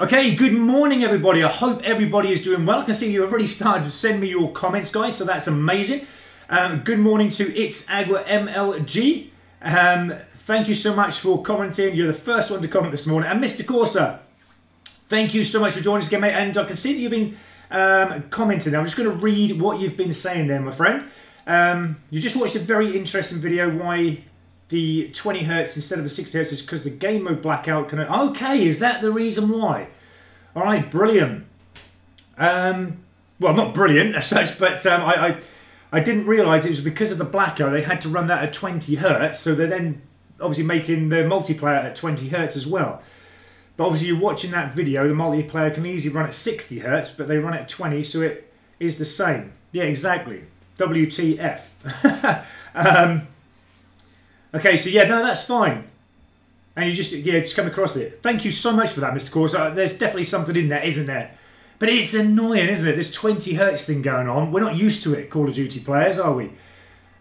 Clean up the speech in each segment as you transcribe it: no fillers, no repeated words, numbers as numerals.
Okay, good morning everybody. I hope everybody is doing well. I can see you've already started to send me your comments, guys, so that's amazing. Good morning to It's Agua MLG. Thank you so much for commenting. You're the first one to comment this morning. And Mr. Corsa, thank you so much for joining us again, mate. And I can see that you've been commenting. I'm just going to read what you've been saying there, my friend. You just watched a very interesting video why the 20 Hz instead of the 60 Hz is because the game mode blackout can... Okay, is that the reason why? All right, brilliant. Well, not brilliant as such, but I didn't realise it was because of the blackout. They had to run that at 20 Hz, so they're then obviously making the multiplayer at 20 Hz as well. But obviously you're watching that video, the multiplayer can easily run at 60 Hz, but they run it at 20, so it is the same. Yeah, exactly. WTF. Okay, so yeah, no, that's fine. And you just come across it. Thank you so much for that, Mr. Corsa. There's definitely something in there, isn't there? But it's annoying, isn't it? This 20 Hz thing going on. We're not used to it, Call of Duty players, are we?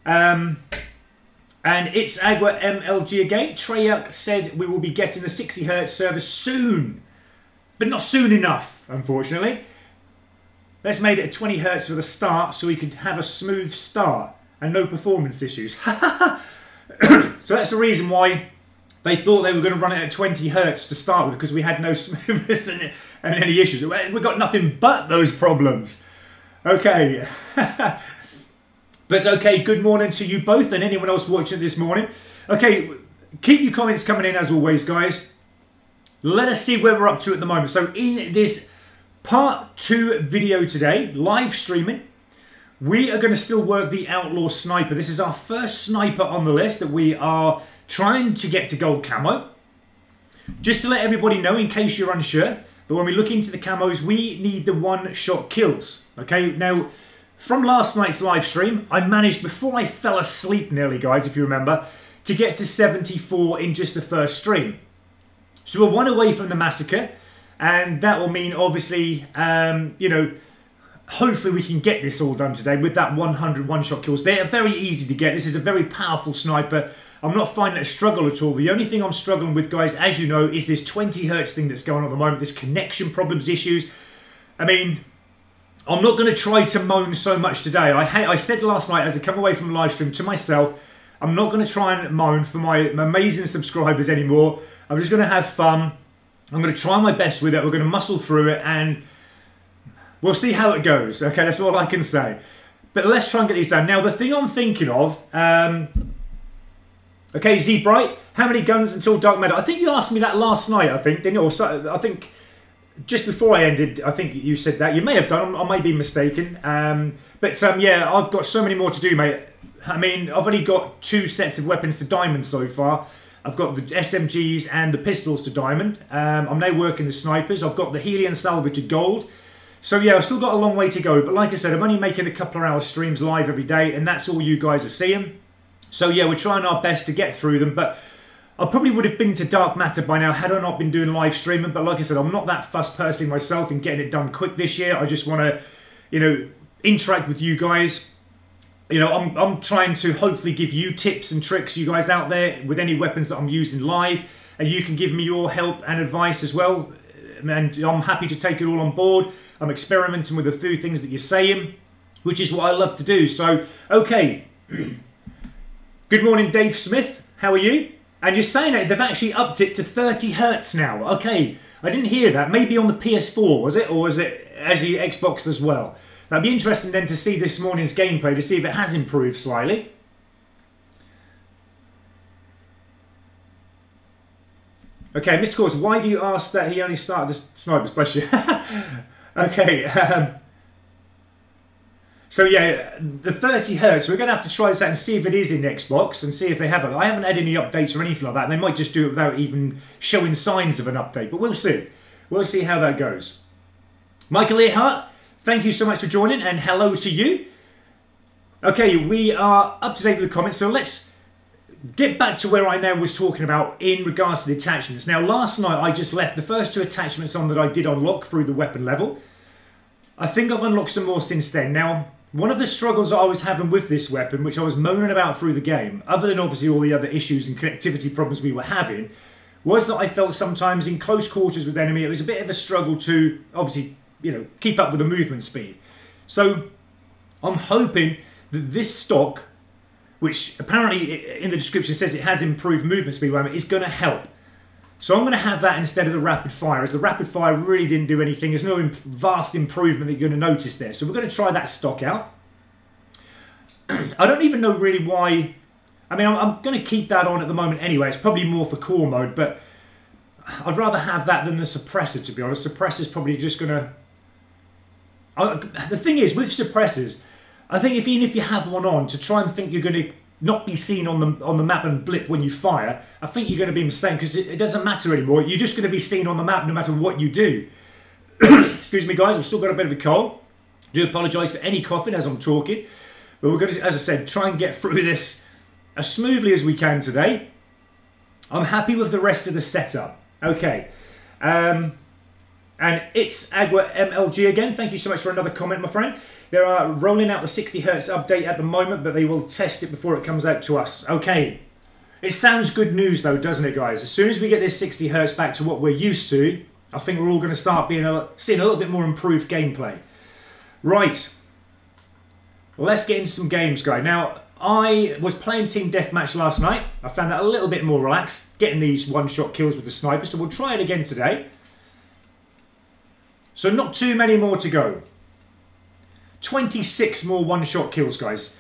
And It's Agua MLG again. Treyarch said we will be getting the 60 Hz server soon. But not soon enough, unfortunately. Let's make it at 20 Hz for the start so we could have a smooth start and no performance issues. So that's the reason why they thought they were going to run it at 20 Hz to start with, because we had no smoothness and any issues. We've got nothing but those problems. Okay. But okay, good morning to you both and anyone else watching this morning. Okay, keep your comments coming in as always, guys. Let us see where we're up to at the moment. So in this part 2 video today, live streaming, we are going to still work the Outlaw Sniper. This is our first sniper on the list that we are trying to get to gold camo. Just to let everybody know, in case you're unsure, but when we look into the camos, we need the one-shot kills. Okay, now, from last night's live stream, I managed, before I fell asleep nearly, guys, if you remember, to get to 74 in just the first stream. So we're one away from the massacre, and that will mean, obviously, you know, hopefully we can get this all done today with that 100 one-shot kills. They are very easy to get. This is a very powerful sniper. I'm not finding it a struggle at all. The only thing I'm struggling with, guys, as you know, is this 20 Hz thing that's going on at the moment, this connection problems, issues. I mean, I'm not going to try to moan so much today. I said last night as I come away from the live stream to myself, I'm not going to try and moan for my amazing subscribers anymore. I'm just going to have fun. I'm going to try my best with it. We're going to muscle through it and we'll see how it goes. Okay, that's all I can say. But let's try and get these done. Now, the thing I'm thinking of... okay, Z-Bright, how many guns until Dark Matter? I think you asked me that last night, I think, didn't you? Or so, I think just before I ended, I think you said that. You may have done, I may be mistaken. Yeah, I've got so many more to do, mate. I mean, I've only got 2 sets of weapons to diamond so far. I've got the SMGs and the pistols to diamond. I'm now working the snipers. I've got the Helium salvage to gold. So yeah, I've still got a long way to go. But like I said, I'm only making a couple of hour streams live every day, and that's all you guys are seeing. So yeah, we're trying our best to get through them. But I probably would have been to Dark Matter by now had I not been doing live streaming. But like I said, I'm not that fussed personally myself in getting it done quick this year. I just want to, you know, interact with you guys. You know, I'm trying to hopefully give you tips and tricks, you guys out there, with any weapons that I'm using live. And you can give me your help and advice as well. And I'm happy to take it all on board. I'm experimenting with a few things that you're saying, which is what I love to do. So, okay. Good morning, Dave Smith. How are you? And you're saying that they've actually upped it to 30 Hz now. Okay, I didn't hear that. Maybe on the PS4, was it? Or was it as the Xbox as well? That'd be interesting then to see this morning's gameplay to see if it has improved slightly. Okay, Mr. Course, why do you ask that he only started the sniper's question? Okay, so yeah, the 30 Hz, we're going to have to try this out and see if it is in Xbox and see if they have it. I haven't had any updates or anything like that. They might just do it without even showing signs of an update, but we'll see. We'll see how that goes. Michael Earhart, thank you so much for joining and hello to you. Okay, we are up to date with the comments, so let's get back to where I now was talking about in regards to the attachments. Now, last night I just left the first 2 attachments on that I did unlock through the weapon level. I think I've unlocked some more since then. Now, one of the struggles that I was having with this weapon, which I was moaning about through the game, other than obviously all the other issues and connectivity problems we were having, was that I felt sometimes in close quarters with the enemy, it was a bit of a struggle to, obviously, you know, keep up with the movement speed. So I'm hoping that this stock, which apparently in the description says it has improved movement speed, is going to help. So I'm going to have that instead of the rapid fire, as the rapid fire really didn't do anything. There's no vast improvement that you're going to notice there. So we're going to try that stock out. I don't even know really why. I mean, I'm going to keep that on at the moment anyway. It's probably more for core mode, but I'd rather have that than the suppressor, to be honest. Suppressor's probably just going to... The thing is, with suppressors, I think even if you have one on, to try and think you're going to not be seen on the map and blip when you fire, I think you're going to be mistaken, because it doesn't matter anymore. You're just going to be seen on the map no matter what you do. Excuse me, guys. I've still got a bit of a cold. Do apologise for any coughing as I'm talking. But we're going to, as I said, try and get through this as smoothly as we can today. I'm happy with the rest of the setup. Okay. And it's Agua MLG again. Thank you so much for another comment, my friend. They are rolling out the 60 Hz update at the moment, but they will test it before it comes out to us. Okay. It sounds good news, though, doesn't it, guys? As soon as we get this 60 Hz back to what we're used to, I think we're all going to start seeing a little bit more improved gameplay. Right. Let's get into some games, guys. Now, I was playing Team Deathmatch last night. I found that a little bit more relaxed, getting these one-shot kills with the sniper, so we'll try it again today. So not too many more to go. 26 more one-shot kills, guys.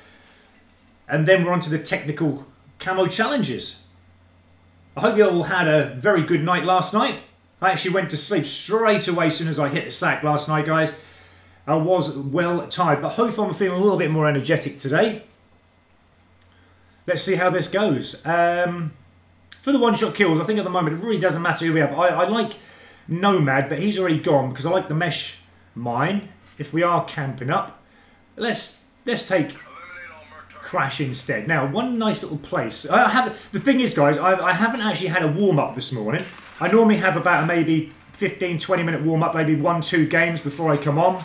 And then we're on to the technical camo challenges. I hope you all had a very good night last night. I actually went to sleep straight away as soon as I hit the sack last night, guys. I was well tired, but hopefully I'm feeling a little bit more energetic today. Let's see how this goes. For the one-shot kills, I think at the moment it really doesn't matter who we have. I like Nomad, but he's already gone because I like the mesh mine. If we are camping up, let's take Crash instead. Now, one nice little place. The thing is, guys, I haven't actually had a warm-up this morning. I normally have about a maybe 15-20 minute warm-up, maybe 1-2 games before I come on.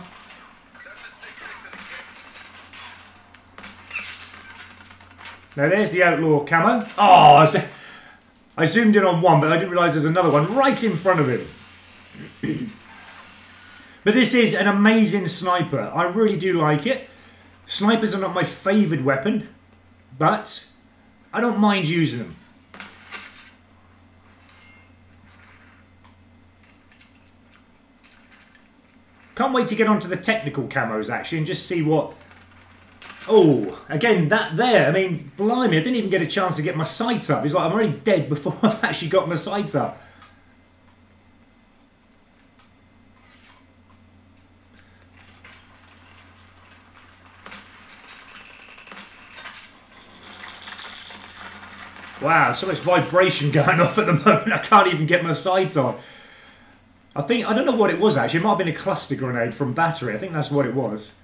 Now there's the Outlaw camo. Oh, I zoomed in on one, but I didn't realise there's another one right in front of him. But this is an amazing sniper. I really do like it. Snipers are not my favoured weapon, but I don't mind using them. Can't wait to get onto the technical camos actually and just see what... Oh, again, that there, I mean, blimey, I didn't even get a chance to get my sights up. It's like I'm already dead before I've actually got my sights up. Wow, so much vibration going off at the moment, I can't even get my sights on. I don't know what it was actually, it might have been a cluster grenade from battery, I think that's what it was.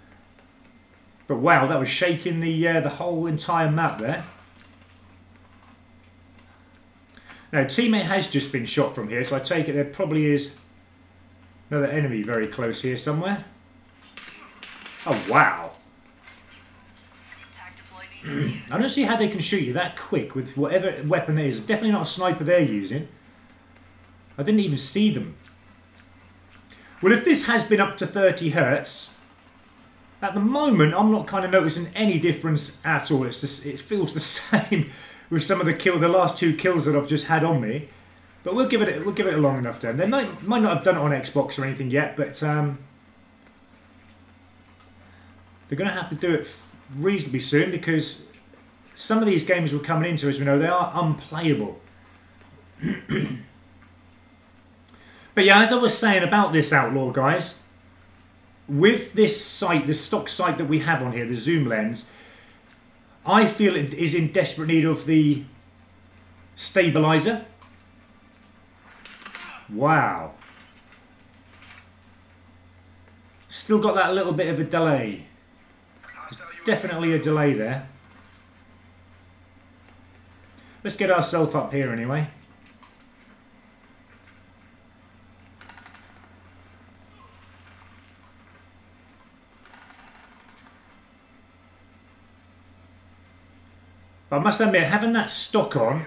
But wow, that was shaking the whole entire map there. Now, teammate has just been shot from here, so I take it there probably is another enemy very close here somewhere. Oh, wow. I don't see how they can shoot you that quick with whatever weapon it is. Definitely not a sniper they're using. I didn't even see them. Well, if this has been up to 30 Hz, at the moment I'm not kind of noticing any difference at all. It's just, it feels the same with some of the last 2 kills that I've just had on me. But we'll give it a long enough time. They might not have done it on Xbox or anything yet, but they're going to have to do it reasonably soon because some of these games we're coming into, as we know, they are unplayable. But yeah, as I was saying about this Outlaw, guys, with this sight, the stock sight that we have on here, the zoom lens, I feel it is in desperate need of the stabilizer. Wow. Still got that little bit of a delay. Definitely a delay there. Let's get ourselves up here anyway. But I must admit, having that stock on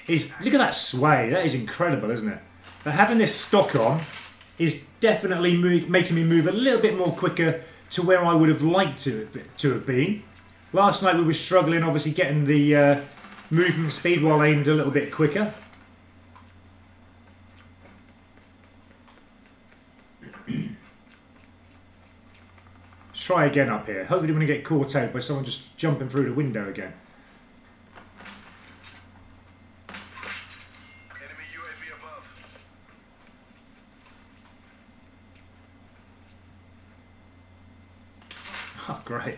is, look at that sway. That is incredible, isn't it? But having this stock on is definitely making me move a little bit more quicker to where I would have liked to have been. Last night we were struggling, obviously, getting the movement speed while aimed a little bit quicker. Let's try again up here. Hopefully we're going to get caught out by someone just jumping through the window again. Enemy UAV above. Oh, great.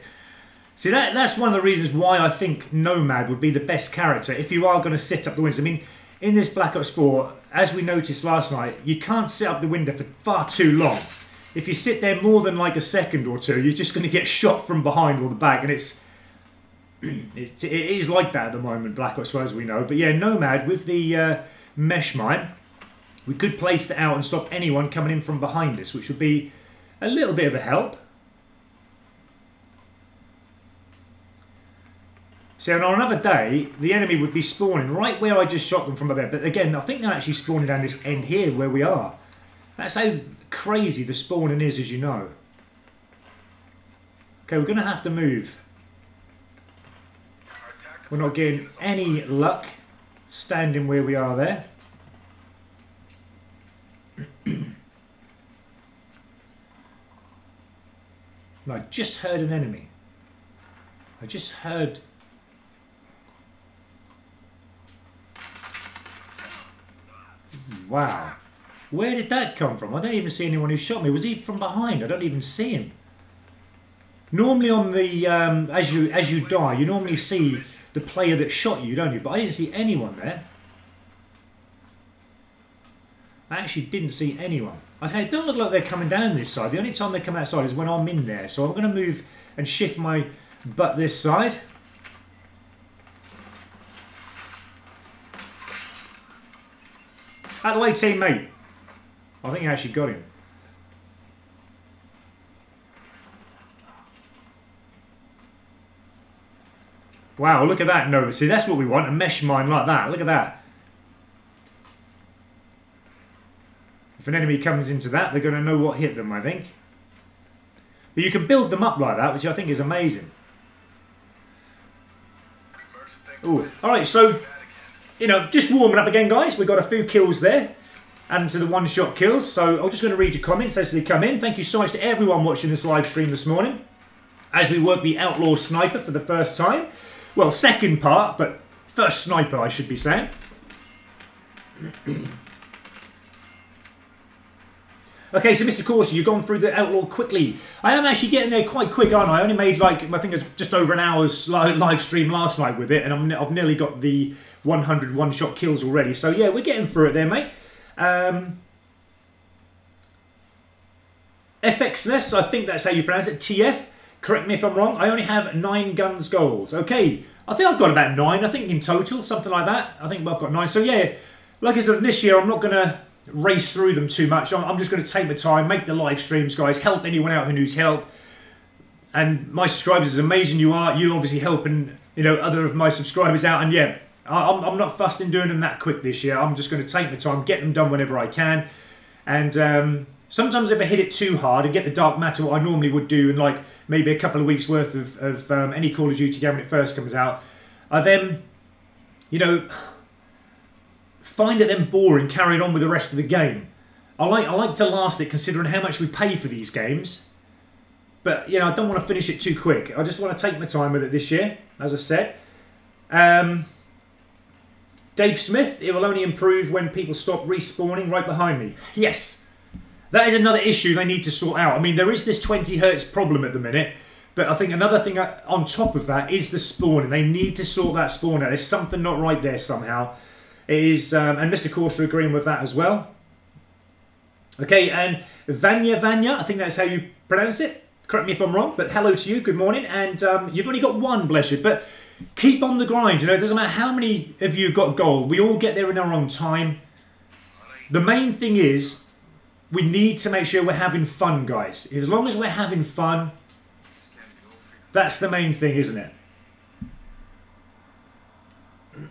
See, that's one of the reasons why I think Nomad would be the best character if you are going to sit up the windows. I mean, in this Black Ops 4, as we noticed last night, you can't sit up the window for far too long. If you sit there more than like a second or two, you're just going to get shot from behind or the back, and it is like that at the moment, Black Ops 4, as we know. But yeah, Nomad, with the mesh mine, we could place it out and stop anyone coming in from behind us, which would be a little bit of a help. So on another day, the enemy would be spawning right where I just shot them from there. But again, I think they're actually spawning down this end here where we are. That's how crazy the spawning is, as you know. Okay, we're going to have to move. We're not getting any luck standing where we are there. And I just heard an enemy. I just heard... Wow. Where did that come from? I don't even see anyone who shot me. Was he from behind? I don't even see him. Normally on the, as you die, you normally see the player that shot you, don't you? But I didn't see anyone there. I actually didn't see anyone. Okay, it don't look like they're coming down this side. The only time they come outside is when I'm in there. So I'm going to move and shift my butt this side. Out of the way, teammate. I think I actually got him. Wow, look at that, Nova. See, that's what we want, a mesh mine like that. Look at that. If an enemy comes into that, they're going to know what hit them, I think. But you can build them up like that, which I think is amazing. Ooh. Alright, so... You know, just warming up again, guys. We've got a few kills there. Adding to the one-shot kills. So I'm just going to read your comments as they come in. Thank you so much to everyone watching this live stream this morning. As we work the Outlaw Sniper for the first time. Well, second part, but first sniper, I should be saying. Okay, so Mr. Corsi, you've gone through the Outlaw quickly. I am actually getting there quite quick, aren't I? I only made, like, I think it's just over an hour's live stream last night with it, and I've nearly got the 100 one-shot kills already. So, yeah, we're getting through it there, mate. FXness, I think that's how you pronounce it. TF, correct me if I'm wrong. I only have 9 guns gold. Okay, I think I've got about 9, I think, in total, something like that. I think I've got 9. So, yeah, like I said, this year I'm not going to race through them too much. I'm just going to take my time, make the live streams, guys, help anyone out who needs help. And my subscribers, as amazing you are, you obviously helping, you know, other of my subscribers out. And yeah, I'm not fussed in doing them that quick this year. I'm just going to take my time, get them done whenever I can. And sometimes if I hit it too hard and get the dark matter, what I normally would do in like maybe a couple of weeks worth of any Call of Duty game when it first comes out, I then, you know, find it then boring, carried on with the rest of the game. I like to last it considering how much we pay for these games. But, you know, I don't want to finish it too quick. I just want to take my time with it this year, as I said. Dave Smith, it will only improve when people stop respawning right behind me. Yes, that is another issue they need to sort out. I mean, there is this 20 hertz problem at the minute. But I think another thing on top of that is the spawning. They need to sort that spawn out. There's something not right there somehow. It is, and Mr. Corsa agreeing with that as well. Okay, and Vanya, I think that's how you pronounce it. Correct me if I'm wrong, but hello to you, good morning. And you've only got 1, bless you, but keep on the grind. You know, it doesn't matter how many of you got gold. We all get there in our own time. The main thing is, we need to make sure we're having fun, guys. As long as we're having fun, that's the main thing, isn't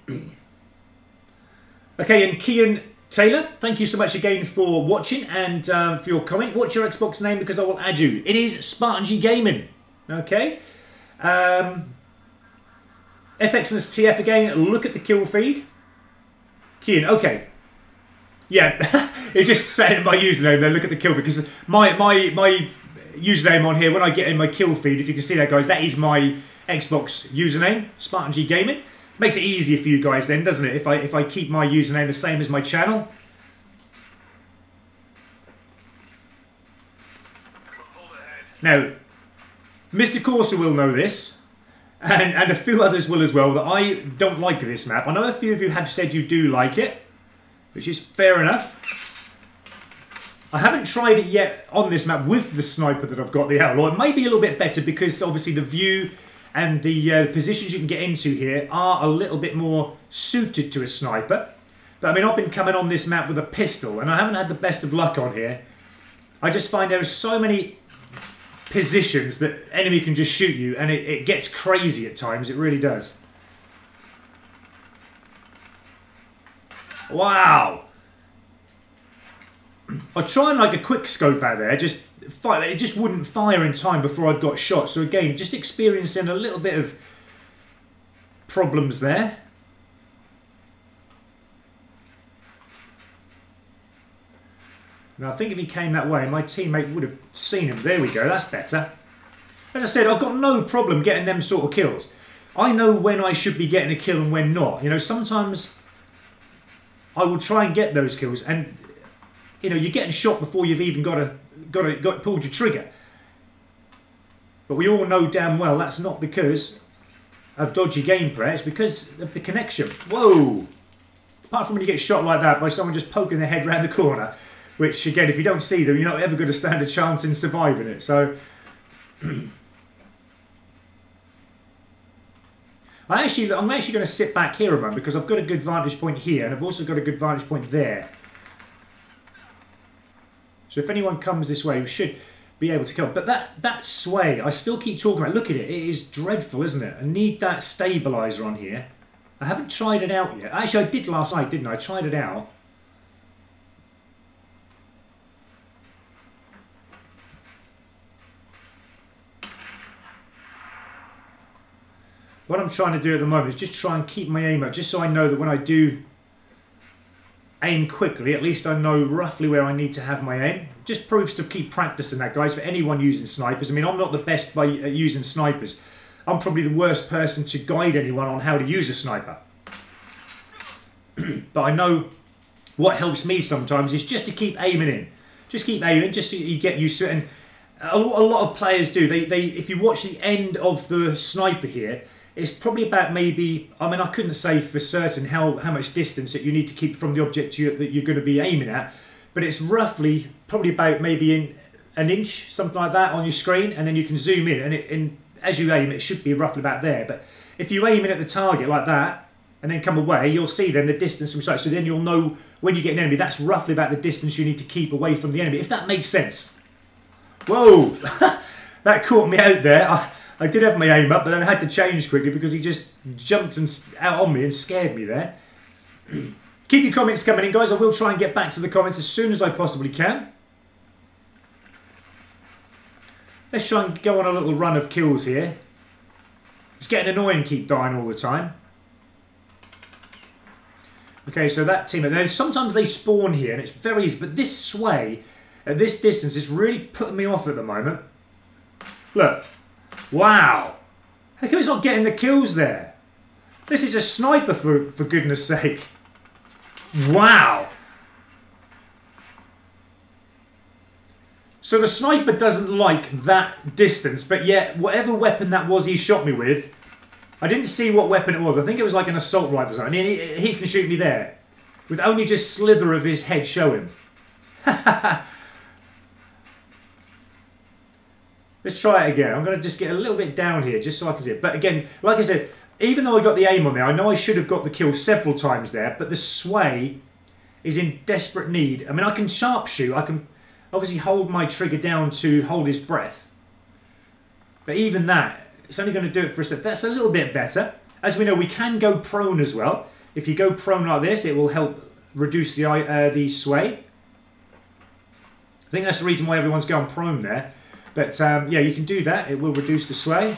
it? Okay, and Kian Taylor, thank you so much again for watching and for your comment. What's your Xbox name? Because I will add you. It is Spartan G Gaming. Okay. FX and TF again. Look at the kill feed. Kian, okay. Yeah, it just said my username there. Look at the kill feed because my username on here when I get in my kill feed. If you can see that, guys, that is my Xbox username, Spartan G Gaming. Makes it easier for you guys then, doesn't it? If I keep my username the same as my channel. Now, Mr. Corsa will know this, and a few others will as well, that I don't like this map. I know a few of you have said you do like it, which is fair enough. I haven't tried it yet on this map with the sniper that I've got, the Outlaw. It may be a little bit better because obviously the view and the positions you can get into here are a little bit more suited to a sniper. But I mean, I've been coming on this map with a pistol and I haven't had the best of luck on here. I just find there are so many positions that enemy can just shoot you and it gets crazy at times. It really does. Wow. I tried like a quick scope out there, just fire. It just wouldn't fire in time before I got shot. So again, just experiencing a little bit of problems there. Now I think if he came that way, my teammate would have seen him. There we go, that's better. As I said, I've got no problem getting them sort of kills. I know when I should be getting a kill and when not. You know, sometimes I will try and get those kills and you know, you're getting shot before you've even got pulled your trigger. But we all know damn well that's not because of dodgy gameplay. It's because of the connection. Whoa! Apart from when you get shot like that by someone just poking their head round the corner, which again, if you don't see them, you're not ever going to stand a chance in surviving it. So, I'm actually going to sit back here a moment because I've got a good vantage point here, and I've also got a good vantage point there. So if anyone comes this way, we should be able to kill. But that sway, I still keep talking about. Look at it. It is dreadful, isn't it? I need that stabiliser on here. I haven't tried it out yet. Actually, I did last night, didn't I? I tried it out. What I'm trying to do at the moment is just try and keep my aim up, just so I know that when I do aim quickly, at least I know roughly where I need to have my aim. Just proves to keep practicing that, guys, for anyone using snipers. I mean, I'm not the best by using snipers. I'm probably the worst person to guide anyone on how to use a sniper. But I know what helps me sometimes is just to keep aiming in. Just keep aiming, just so you get used to it. And a lot of players do. If you watch the end of the sniper here, it's probably about maybe, I mean, I couldn't say for certain how much distance that you need to keep from the object that you're going to be aiming at, but it's roughly, probably about maybe in an inch, something like that on your screen, and then you can zoom in, and as you aim, it should be roughly about there. But if you aim in at the target like that, and then come away, you'll see then the distance from sight, so then you'll know when you get an enemy, that's roughly about the distance you need to keep away from the enemy, if that makes sense. Whoa! That caught me out there. I did have my aim up, but then I had to change quickly because he just jumped out on me and scared me there. Keep your comments coming in, guys. I will try and get back to the comments as soon as I possibly can. Let's try and go on a little run of kills here. It's getting annoying, keep dying all the time. Okay, so that team, now sometimes they spawn here and it's very easy, but this sway at this distance is really putting me off at the moment. Look. Wow. How come he's not getting the kills there? This is a sniper, for goodness sake. Wow. So the sniper doesn't like that distance, but yet whatever weapon that was he shot me with, I didn't see what weapon it was. I think it was like an assault rifle or something. He can shoot me there with only just slither of his head showing. Let's try it again. I'm going to just get a little bit down here just so I can see it. But again, like I said, even though I got the aim on there, I know I should have got the kill several times there, but the sway is in desperate need. I mean, I can sharpshoot. I can obviously hold my trigger down to hold his breath. But even that, it's only going to do it for a second. That's a little bit better. As we know, we can go prone as well. if you go prone like this, it will help reduce the sway. I think that's the reason why everyone's going prone there. But yeah, you can do that. It will reduce the sway.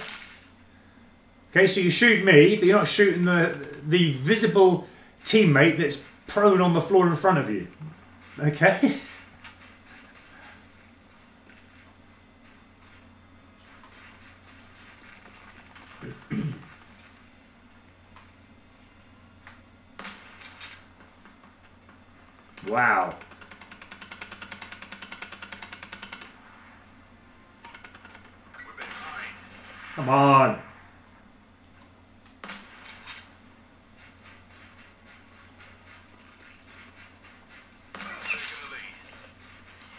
Okay, so you shoot me, but you're not shooting the visible teammate that's prone on the floor in front of you. Okay? Wow. Come on.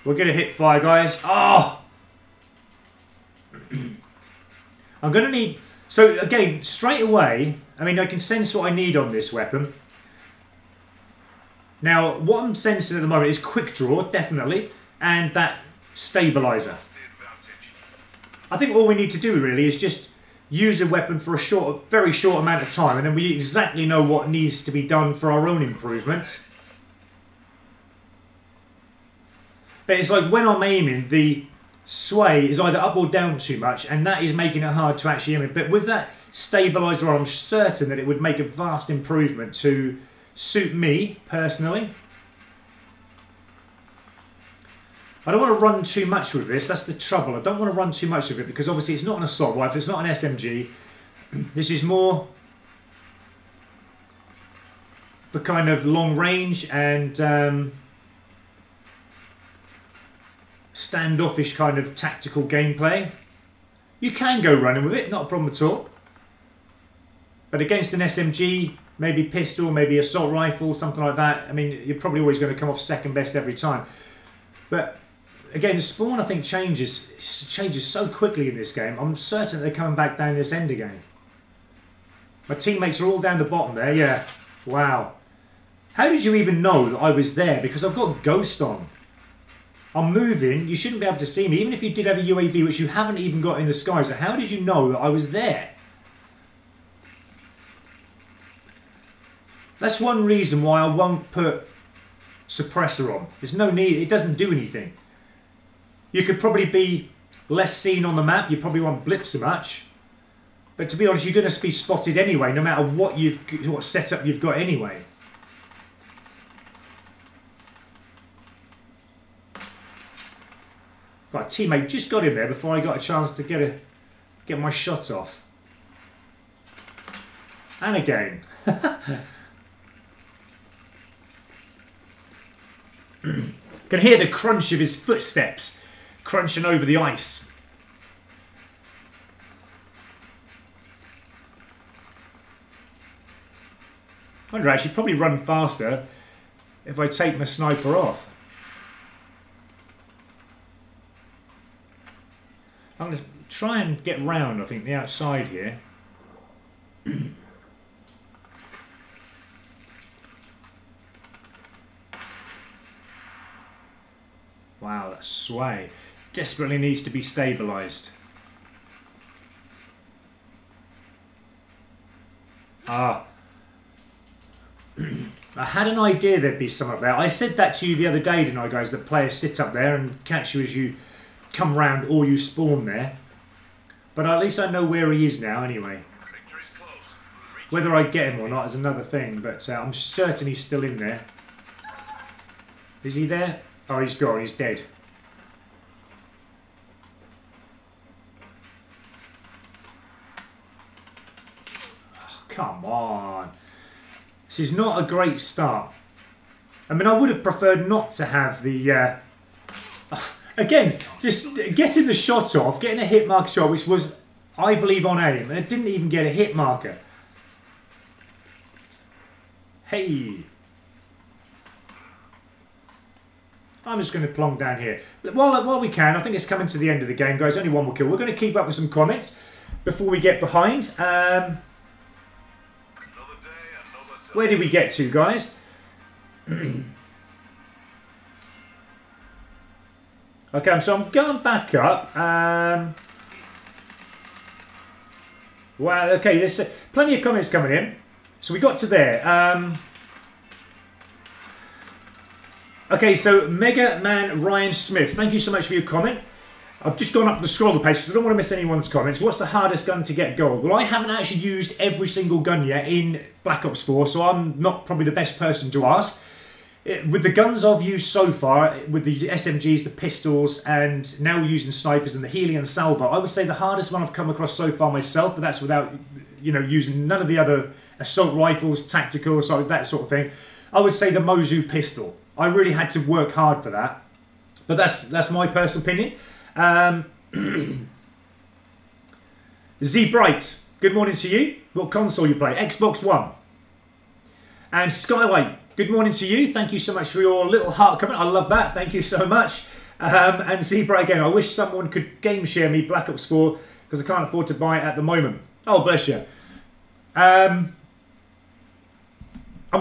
We're going to hit fire, guys. Oh! I'm going to need... So, again, straight away, I mean, I can sense what I need on this weapon. Now, what I'm sensing at the moment is quick draw, definitely, and that stabilizer. I think all we need to do, really, is just use a weapon for a very short amount of time, and then we exactly know what needs to be done for our own improvements. But it's like when I'm aiming, the sway is either up or down too much, and that is making it hard to actually aim. But with that stabilizer on, I'm certain that it would make a vast improvement to suit me, personally. I don't want to run too much with this, that's the trouble. I don't want to run too much with it, because obviously it's not an assault rifle, it's not an SMG. This is more for kind of long range and standoffish kind of tactical gameplay. You can go running with it, not a problem at all. But against an SMG, maybe pistol, maybe assault rifle, something like that, I mean, you're probably always going to come off second best every time. But again, the spawn, I think, changes so quickly in this game. I'm certain they're coming back down this end again. My teammates are all down the bottom there, yeah. Wow. How did you even know that I was there? Because I've got Ghost on. I'm moving, you shouldn't be able to see me, even if you did have a UAV, which you haven't even got in the sky. So how did you know that I was there? That's one reason why I won't put suppressor on. There's no need, it doesn't do anything. You could probably be less seen on the map, you probably won't blip so much. But to be honest, you're going to be spotted anyway, no matter what setup you've got anyway. Right, teammate just got him there before I got a chance to get my shot off. And again. Can hear the crunch of his footsteps crunching over the ice. I wonder, I should probably run faster if I take my sniper off. I'm going to try and get round, I think, the outside here. Wow, that sway desperately needs to be stabilised. Ah. I had an idea there'd be some up there. I said that to you the other day, didn't I, guys? That players sit up there and catch you as you come round or you spawn there. But at least I know where he is now anyway. Whether I get him or not is another thing, but I'm certain he's still in there. Is he there? Oh, he's gone. He's dead. Oh, come on. This is not a great start. I mean, I would have preferred not to have the... Again, just getting the shot off, getting a hit marker shot, which was, I believe, on aim. And it didn't even get a hit marker. Hey. I'm just going to plonk down here. While we can, I think it's coming to the end of the game, guys. Only one more kill. We're going to keep up with some comments before we get behind. Where did we get to, guys? Okay, so I'm going back up. Wow, okay, there's plenty of comments coming in. So we got to there. Okay, so Mega Man Ryan Smith, thank you so much for your comment. I've just gone up the scroll page because I don't want to miss anyone's comments. What's the hardest gun to get gold? Well, I haven't actually used every single gun yet in Black Ops 4, so I'm not probably the best person to ask. With the guns I've used so far, with the SMGs, the pistols, and now using snipers and the Healy and Salvo, I would say the hardest one I've come across so far myself, but that's without, you know, using none of the other assault rifles, tactical, so that sort of thing. I would say the Mozu pistol. I really had to work hard for that, but that's my personal opinion. Z Bright, good morning to you. What console you play? Xbox One. And Skyway, good morning to you. Thank you so much for your little heart comment. I love that. Thank you so much. And Z Bright again, I wish someone could game share me Black Ops 4 because I can't afford to buy it at the moment. Oh, bless you. I'm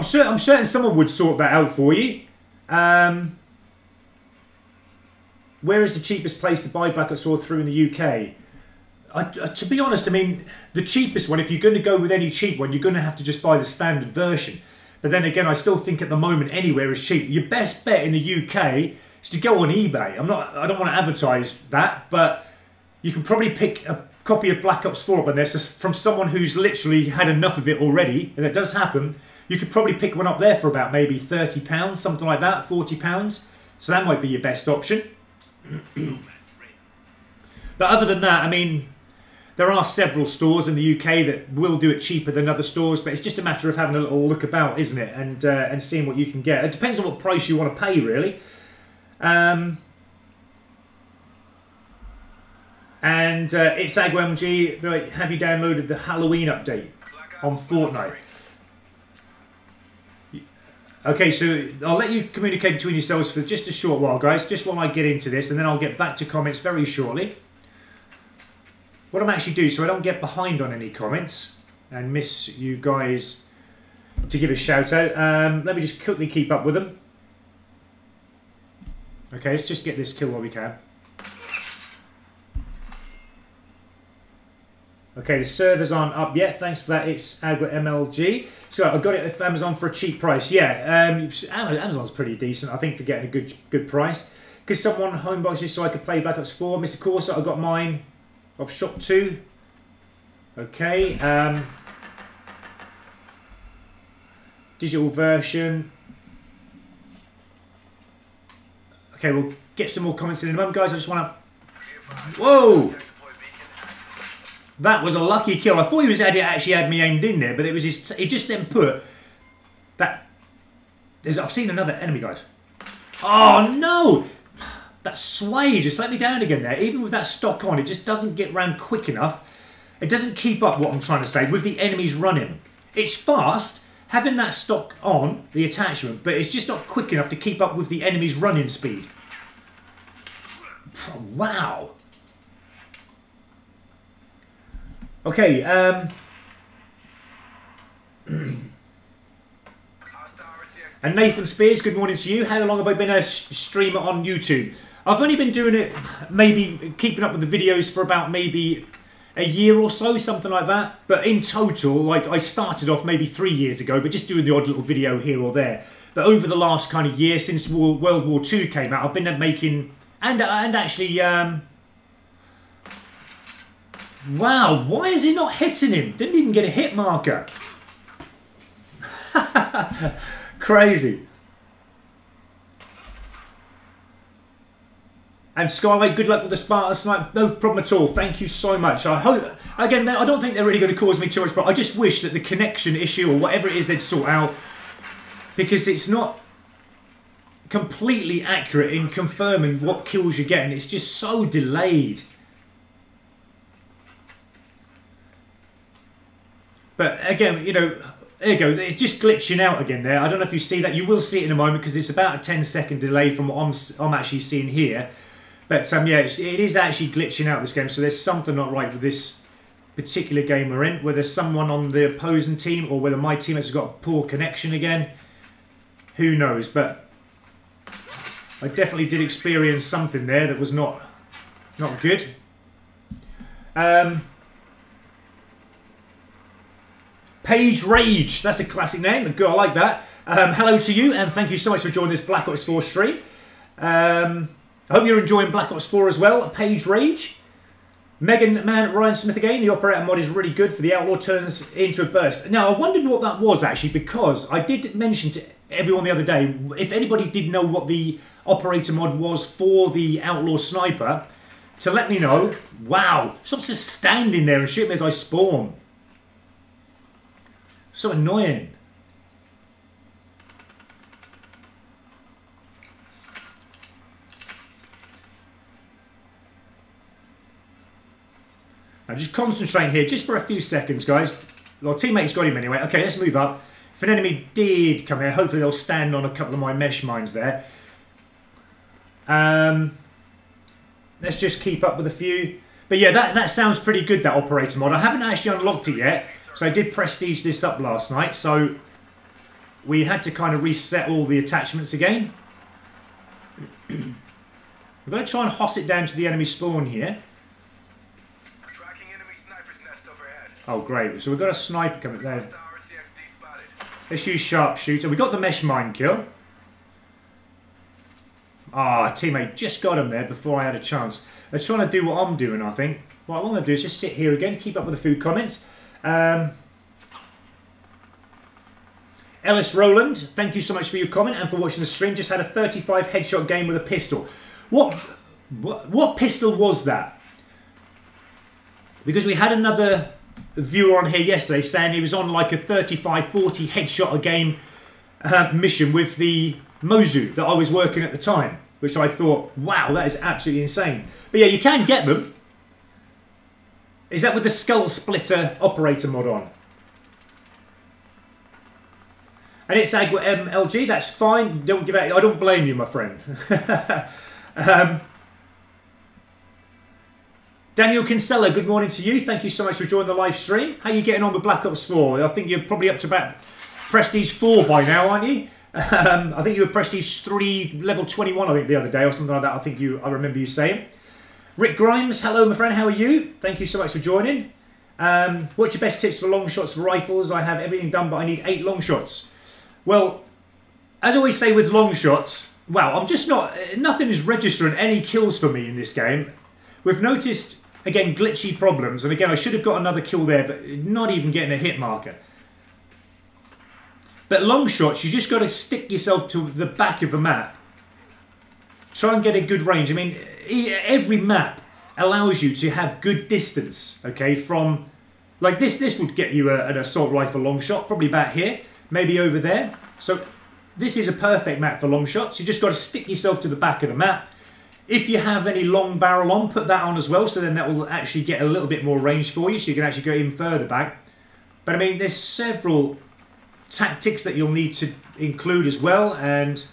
certain someone would sort that out for you. Where is the cheapest place to buy Black Ops 4 through in the UK? To be honest, I mean, the cheapest one, if you're going to go with any cheap one, you're going to have to just buy the standard version. But then again, I still think at the moment anywhere is cheap. Your best bet in the UK is to go on eBay. I don't want to advertise that, but you can probably pick a copy of Black Ops 4 up on this from someone who's literally had enough of it already, and that does happen. You could probably pick one up there for about maybe £30, something like that, £40. So that might be your best option. But other than that, I mean, there are several stores in the UK that will do it cheaper than other stores, but it's just a matter of having a little look about, isn't it? And seeing what you can get. It depends on what price you want to pay, really. It's AgWMG, right, have you downloaded the Halloween update on Fortnite? Okay, so I'll let you communicate between yourselves for just a short while, guys, just while I get into this, and then I'll get back to comments very shortly. What I'm actually doing, so I don't get behind on any comments and miss you guys to give a shout out, let me just quickly keep up with them. Okay, let's just get this kill while we can. Okay, the servers aren't up yet. Thanks for that. It's Agua MLG. So I got it off Amazon for a cheap price. Yeah, Amazon's pretty decent, I think, for getting a good price. Because someone homeboxed me so I could play Black Ops 4. Mr. Corso, I got mine off Shop 2. Okay. Digital version. Okay, we'll get some more comments in a moment, guys. I just want to... Whoa! That was a lucky kill. I thought he was actually had me aimed in there, but it was his. He just then put that. I've seen another enemy, guys. Oh no! That sway just let me down again there. Even with that stock on, it just doesn't get round quick enough. It doesn't keep up what I'm trying to say with the enemies running. It's fast, having that stock on, the attachment, but it's just not quick enough to keep up with the enemies running speed. Wow. Okay, and Nathan Spears, good morning to you. How long have I been a streamer on YouTube? I've only been doing it, maybe keeping up with the videos for about maybe a year or so, something like that. But in total, like I started off maybe 3 years ago, but just doing the odd little video here or there. But over the last kind of year, since World War II came out, I've been making, and actually... Wow, why is he not hitting him? Didn't even get a hit marker. Crazy. And Skyway, good luck with the Spartan Snipe. No problem at all. Thank you so much. I hope, again, I don't think they're really going to cause me too much, but I just wish that the connection issue or whatever it is they'd sort out, because it's not completely accurate in confirming what kills you're getting. It's just so delayed. But again, you know, there you go. It's just glitching out again there. I don't know if you see that. You will see it in a moment because it's about a 10-second delay from what I'm actually seeing here. But yeah, it is actually glitching out this game. So there's something not right with this particular game we're in. Whether someone on the opposing team or whether my team has got a poor connection again. Who knows? But I definitely did experience something there that was not Page Rage, that's a classic name. Good, I like that. Hello to you, and thank you so much for joining this Black Ops 4 stream. I hope you're enjoying Black Ops 4 as well. Page Rage. Megan Man Ryan Smith again. The operator mod is really good for the Outlaw turns into a burst. Now, I wondered what that was actually, because I did mention to everyone the other day, if anybody did know what the operator mod was for the Outlaw sniper, to let me know. Wow, stop just standing there and shoot me as I spawn. So annoying. Now just concentrating here just for a few seconds, guys. Well, teammate's got him anyway. Okay, let's move up. If an enemy did come here, hopefully they'll stand on a couple of my mesh mines there. Let's just keep up with a few. But yeah, that sounds pretty good, that operator mod. I haven't actually unlocked it yet, so I did prestige this up last night. So we had to kind of reset all the attachments again. We're going to try and hoss it down to the enemy spawn here. Tracking enemy sniper's nest overhead. Oh, great. So we've got a sniper coming there. Let's use sharpshooter. We got the mesh mine kill. Ah, teammate just got him there before I had a chance. They're trying to do what I'm doing, I think. What I want to do is just sit here again, keep up with the food comments. Ellis Rowland, thank you so much for your comment and for watching the stream. Just had a 35 headshot game with a pistol. What pistol was that? Because we had another viewer on here yesterday saying he was on like a 35-40 headshot a game mission with the Mozu that I was working at the time, which I thought, wow, that is absolutely insane. But yeah, you can get them. Is that with the Skull Splitter operator mod on? And it's Agua MLG, that's fine. Don't give out. I don't blame you, my friend. Daniel Kinsella, good morning to you. Thank you so much for joining the live stream. How are you getting on with Black Ops 4? I think you're probably up to about Prestige 4 by now, aren't you? I think you were Prestige 3, level 21, I think, the other day, or something like that. I remember you saying. Rick Grimes, hello, my friend. How are you? Thank you so much for joining. What's your best tips for long shots for rifles? I have everything done, but I need 8 long shots. Well, as I always say with long shots, wow, I'm just not... Nothing is registering any kills for me in this game. We've noticed, again, glitchy problems. And again, I should have got another kill there, but not even getting a hit marker. But long shots, you just got to stick yourself to the back of the map. Try and get a good range. I mean, every map allows you to have good distance, okay, from... Like this would get you an assault rifle long shot, probably about here, maybe over there. So this is a perfect map for long shots. You just got to stick yourself to the back of the map. If you have any long barrel on, put that on as well, so then that will actually get a little bit more range for you, so you can actually go even further back. But I mean, there's several tactics that you'll need to include as well, and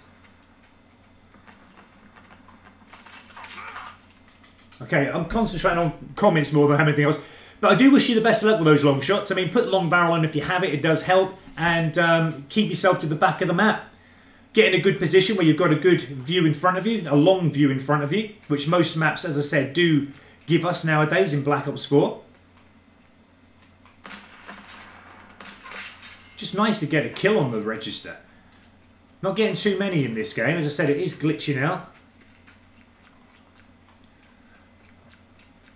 okay, I'm concentrating on comments more than anything else, but I do wish you the best of luck with those long shots. I mean, put long barrel on if you have it, it does help, and keep yourself to the back of the map. Get in a good position where you've got a good view in front of you, a long view in front of you, which most maps, as I said, do give us nowadays in Black Ops 4. Just nice to get a kill on the register. Not getting too many in this game. As I said, it is glitchy now.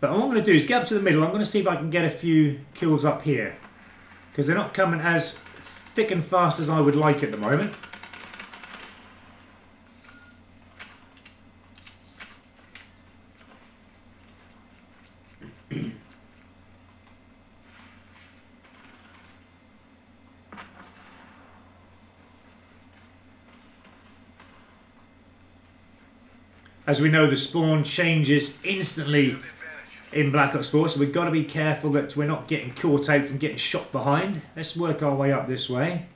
But what I'm going to do is get up to the middle. I'm going to see if I can get a few kills up here, because they're not coming as thick and fast as I would like at the moment. As we know, the spawn changes instantly in Black Ops 4, so we've got to be careful that we're not getting caught out from getting shot behind. Let's work our way up this way.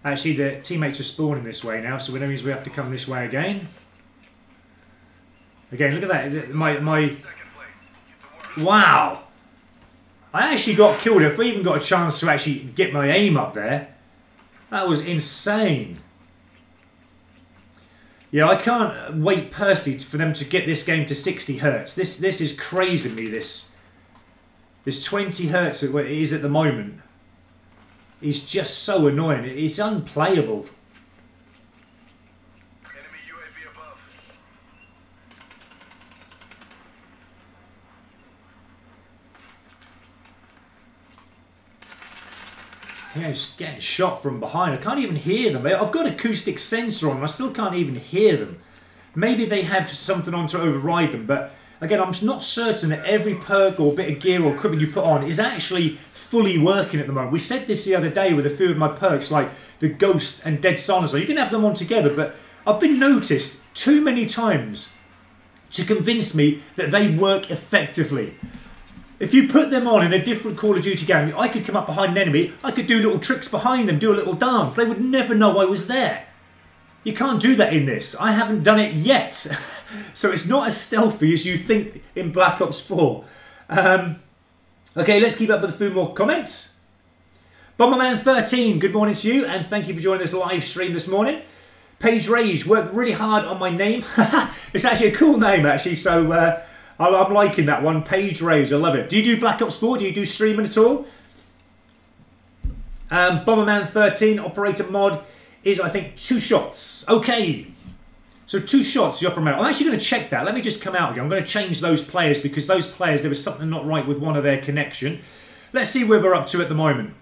Actually, the teammates are spawning this way now, so that means we have to come this way again. Again, look at that. Wow! I actually got killed. If I even got a chance to actually get my aim up there, that was insane. Yeah, I can't wait personally for them to get this game to 60 hertz. This is crazy to me, this 20 hertz it is at the moment. is just so annoying. It's unplayable. Enemy UAV above. Yeah, just getting shot from behind. I can't even hear them. I've got acoustic sensor on and I still can't even hear them. Maybe they have something on to override them, but again, I'm not certain that every perk or bit of gear or equipment you put on is actually fully working at the moment. We said this the other day with a few of my perks, like the Ghost and Dead Silence. You can have them on together, but I've been noticed too many times to convince me that they work effectively. If you put them on in a different Call of Duty game, I could come up behind an enemy, I could do little tricks behind them, do a little dance. They would never know I was there. You can't do that in this. I haven't done it yet. So it's not as stealthy as you think in Black Ops 4. Okay, let's keep up with a few more comments. Bomberman13, good morning to you, and thank you for joining this live stream this morning. Page Rage, worked really hard on my name. It's actually a cool name, actually, so I'm liking that one. Page Rage, I love it. Do you do Black Ops 4? Do you do streaming at all? Bomberman13, operator mod is, I think, 2 shots. Okay. So 2 shots, the operator mod. I'm actually going to check that. Let me just come out again. I'm going to change those players because those players, there was something not right with one of their connection. Let's see where we're up to at the moment.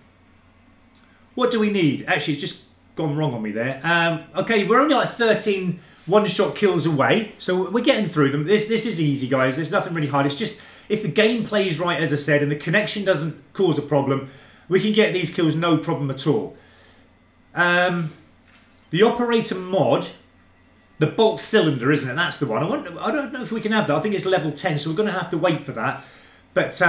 What do we need? Actually, it's just gone wrong on me there. Okay, we're only like 13 one-shot kills away. So we're getting through them. This is easy, guys. There's nothing really hard. It's just if the game plays right, as I said, and the connection doesn't cause a problem, we can get these kills no problem at all. The operator mod, the bolt cylinder, isn't it? That's the one. I don't know if we can have that. I think it's level 10, so we're going to have to wait for that. But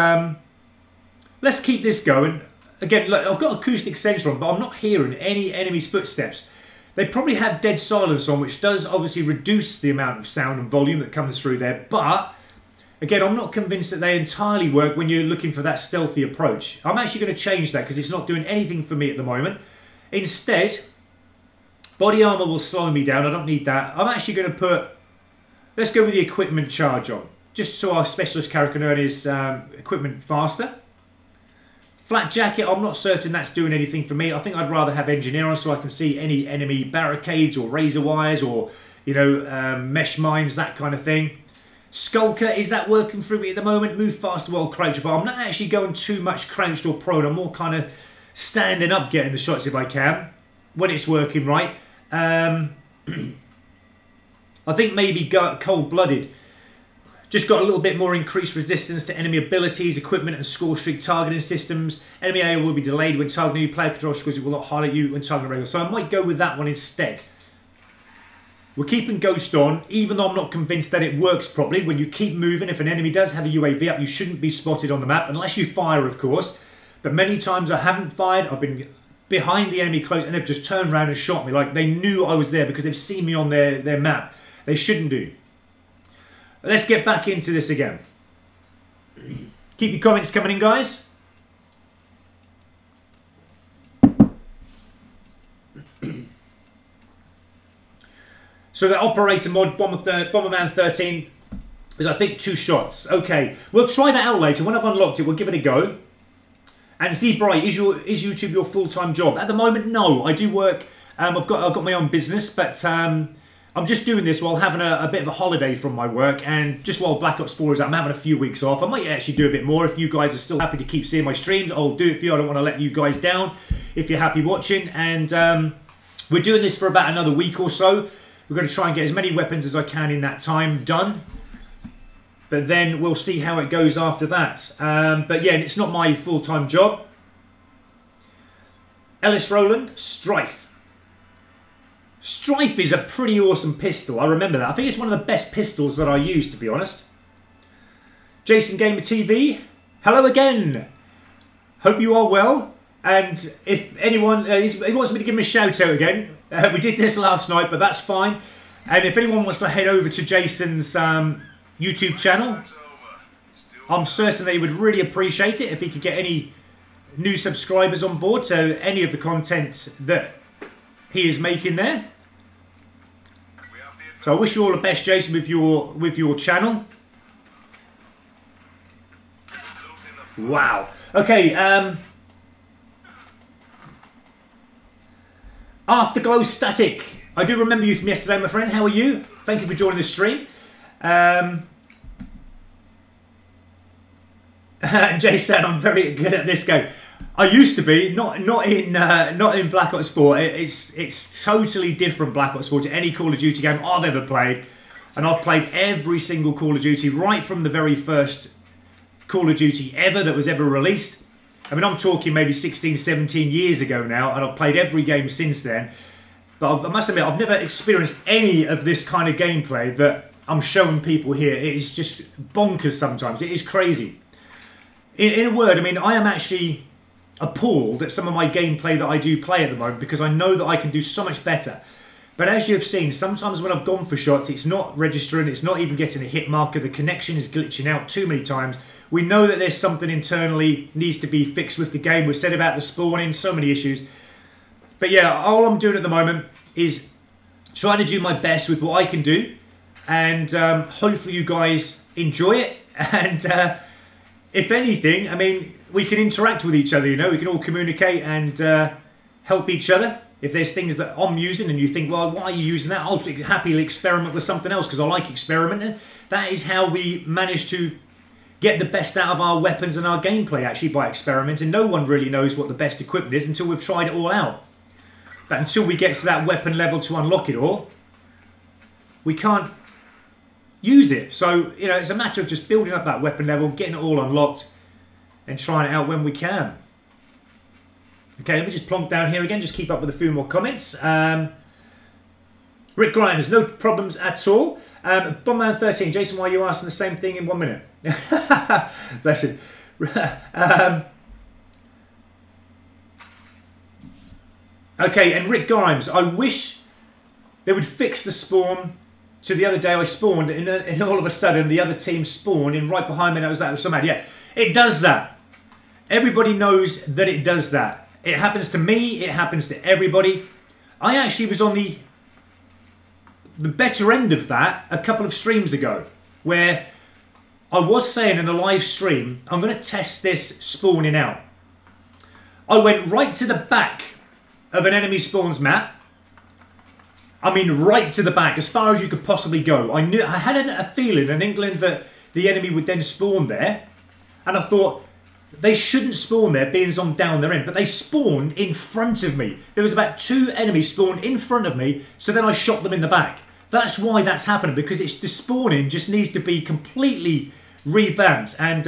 let's keep this going. Again, look, I've got acoustic sensor on, but I'm not hearing any enemy's footsteps. They probably have dead silence on, which does obviously reduce the amount of sound and volume that comes through there. But again, I'm not convinced that they entirely work when you're looking for that stealthy approach. I'm actually going to change that because it's not doing anything for me at the moment. Instead, body armor will slow me down. I don't need that. I'm actually going to put, let's go with the equipment charge on, just so our specialist character can earn his equipment faster. Flat jacket, I'm not certain that's doing anything for me. I think I'd rather have engineer on so I can see any enemy barricades or razor wires or, you know, mesh mines, that kind of thing. Skulker, is that working for me at the moment? Move faster while crouched, but I'm not actually going too much crouched or prone. I'm more kind of standing up getting the shots if I can, when it's working right. I think maybe cold-blooded. Just got a little bit more increased resistance to enemy abilities, equipment and score streak targeting systems. Enemy AO will be delayed when targeting you. Player control scores, it will not highlight you when targeting regular. So I might go with that one instead. We're keeping Ghost on, even though I'm not convinced that it works properly. When you keep moving, if an enemy does have a UAV up, you shouldn't be spotted on the map, unless you fire, of course. But many times I haven't fired, I've been behind the enemy close, and they've just turned around and shot me. Like, they knew I was there because they've seen me on their map. They shouldn't do. Let's get back into this again. Keep your comments coming in, guys. So the operator mod, Bomberman 13, is I think 2 shots. Okay, we'll try that out later. When I've unlocked it, we'll give it a go. And Z Bright, is YouTube your full-time job? At the moment, no. I do work. I've got my own business, but I'm just doing this while having a bit of a holiday from my work, and just while Black Ops 4 is out, I'm having a few weeks off. I might actually do a bit more. If you guys are still happy to keep seeing my streams, I'll do it for you. I don't want to let you guys down if you're happy watching. And we're doing this for about another week or so. We're going to try and get as many weapons as I can in that time done. But then we'll see how it goes after that. But yeah, it's not my full-time job. Ellis Roland, Strife. Strife is a pretty awesome pistol. I remember that. I think it's one of the best pistols that I use, to be honest. Jason Gamer TV, hello again. Hope you are well. And if anyone he wants me to give him a shout out again, we did this last night, but that's fine. And if anyone wants to head over to Jason's YouTube channel, I'm certain they would really appreciate it if he could get any new subscribers on board to any of the content that he is making there. So I wish you all the best, Jason, with your channel. Wow. Okay. Afterglow Static. I do remember you from yesterday, my friend. How are you? Thank you for joining the stream. And Jay said, I'm very good at this game. I used to be, not in Black Ops 4. It's totally different Black Ops 4 to any Call of Duty game I've ever played. And I've played every single Call of Duty right from the very first Call of Duty ever that was ever released. I mean, I'm talking maybe 16, 17 years ago now, and I've played every game since then. But I must admit, I've never experienced any of this kind of gameplay that I'm showing people here. It is just bonkers sometimes. It is crazy. In a word, I mean, I am actually appalled at some of my gameplay that I do play at the moment because I know that I can do so much better. But as you've seen, sometimes when I've gone for shots, it's not registering, it's not even getting a hit marker, the connection is glitching out too many times. We know that there's something internally needs to be fixed with the game. We've said about the spawning, so many issues. But yeah, all I'm doing at the moment is trying to do my best with what I can do. And hopefully you guys enjoy it. And if anything, I mean, we can interact with each other, you know. We can all communicate and help each other. If there's things that I'm using and you think, well, why are you using that? I'll happily experiment with something else because I like experimenting. That is how we manage to get the best out of our weapons and our gameplay, actually, by experimenting. No one really knows what the best equipment is until we've tried it all out. But until we get to that weapon level to unlock it all, we can't use it. So, you know, it's a matter of just building up that weapon level, getting it all unlocked, and trying it out when we can. Okay, let me just plonk down here again, just keep up with a few more comments. Rick Grimes, no problems at all. Bombman13, Jason, why are you asking the same thing in 1 minute? Bless him. Okay, and Rick Grimes, I wish they would fix the spawn. So the other day I spawned, and all of a sudden the other team spawned in right behind me, and that was so mad. Yeah, it does that. Everybody knows that it does that. It happens to me, it happens to everybody. I actually was on the better end of that a couple of streams ago, where I was saying in a live stream, I'm going to test this spawning out. I went right to the back of an enemy spawns map. I mean, right to the back, as far as you could possibly go. I had a feeling, an inkling, that the enemy would then spawn there. And I thought, they shouldn't spawn there, being on down their end. But they spawned in front of me. There was about 2 enemies spawned in front of me, so then I shot them in the back. That's why that's happening, because the spawning just needs to be completely revamped. And,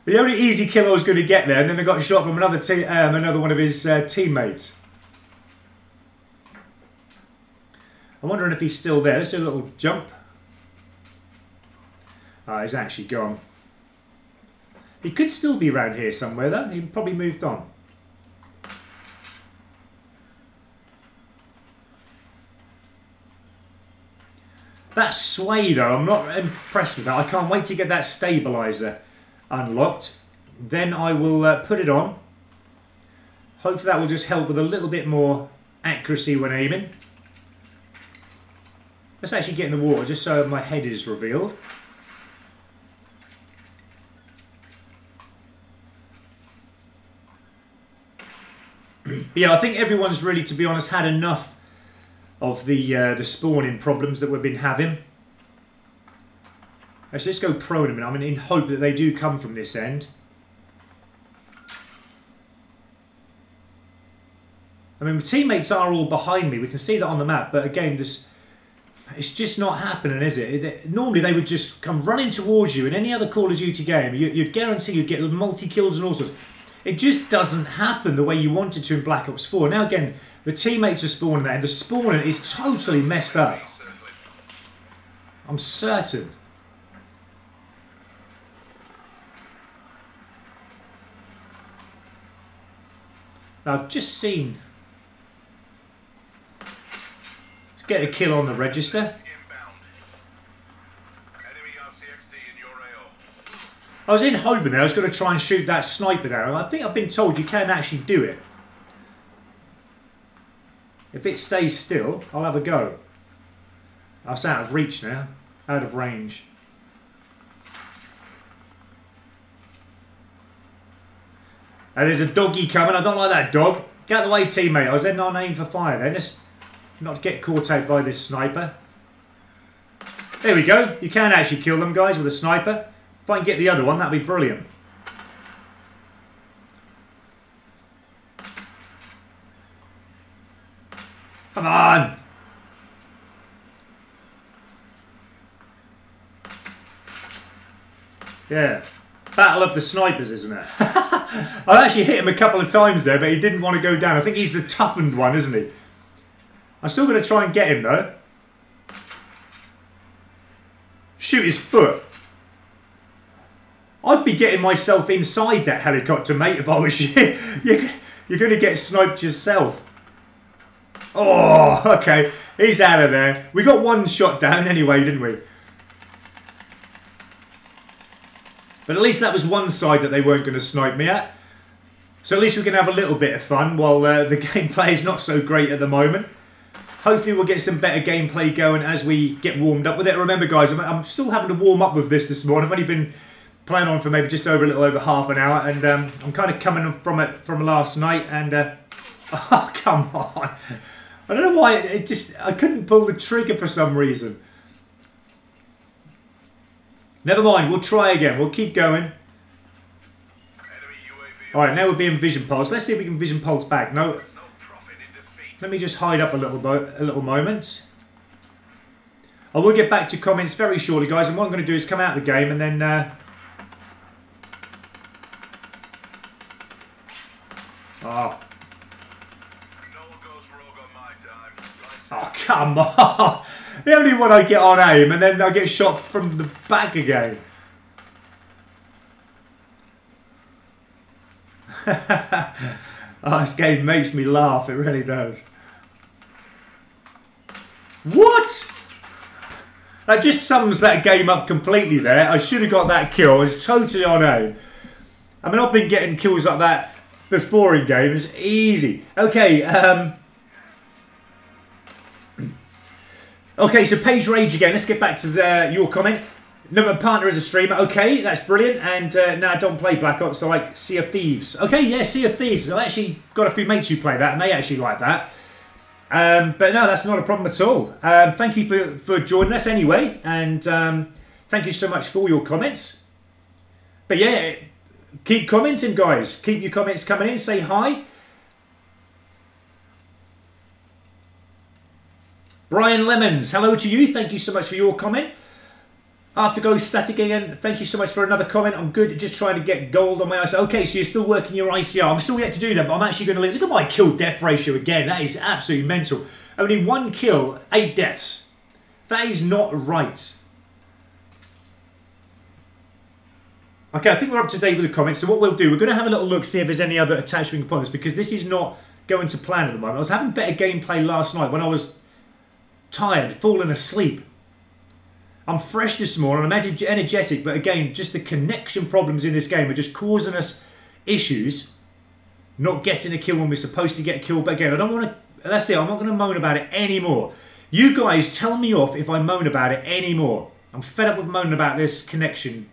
the only easy kill I was going to get there, and then I got shot from another one of his teammates. I'm wondering if he's still there. Let's do a little jump. He's actually gone. He could still be around here somewhere, though. He probably moved on. That sway, though, I'm not impressed with that. I can't wait to get that stabiliser unlocked. Then I will put it on. Hopefully that will just help with a little bit more accuracy when aiming. Let's actually get in the water just so my head is revealed. Yeah, I think everyone's really, to be honest, had enough of the spawning problems that we've been having. Let's go prone a minute. I mean, in hope that they do come from this end. I mean, my teammates are all behind me. We can see that on the map. But again, it's just not happening, is it? Normally, they would just come running towards you. In any other Call of Duty game, you'd guarantee you'd get multi-kills and all sorts. It just doesn't happen the way you wanted to in Black Ops 4. Now, again, the teammates are spawning there, and the spawning is totally messed up. I'm certain. Now, I've just seen... Let's get a kill on the register. I was in hoping there I was going to try and shoot that sniper down. I think I've been told you can actually do it. If it stays still, I'll have a go. That's out of reach now. Out of range. And there's a doggy coming. I don't like that dog. Get out of the way, teammate. I was then on aim for fire then. Let's not get caught out by this sniper. There we go. You can actually kill them, guys, with a sniper. If I can get the other one, that'd be brilliant. Come on! Yeah. Battle of the snipers, isn't it? I actually hit him a couple of times there, but he didn't want to go down. I think he's the toughened one, isn't he? I'm still going to try and get him, though. Shoot his foot. I'd be getting myself inside that helicopter, mate, if I was you. You're going to get sniped yourself. Oh, okay. He's out of there. We got one shot down anyway, didn't we? But at least that was one side that they weren't going to snipe me at. So at least we can have a little bit of fun while the gameplay is not so great at the moment. Hopefully we'll get some better gameplay going as we get warmed up with it. Remember, guys, I'm still having to warm up with this morning. I've only been playing on for maybe just over a little over half an hour. And I'm kind of coming from it from last night. And, oh, come on. I don't know why I couldn't pull the trigger for some reason. Never mind, we'll try again. We'll keep going. Alright, now we're being vision pulse. Let's see if we can vision pulse back. No. Let me just hide up a little moment. I will get back to comments very shortly, guys. And what I'm going to do is come out of the game and then... Oh, come on! The only one I get on aim and then I get shot from the back again. Oh, this game makes me laugh, it really does. What? That just sums that game up completely there. I should have got that kill. I was totally on aim. I mean, I've been getting kills like that before in games. Easy. Okay, okay, so Page Rage again. Let's get back to your comment. No, my partner is a streamer. Okay, that's brilliant. And no, I don't play Black Ops. I like Sea of Thieves. Okay, yeah, Sea of Thieves. I've actually got a few mates who play that, and they actually like that. But no, that's not a problem at all. Thank you for joining us anyway. And thank you so much for all your comments. But yeah, keep commenting, guys. Keep your comments coming in. Say hi. Brian Lemons, hello to you. Thank you so much for your comment. Afterglow Static again, thank you so much for another comment. I'm good at just trying to get gold on my ICR. Okay, so you're still working your ICR. I'm still yet to do that, but I'm actually going to look at my kill-death ratio again. That is absolutely mental. Only 1 kill, 8 deaths. That is not right. Okay, I think we're up to date with the comments. So what we'll do, we're going to have a little look, see if there's any other attachment components, because this is not going to plan at the moment. I was having better gameplay last night when I was tired, falling asleep. I'm fresh this morning, I'm energetic, but again, just the connection problems in this game are just causing us issues. Not getting a kill when we're supposed to get a kill, but again, I don't want to, that's it, I'm not going to moan about it anymore. You guys tell me off if I moan about it anymore. I'm fed up with moaning about this connection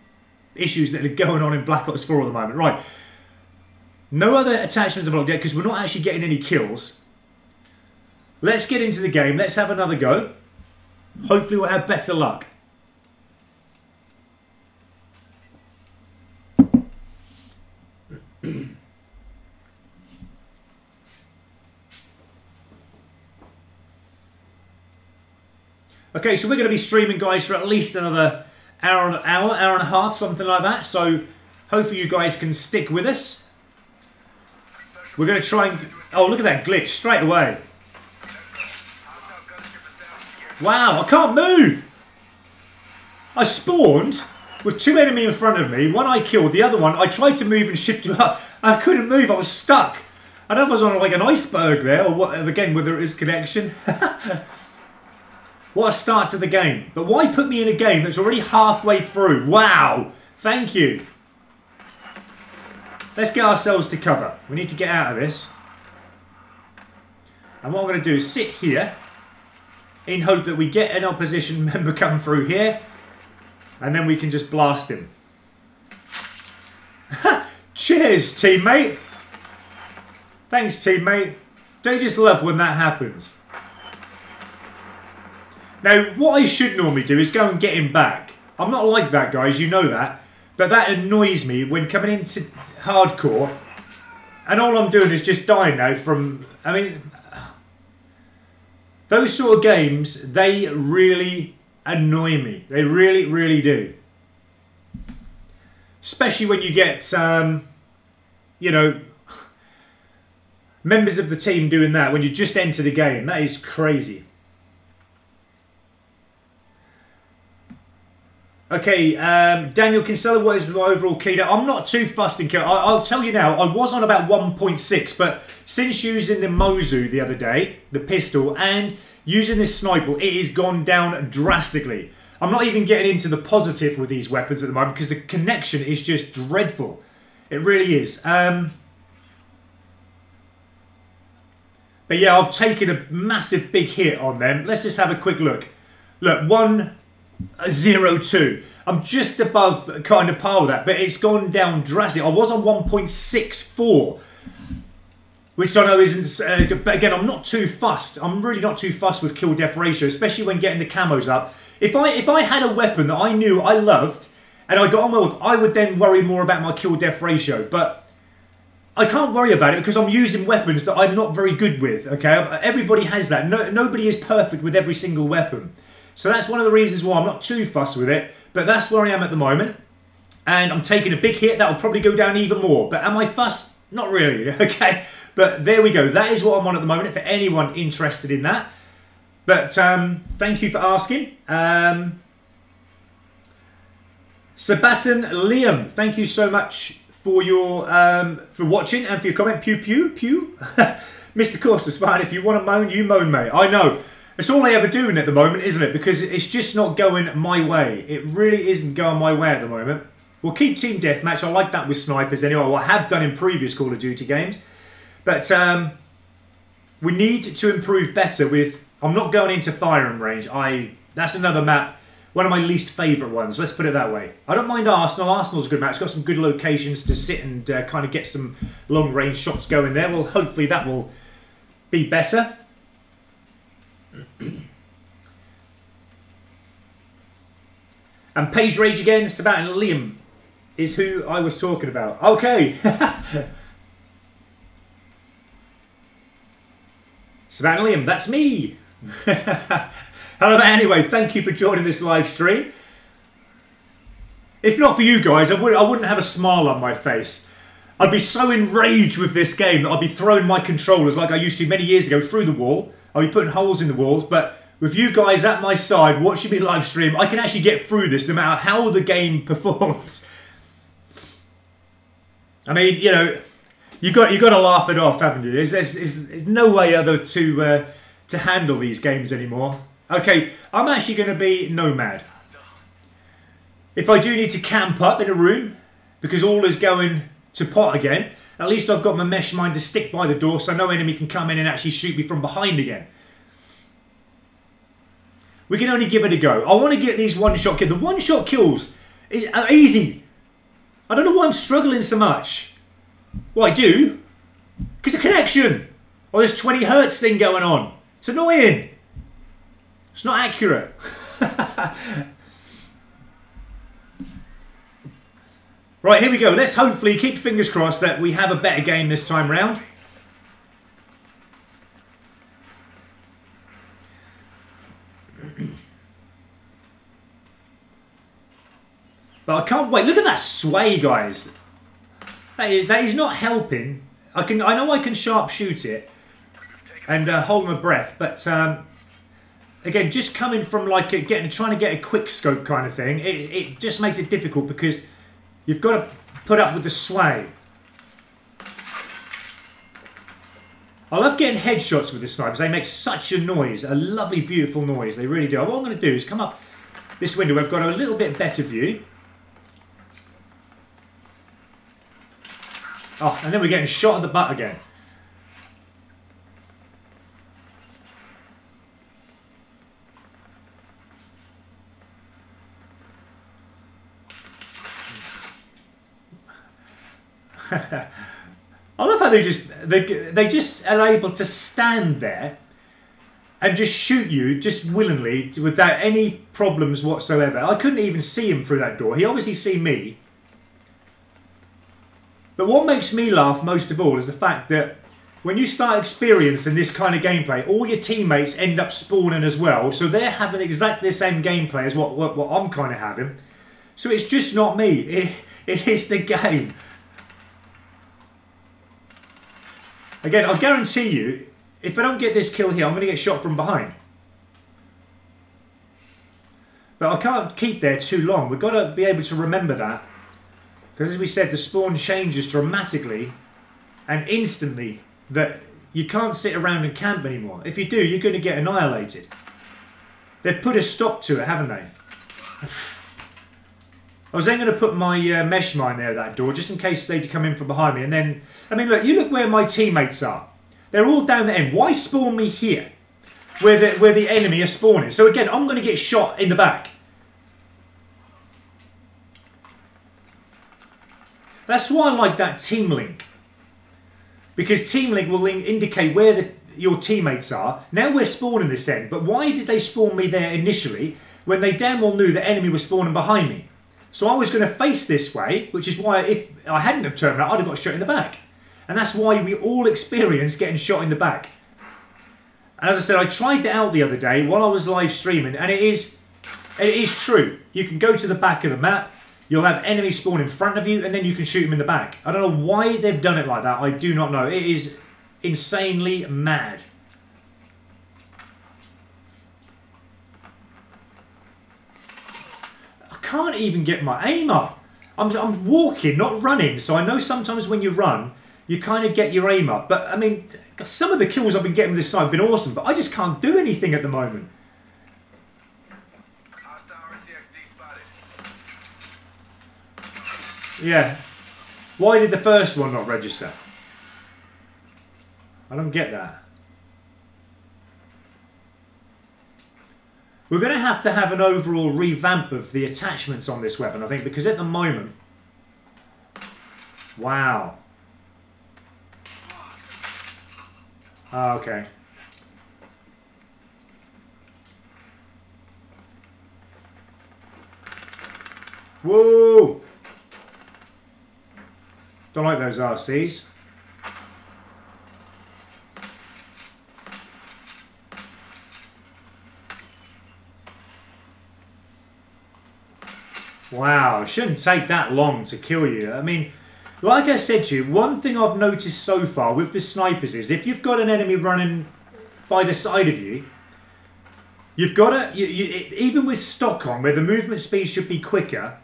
issues that are going on in Black Ops 4 at the moment. Right, no other attachments unlocked yet because we're not actually getting any kills. Let's get into the game, let's have another go. Hopefully we'll have better luck. Okay, so we're going to be streaming, guys, for at least another hour and a half, something like that. So hopefully you guys can stick with us. We're going to try and... Oh, look at that glitch straight away. Wow, I can't move. I spawned with 2 enemies in front of me. One I killed, the other one I tried to move and shift up. I couldn't move, I was stuck. I don't know if I was on like an iceberg there or what, again, whether it is connection. What a start to the game. But why put me in a game that's already halfway through? Wow. Thank you. Let's get ourselves to cover. We need to get out of this. And what I'm going to do is sit here in hope that we get an opposition member come through here. And then we can just blast him. Cheers, teammate. Thanks, teammate. Don't you just love when that happens? Now, what I should normally do is go and get him back. I'm not like that, guys. You know that. But that annoys me when coming into hardcore. And all I'm doing is just dying now from... I mean... Those sort of games, they really annoy me. They really, really do. Especially when you get, you know, members of the team doing that when you just enter the game. That is crazy. Okay, Daniel Kinsella, what is my overall key? I'm not too fussed in kill. I'll tell you now, I was on about 1.6, but since using the Mozu the other day, the pistol, and using this sniper, it has gone down drastically. I'm not even getting into the positive with these weapons at the moment because the connection is just dreadful. It really is. But yeah, I've taken a massive big hit on them. Let's just have a quick look. Look, 1.02. I'm just above kind of par with that, but it's gone down drastically. I was on 1.64, which I know isn't. But again, I'm not too fussed. I'm really not too fussed with kill-death ratio, especially when getting the camos up. If I had a weapon that I knew I loved and I got on well with, I would then worry more about my kill-death ratio. But I can't worry about it because I'm using weapons that I'm not very good with. Okay, everybody has that. Nobody is perfect with every single weapon. So that's one of the reasons why I'm not too fussed with it. But that's where I am at the moment. And I'm taking a big hit. That'll probably go down even more. But am I fussed? Not really. Okay. But there we go. That is what I'm on at the moment for anyone interested in that. But thank you for asking. Sabatan Liam, thank you so much for your for watching and for your comment. Pew pew pew. Mr. Costa, smart. If you want to moan, you moan, mate. I know. It's all I ever do at the moment, isn't it? Because it's just not going my way. It really isn't going my way at the moment. We'll keep Team Deathmatch. I like that with snipers anyway. Well, I have done in previous Call of Duty games. But we need to improve better with... I'm not going into firing range. That's another map. One of my least favourite ones. Let's put it that way. I don't mind Arsenal. Arsenal's a good map. It's got some good locations to sit and kind of get some long-range shots going there. Well, hopefully that will be better. And Page Rage again, Sabat and Liam is who I was talking about. Okay. Sabat and Liam, that's me. Hello, anyway, thank you for joining this live stream. If not for you guys, I wouldn't have a smile on my face. I'd be so enraged with this game that I'd be throwing my controllers like I used to many years ago through the wall. I'd be putting holes in the walls, but with you guys at my side watching me live stream, I can actually get through this no matter how the game performs. I mean, you know, you got to laugh it off, haven't you? There's no way other to handle these games anymore. Okay, I'm actually going to be nomad. If I do need to camp up in a room because all is going to pot again, at least I've got my mesh mine to stick by the door so no enemy can come in and actually shoot me from behind again. We can only give it a go. I want to get these one-shot kills. The one-shot kills are easy. I don't know why I'm struggling so much. Well, I do. Because of connection. Or this 20 hertz thing going on. It's annoying. It's not accurate. Right, here we go. Let's hopefully keep fingers crossed that we have a better game this time round. But I can't wait. Look at that sway, guys. That is not helping. I know I can sharpshoot it and hold my breath, but again, just coming from like trying to get a quick scope kind of thing, it just makes it difficult because you've got to put up with the sway. I love getting headshots with the snipers. They make such a noise, a lovely, beautiful noise. They really do. What I'm going to do is come up this window. We've got a little bit better view. Oh, and then we're getting shot in the butt again. I love how they just are able to stand there and just shoot you just willingly without any problems whatsoever. I couldn't even see him through that door. He obviously see me. But what makes me laugh most of all is the fact that when you start experiencing this kind of gameplay, all your teammates end up spawning as well. So they're having exactly the same gameplay as what I'm kind of having. So it's just not me. It is the game. Again, I guarantee you, if I don't get this kill here, I'm going to get shot from behind. But I can't keep there too long. We've got to be able to remember that. Because as we said, the spawn changes dramatically and instantly, that you can't sit around and camp anymore. If you do, you're going to get annihilated. They've put a stop to it, haven't they? I was then going to put my mesh mine there at that door, just in case they'd come in from behind me. And then, I mean, look, you look where my teammates are. They're all down the end. Why spawn me here, where the enemy are spawning? So again, I'm going to get shot in the back. That's why I like that team link. Because team link will indicate where your teammates are. Now we're spawning this end, but why did they spawn me there initially when they damn well knew the enemy was spawning behind me? So I was going to face this way, which is why if I hadn't have turned around, I'd have got shot in the back. And that's why we all experience getting shot in the back. And as I said, I tried it out the other day while I was live streaming, and it is true. You can go to the back of the map, you'll have enemies spawn in front of you, and then you can shoot them in the back. I don't know why they've done it like that. I do not know. It is insanely mad. I can't even get my aim up. I'm walking, not running, so I know sometimes when you run, you kind of get your aim up. But, I mean, some of the kills I've been getting with this side have been awesome, but I just can't do anything at the moment. Yeah. Why did the first one not register? I don't get that. We're going to have an overall revamp of the attachments on this weapon, I think, because at the moment... Wow. Oh, okay. Whoa! Don't like those RCs. Wow, it shouldn't take that long to kill you. I mean, like I said to you, one thing I've noticed so far with the snipers is if you've got an enemy running by the side of you, you've got to, even with stock on, where the movement speed should be quicker,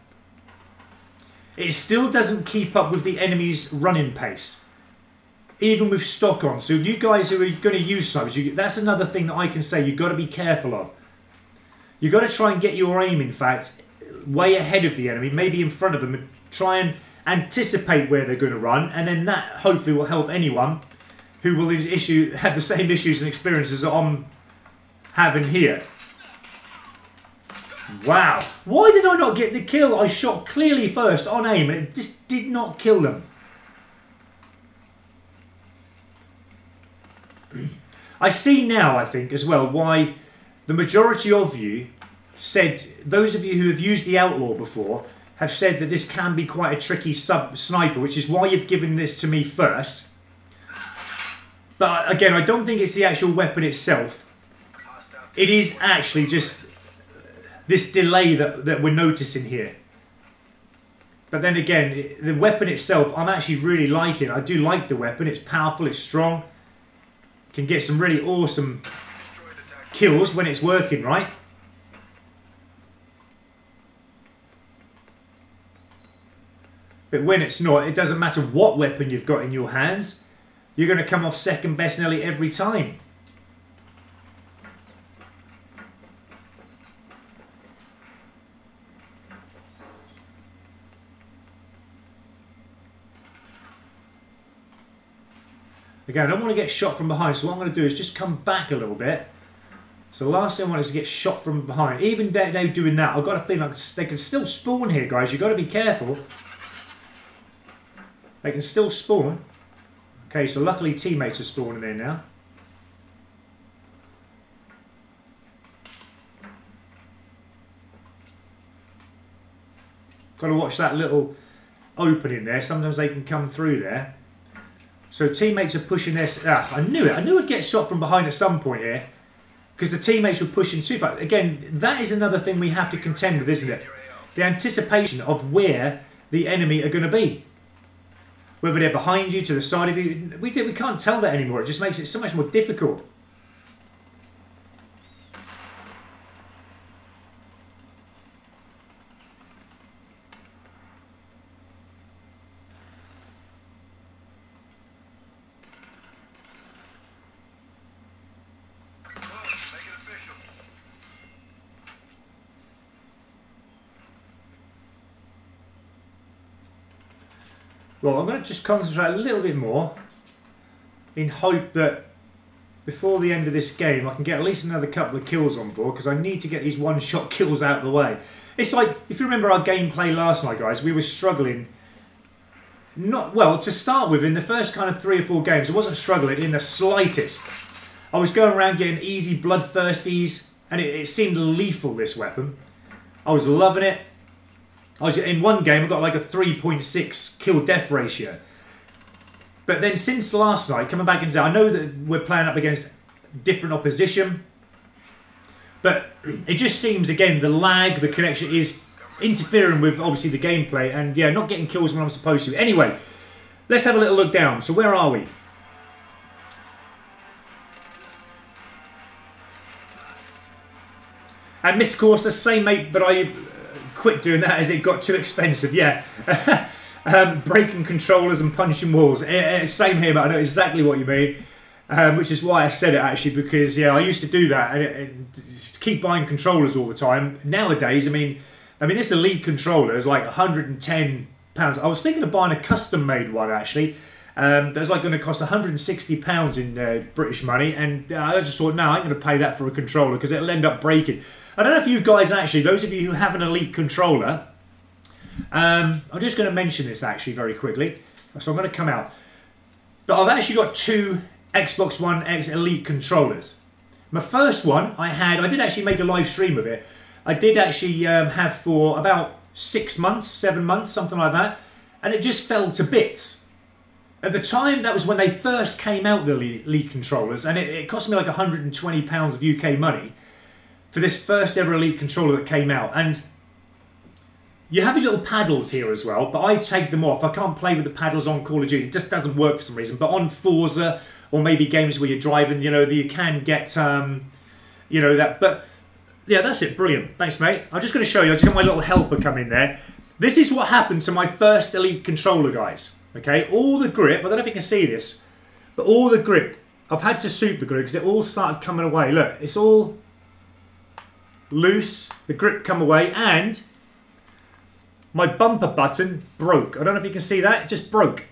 it still doesn't keep up with the enemy's running pace. Even with stock on. So you guys who are going to use snipers, that's another thing that I can say you've got to be careful of. You've got to try and get your aim, in fact, way ahead of the enemy, maybe in front of them, and try and anticipate where they're going to run, and then that hopefully will help anyone who will have the same issues and experiences that I'm having here. Wow. Why did I not get the kill? I shot clearly first on aim and it just did not kill them. I see now, I think, as well, why the majority of you said, those of you who have used the Outlaw before, have said that this can be quite a tricky sniper, which is why you've given this to me first. But again, I don't think it's the actual weapon itself. It is actually just this delay that we're noticing here. But then again, the weapon itself, I'm actually really liking. I do like the weapon. It's powerful, it's strong. Can get some really awesome kills when it's working right. But when it's not, it doesn't matter what weapon you've got in your hands. You're going to come off second best nearly every time. Again, I don't want to get shot from behind, so what I'm going to do is just come back a little bit. So the last thing I want is to get shot from behind. Even now doing that, I've got a feeling like they can still spawn here, guys. You've got to be careful. They can still spawn. Okay, so luckily teammates are spawning there now. Got to watch that little opening there. Sometimes they can come through there. So teammates are pushing this. I knew it. I knew I'd get shot from behind at some point here. Because the teammates were pushing too far. Again, that is another thing we have to contend with, isn't it? The anticipation of where the enemy are going to be. Whether they're behind you, to the side of you. We can't tell that anymore. It just makes it so much more difficult. Well, I'm going to just concentrate a little bit more in hope that before the end of this game I can get at least another couple of kills on board, because I need to get these one-shot kills out of the way. It's like, if you remember our gameplay last night, guys, we were struggling. Not well, to start with, in the first kind of 3 or 4 games, I wasn't struggling in the slightest. I was going around getting easy bloodthirsties, and it seemed lethal, this weapon. I was loving it. In one game, I got like a 3.6 kill-death ratio. But then since last night, coming back into, I know that we're playing up against different opposition, but it just seems, again, the lag, the connection is interfering with, obviously, the gameplay, and yeah, not getting kills when I'm supposed to. Anyway, let's have a little look down. So where are we? And Mr. Corsa, same mate, but I quit doing that as it got too expensive. Yeah, breaking controllers and punching walls. Same here, but I know exactly what you mean. Which is why I said it, actually, because yeah, I used to do that and keep buying controllers all the time. Nowadays, I mean, this Elite controller is like £110. I was thinking of buying a custom-made one, actually. That's like going to cost £160 in British money, and I just thought, no, I ain't going to pay that for a controller because it'll end up breaking. I don't know if you guys actually, those of you who have an Elite controller, I'm just going to mention this actually very quickly. So I'm going to come out. But I've actually got 2 Xbox One X Elite controllers. My first one I did actually make a live stream of it. I did actually have for about 6 months, 7 months, something like that. And it just fell to bits. At the time, that was when they first came out, the Elite controllers. And it cost me like £120 of UK money for this first ever Elite controller that came out. And you have your little paddles here as well, but I take them off. I can't play with the paddles on Call of Duty. It just doesn't work for some reason. But on Forza, or maybe games where you're driving, you know, you can get, you know, that. But yeah, that's it. Brilliant. Thanks, mate. I'm just going to show you. I just got my little helper come in there. This is what happened to my first Elite controller, guys. Okay, all the grip, I don't know if you can see this, but all the grip, I've had to super glue because it all started coming away. Look, it's all loose, the grip come away, and my bumper button broke. I don't know if you can see that, it just broke.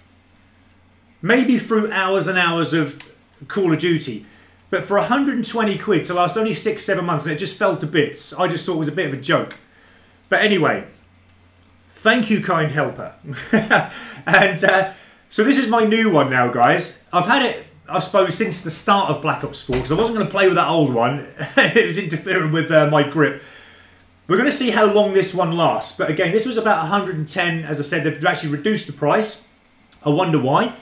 Maybe through hours and hours of Call of Duty, but for 120 quid to last only 6-7 months, and it just fell to bits. I just thought it was a bit of a joke. But anyway, thank you, kind helper. And so this is my new one now, guys. I've had it, I suppose, since the start of Black Ops 4, because I wasn't going to play with that old one. It was interfering with my grip. We're going to see how long this one lasts. But again, this was about 110. As I said, they've actually reduced the price. I wonder why.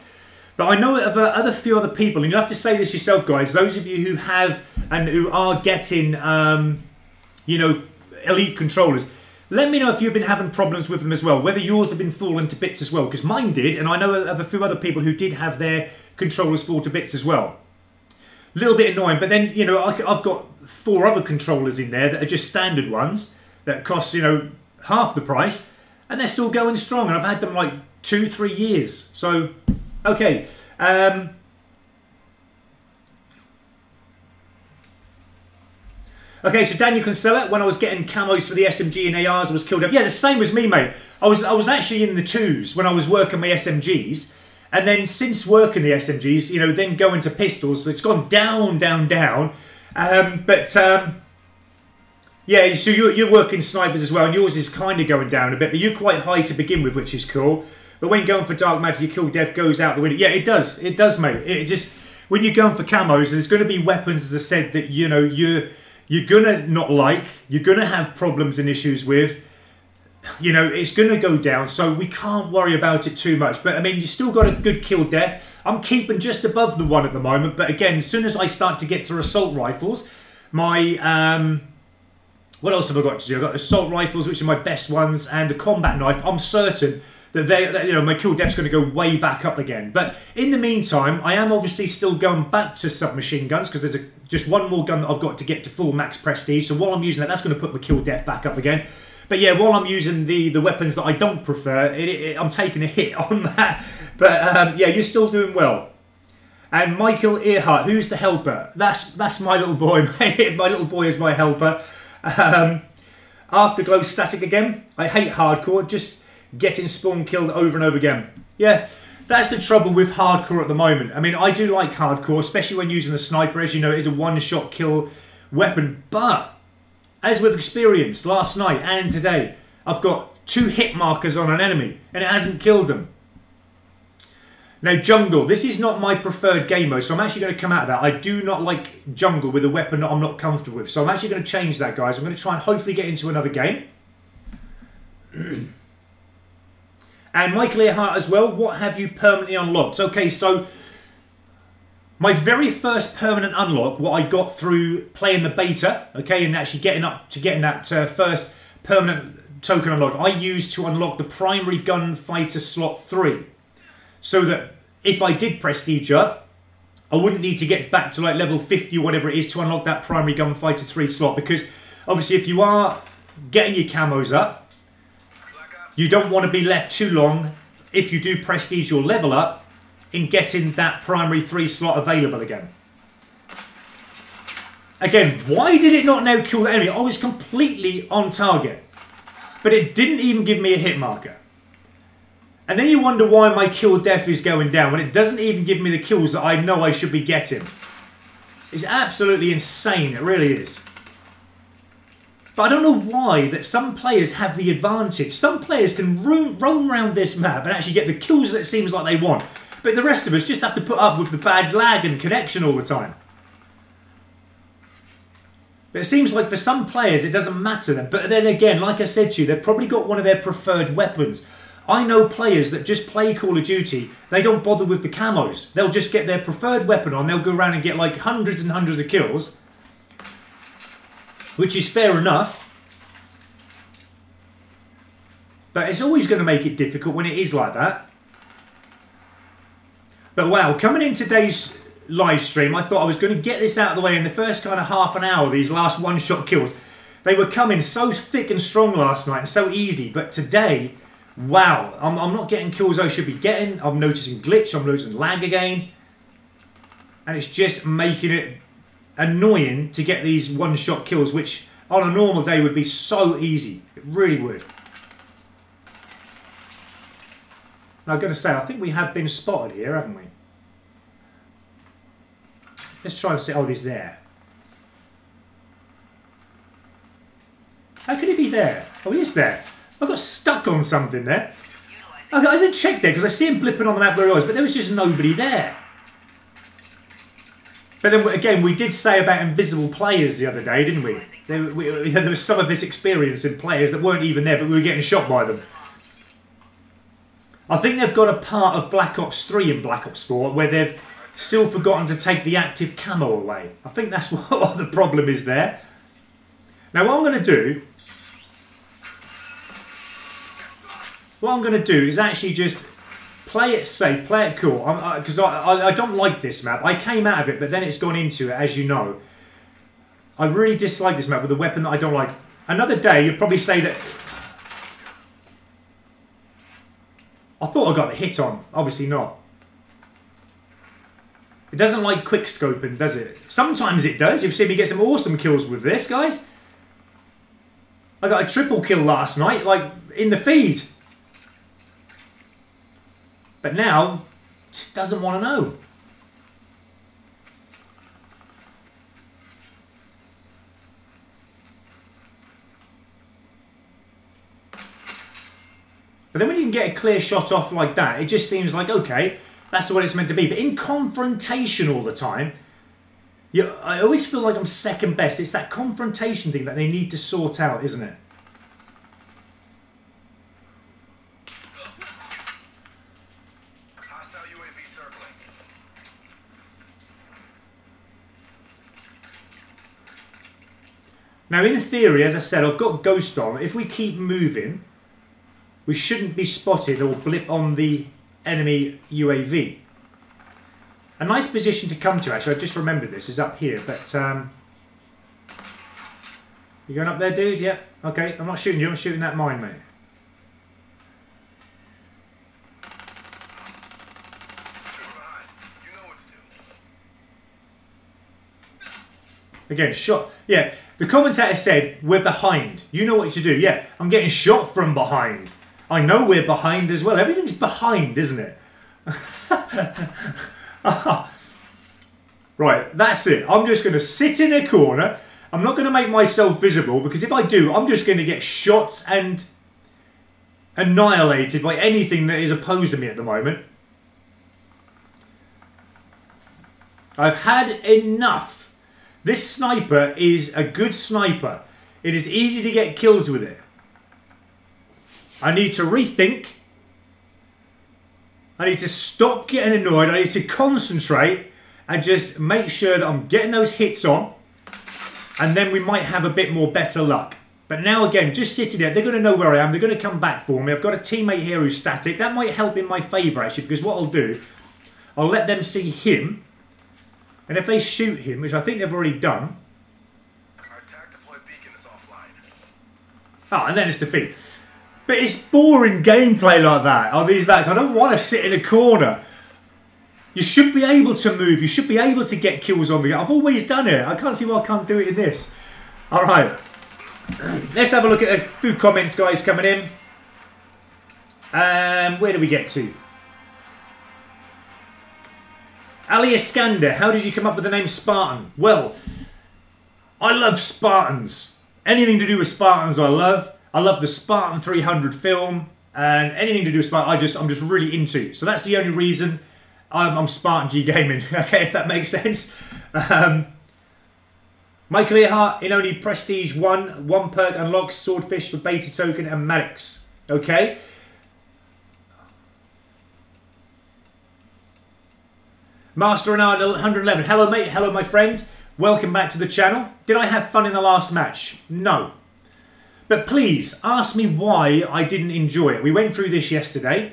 But I know of few other people, and you'll have to say this yourself, guys. Those of you who have and who are getting, you know, Elite controllers, let me know if you've been having problems with them as well, whether yours have been falling to bits as well, because mine did, and I know of a few other people who did have their controllers fall to bits as well. A little bit annoying, but then, you know, I've got 4 other controllers in there that are just standard ones that cost, you know, half the price, and they're still going strong, and I've had them like 2-3 years. So, okay. Okay, so Daniel Kinsella, when I was getting camos for the SMG and ARs, I was killed up. Yeah, the same as me, mate. I was actually in the 2s when I was working my SMGs. And then since working the SMGs, you know, then going to pistols, so it's gone down, down, down. Yeah, so you're working snipers as well, and yours is kind of going down a bit, but you're quite high to begin with, which is cool. But when going for dark matter, your kill def goes out the window. Yeah, it does. It does, mate. It just, when you're going for camos, there's going to be weapons, as I said, that, you know, you're going to not like, you're going to have problems and issues with. You know, it's going to go down, so we can't worry about it too much. But, I mean, you still got a good kill def. I'm keeping just above the 1 at the moment. But, again, as soon as I start to get to assault rifles, my... what else have I got to do? I've got assault rifles, which are my best ones, and the combat knife. I'm certain that you know, my kill def's going to go way back up again. But in the meantime, I am obviously still going back to submachine guns, because there's just one more gun that I've got to get to full max prestige. So while I'm using that, that's going to put my kill def back up again. But yeah, while I'm using the weapons that I don't prefer, I'm taking a hit on that. But yeah, you're still doing well. And Michael Earhart, who's the helper? That's my little boy, mate. My little boy is my helper. Afterglow static again. I hate hardcore. Just getting spawn killed over and over again. Yeah, that's the trouble with hardcore at the moment. I mean, I do like hardcore, especially when using the sniper. As you know, it is a one-shot kill weapon. But as we've experienced last night and today, I've got 2 hit markers on an enemy and it hasn't killed them. Now, jungle. This is not my preferred game mode, so I'm actually going to come out of that. I do not like jungle with a weapon that I'm not comfortable with. So I'm actually going to change that, guys. I'm going to try and hopefully get into another game. And Michael Earhart as well. What have you permanently unlocked? Okay, so my very first permanent unlock, what I got through playing the beta, okay, and actually getting up to getting that first permanent token unlock, I used to unlock the primary gunfighter slot 3. So that if I did prestige up, I wouldn't need to get back to like level 50 or whatever it is to unlock that primary gunfighter 3 slot. Because obviously if you are getting your camos up, you don't want to be left too long if you do prestige your level up in getting that primary 3 slot available again. Again, why did it not now kill the enemy? I was completely on target, but it didn't even give me a hit marker. And then you wonder why my kill def is going down when it doesn't even give me the kills that I know I should be getting. It's absolutely insane, it really is. But I don't know why that some players have the advantage. Some players can roam around this map and actually get the kills that it seems like they want. But the rest of us just have to put up with the bad lag and connection all the time. But it seems like for some players it doesn't matter then. But then again, like I said to you, they've probably got one of their preferred weapons. I know players that just play Call of Duty, they don't bother with the camos. They'll just get their preferred weapon on, they'll go around and get like hundreds and hundreds of kills. Which is fair enough. But it's always going to make it difficult when it is like that. But wow, coming in today's live stream, I thought I was going to get this out of the way in the first kind of half an hour, these last one-shot kills. They were coming so thick and strong last night and so easy, but today, wow, I'm not getting kills I should be getting. I'm noticing glitch, I'm noticing lag again. And it's just making it annoying to get these one-shot kills, which on a normal day would be so easy. It really would. Now, I've got to say, I think we have been spotted here, haven't we? Let's try and see. Oh, he's there. How could he be there? Oh, he is there. I got stuck on something there. I did check there because I see him blipping on the map where he was, but there was just nobody there. But then again, we did say about invisible players the other day, didn't we? There was some of this experience in players that weren't even there, but we were getting shot by them. I think they've got a part of Black Ops 3 in Black Ops 4 where they've still forgotten to take the active camo away. I think that's what the problem is there. Now what I'm going to do is actually just play it safe, play it cool, because I don't like this map. I came out of it, but then it's gone into it, as you know. I really dislike this map with a weapon that I don't like. Another day, you'd probably say that... I thought I got the hit on. Obviously not. It doesn't like quick scoping, does it? Sometimes it does. You've seen me get some awesome kills with this, guys. I got a triple kill last night, like, in the feed. But now, just doesn't want to know. But then when you can get a clear shot off like that, it just seems like, okay, that's what it's meant to be. But in confrontation all the time, I always feel like I'm second best. It's that confrontation thing that they need to sort out, isn't it? Hostile UAV circling. Now, in theory, as I said, I've got Ghost on. If we keep moving, we shouldn't be spotted or blip on the enemy UAV. A nice position to come to, actually. I just remembered this. Is up here, but... You going up there, dude? Yep. Okay, I'm not shooting you. I'm shooting that mine, mate. You know what to do. Again, shot. Yeah, the commentator said, we're behind. You know what to do. Yeah, I'm getting shot from behind. I know we're behind as well. Everything's behind, isn't it? Right, that's it. I'm just going to sit in a corner. I'm not going to make myself visible, because if I do, I'm just going to get shot and annihilated by anything that is opposed to me at the moment. I've had enough. This sniper is a good sniper. It is easy to get kills with it. I need to rethink. I need to stop getting annoyed. I need to concentrate and just make sure that I'm getting those hits on. And then we might have a bit more better luck. But now again, just sitting there, they're going to know where I am. They're going to come back for me. I've got a teammate here who's static. That might help in my favour, actually, because what I'll do, I'll let them see him. And if they shoot him, which I think they've already done. Our attack deployed beacon is offline. Oh, and then it's defeat. But it's boring gameplay like that on these maps. I don't want to sit in a corner. You should be able to move. You should be able to get kills on the game. I've always done it. I can't see why I can't do it in this. All right. Let's have a look at a few comments, guys, coming in. Where do we get to? Ali Iskander, how did you come up with the name Spartan? Well, I love Spartans. Anything to do with Spartans I love. I love the Spartan 300 film. And anything to do with Spartan, I'm just really into. So that's the only reason I'm Spartan G Gaming. Okay, if that makes sense. Michael Earhart, in only Prestige 1, 1 perk unlocks Swordfish for beta token and Maddox. Okay. Master Renard 111. Hello, mate. Hello, my friend. Welcome back to the channel. Did I have fun in the last match? No. But please, ask me why I didn't enjoy it. We went through this yesterday.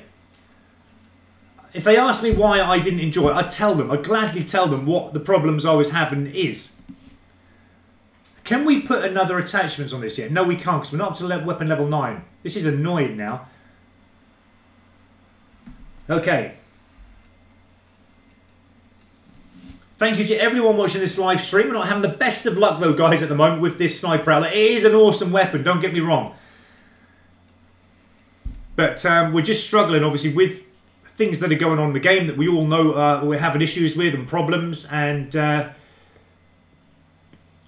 If they ask me why I didn't enjoy it, I'd tell them. I'd gladly tell them what the problems I was having is. Can we put another attachments on this yet? No, we can't, because we're not up to weapon level 9. This is annoying now. Okay. Thank you to everyone watching this live stream. We're not having the best of luck, though, guys, at the moment with this sniper outlet. It is an awesome weapon, don't get me wrong. But we're just struggling, obviously, with things that are going on in the game that we all know we're having issues with and problems. And I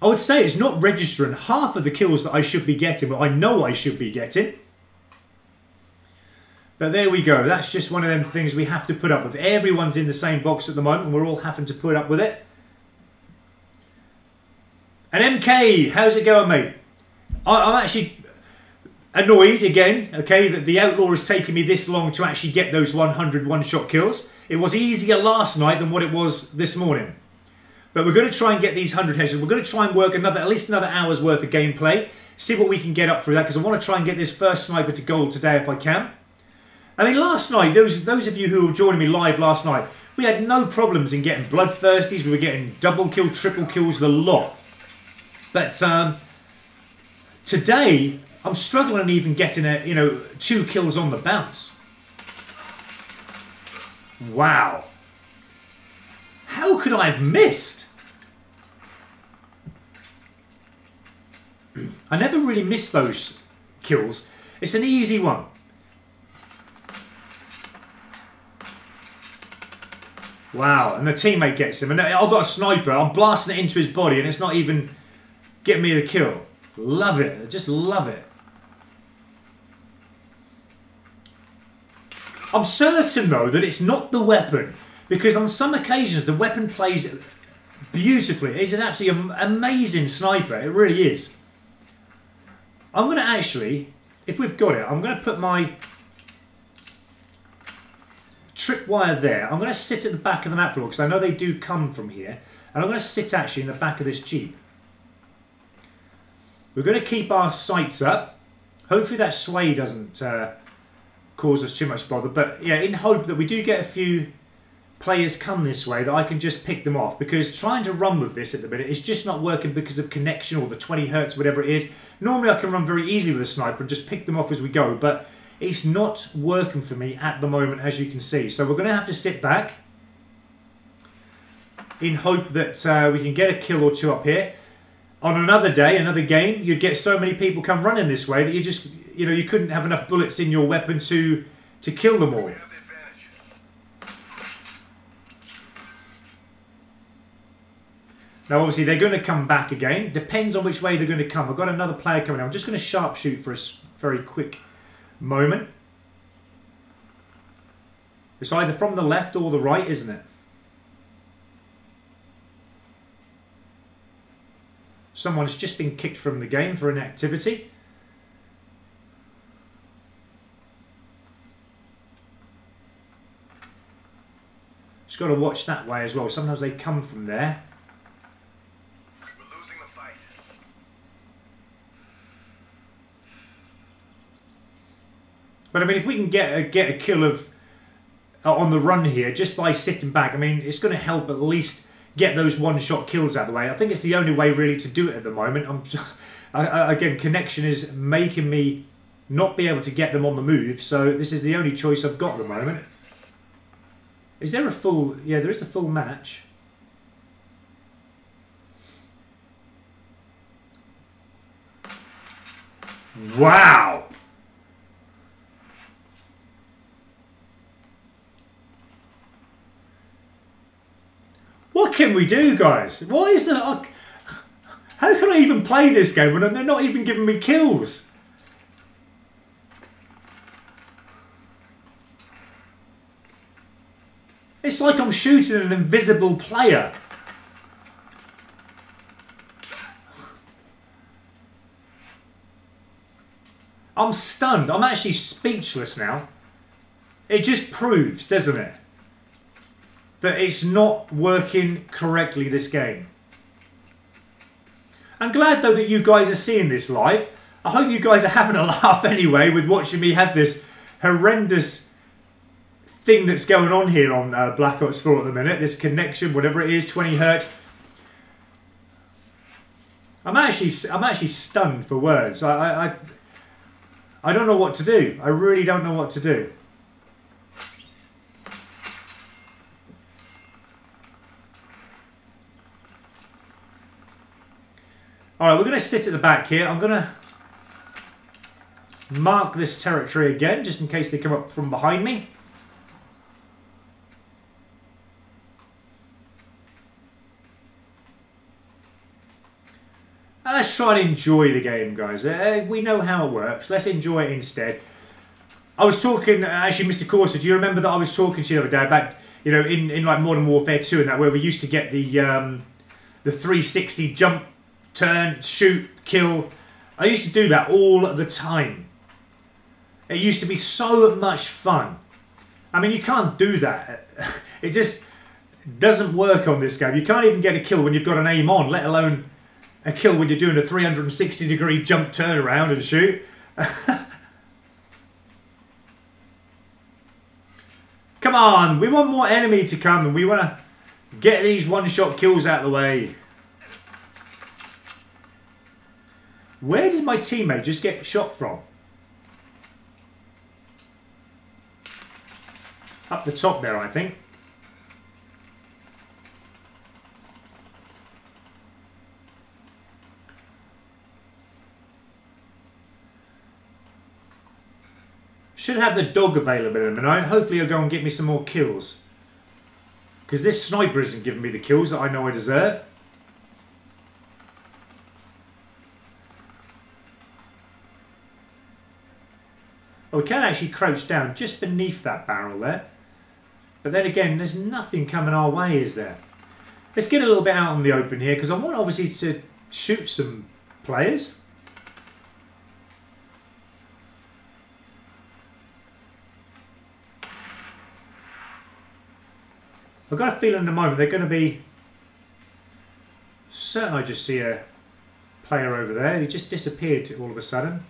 would say it's not registering half of the kills that I should be getting, but I know I should be getting. But there we go. That's just one of them things we have to put up with. Everyone's in the same box at the moment, and we're all having to put up with it. And MK, how's it going, mate? I'm actually annoyed again, okay, that the Outlaw is taking me this long to actually get those 100 one-shot kills. It was easier last night than what it was this morning. But we're going to try and get these 100 headshots. We're going to try and work at least another hour's worth of gameplay. See what we can get up through that, because I want to try and get this first sniper to gold today if I can. I mean, last night, those of you who were joining me live last night, we had no problems in getting bloodthirsties. We were getting double kill, triple kills, the lot. But today, I'm struggling even getting 2 kills on the bounce. Wow. How could I have missed? I never really miss those kills. It's an easy one. Wow, and the teammate gets him. And I've got a sniper. I'm blasting it into his body, and it's not even getting me the kill. Love it. I just love it. I'm certain though that it's not the weapon, because on some occasions the weapon plays beautifully. It's an absolutely amazing sniper. It really is. I'm going to actually, if we've got it, I'm going to put my tripwire there. I'm going to sit at the back of the map floor because I know they do come from here. And I'm going to sit actually in the back of this Jeep. We're going to keep our sights up. Hopefully that sway doesn't cause us too much bother. But yeah, in hope that we do get a few players come this way, that I can just pick them off. Because trying to run with this at the minute is just not working because of connection or the 20 hertz, whatever it is. Normally I can run very easily with a sniper and just pick them off as we go. But it's not working for me at the moment, as you can see. So we're going to have to sit back in hope that we can get a kill or two up here. On another day, another game, you'd get so many people come running this way that you just, you know, you couldn't have enough bullets in your weapon to kill them all. Now, obviously, they're going to come back again. Depends on which way they're going to come. I've got another player coming. I'm just going to sharpshoot for a very quick moment. It's either from the left or the right, isn't it? Someone's just been kicked from the game for inactivity. Just got to watch that way as well. Sometimes they come from there. We're losing the fight. But I mean, if we can get a kill of on the run here just by sitting back, I mean, it's going to help at least get those one-shot kills out of the way. I think it's the only way really to do it at the moment. Again, connection is making me not be able to get them on the move, so this is the only choice I've got at the moment. Is there a full... Yeah, there is a full match. Wow! What can we do, guys? Why is that? How can I even play this game when they're not even giving me kills? It's like I'm shooting an invisible player. I'm stunned. I'm actually speechless now. It just proves, doesn't it, that it's not working correctly, this game. I'm glad though that you guys are seeing this live. I hope you guys are having a laugh anyway with watching me have this horrendous thing that's going on here on Black Ops 4 at the minute. This connection, whatever it is, 20 hertz. I'm actually stunned for words. I don't know what to do. I really don't know what to do. Alright, we're going to sit at the back here. I'm going to mark this territory again, just in case they come up from behind me. Let's try and enjoy the game, guys. We know how it works. Let's enjoy it instead. I was talking, actually, Mr. Corsa, do you remember that I was talking to you the other day about, you know, in like Modern Warfare 2 and that, where we used to get the 360 jump, turn, shoot, kill. I used to do that all the time. It used to be so much fun. I mean, you can't do that. It just doesn't work on this game. You can't even get a kill when you've got an aim on, let alone a kill when you're doing a 360-degree jump, turn around and shoot. Come on, we want more enemy to come and we want to get these one-shot kills out of the way. Where did my teammate just get shot from? Up the top there, I think. Should have the dog available in a minute. Hopefully he'll go and get me some more kills. Because this sniper isn't giving me the kills that I know I deserve. Oh, we can actually crouch down just beneath that barrel there. But then again, there's nothing coming our way, is there? Let's get a little bit out in the open here, because I want obviously to shoot some players. I've got a feeling in a moment they're going to be... Certain I just see a player over there. He just disappeared all of a sudden.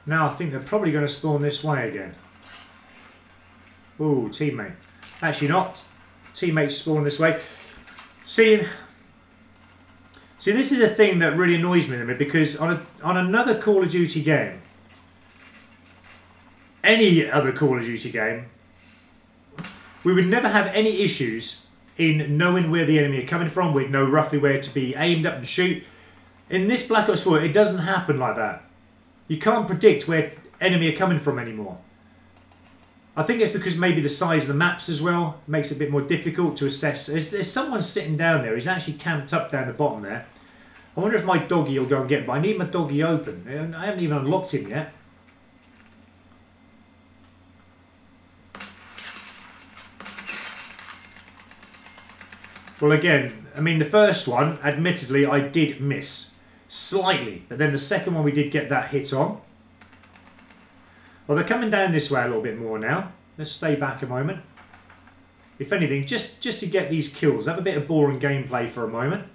Now I think they're probably going to spawn this way again. Ooh, teammate. Actually not. Teammates spawn this way. See, this is a thing that really annoys me a bit, because on another Call of Duty game, any other Call of Duty game, we would never have any issues in knowing where the enemy are coming from. We'd know roughly where to be aimed up and shoot. In this Black Ops 4, it doesn't happen like that. You can't predict where enemy are coming from anymore. I think it's because maybe the size of the maps as well makes it a bit more difficult to assess. There's someone sitting down there. He's actually camped up down the bottom there. I wonder if my doggy will go and get him, but I need my doggy open. I haven't even unlocked him yet. Well, again, I mean, the first one, admittedly, I did miss. Slightly, but then the second one we did get that hit on. Well, they're coming down this way a little bit more now. Let's stay back a moment. If anything, just to get these kills, have a bit of boring gameplay for a moment.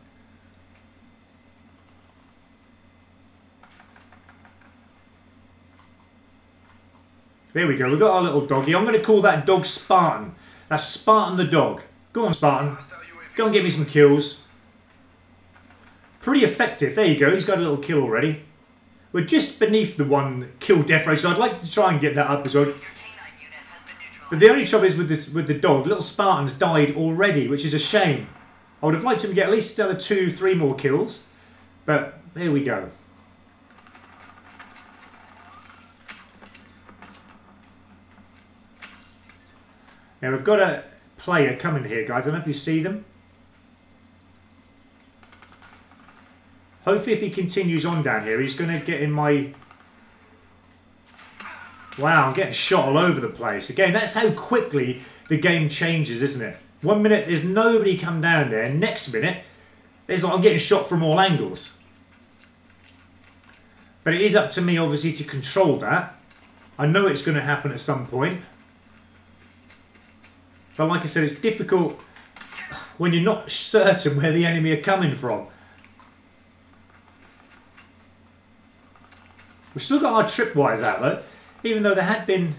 There we go, we've got our little doggy. I'm going to call that dog Spartan. That's Spartan the dog. Go on, Spartan. Go and get me some kills. Pretty effective. There you go. He's got a little kill already. We're just beneath the one kill death rate, so I'd like to try and get that up as well. But the only trouble is with the dog. Little Spartan's died already, which is a shame. I would have liked him to get at least another 2-3 more kills. But there we go. Now we've got a player coming here, guys. I don't know if you see them. Hopefully if he continues on down here, he's going to get in my... Wow, I'm getting shot all over the place. Again, that's how quickly the game changes, isn't it? 1 minute, there's nobody come down there. Next minute, it's like I'm getting shot from all angles. But it is up to me, obviously, to control that. I know it's going to happen at some point. But like I said, it's difficult when you're not certain where the enemy are coming from. We've still got our tripwires out though, even though there had been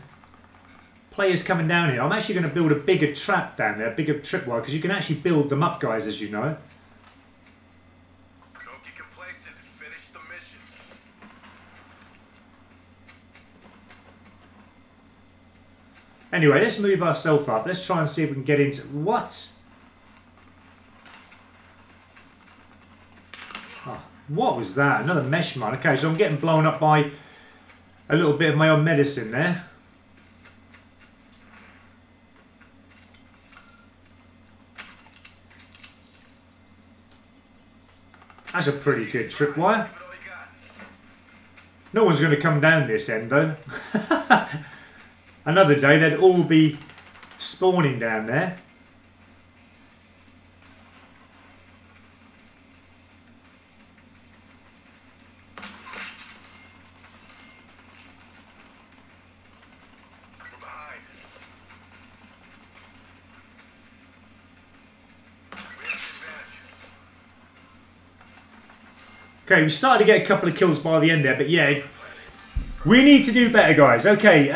players coming down here. I'm actually going to build a bigger trap down there, a bigger tripwire, because you can actually build them up, guys, as you know. Don't get complacent. Finish the mission. Anyway, let's move ourselves up. Let's try and see if we can get into... What? Oh, what was that? Another mesh mine. Okay, so I'm getting blown up by a little bit of my own medicine there. That's a pretty good tripwire. No one's going to come down this end, though. Another day, they'd all be spawning down there. Okay, we started to get a couple of kills by the end there, but yeah, we need to do better, guys. Okay,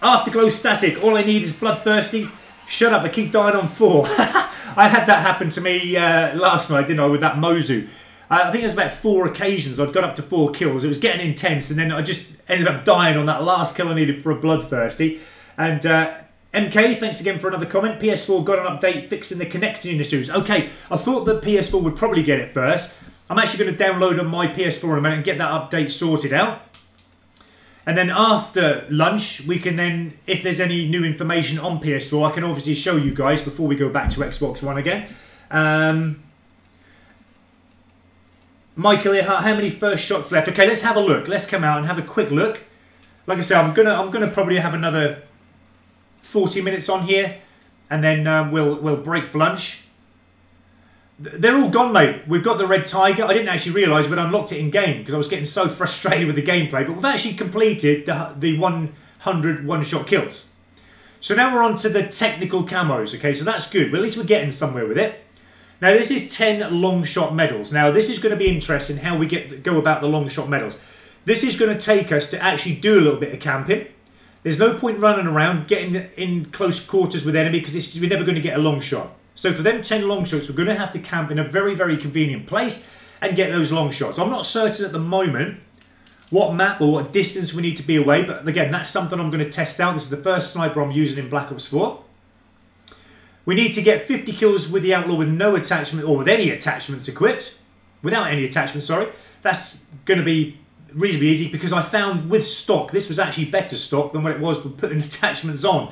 Afterglow static. All I need is bloodthirsty. Shut up, I keep dying on 4. I had that happen to me last night, didn't I, with that Mozu. I think it was about 4 occasions I'd got up to 4 kills. It was getting intense, and then I just ended up dying on that last kill I needed for a bloodthirsty. And MK, thanks again for another comment. PS4 got an update fixing the connection issues. Okay, I thought that PS4 would probably get it first. I'm actually going to download on my PS4 in a minute and get that update sorted out. And then after lunch, we can then, if there's any new information on PS4, I can obviously show you guys before we go back to Xbox One again. Michael Earhart, how many first shots left? Okay, let's have a look. Let's come out and have a quick look. Like I said, I'm gonna probably have another 40 minutes on here, and then we'll break for lunch. They're all gone, mate. We've got the red tiger. I didn't actually realise we'd unlocked it in game because I was getting so frustrated with the gameplay. But we've actually completed the 100 one-shot kills. So now we're on to the technical camos. Okay, so that's good. But at least we're getting somewhere with it. Now this is 10 long shot medals. Now this is going to be interesting how we go about the long shot medals. This is going to take us to actually do a little bit of camping. There's no point running around getting in close quarters with enemy because we're never going to get a long shot. So for them 10 long shots, we're going to have to camp in a very, very convenient place and get those long shots. I'm not certain at the moment what map or what distance we need to be away, but again, that's something I'm going to test out. This is the first sniper I'm using in Black Ops 4. We need to get 50 kills with the Outlaw with no attachment, or with any attachments equipped. Without any attachments, sorry. That's going to be reasonably easy because I found with stock, this was actually better stock than what it was with putting attachments on.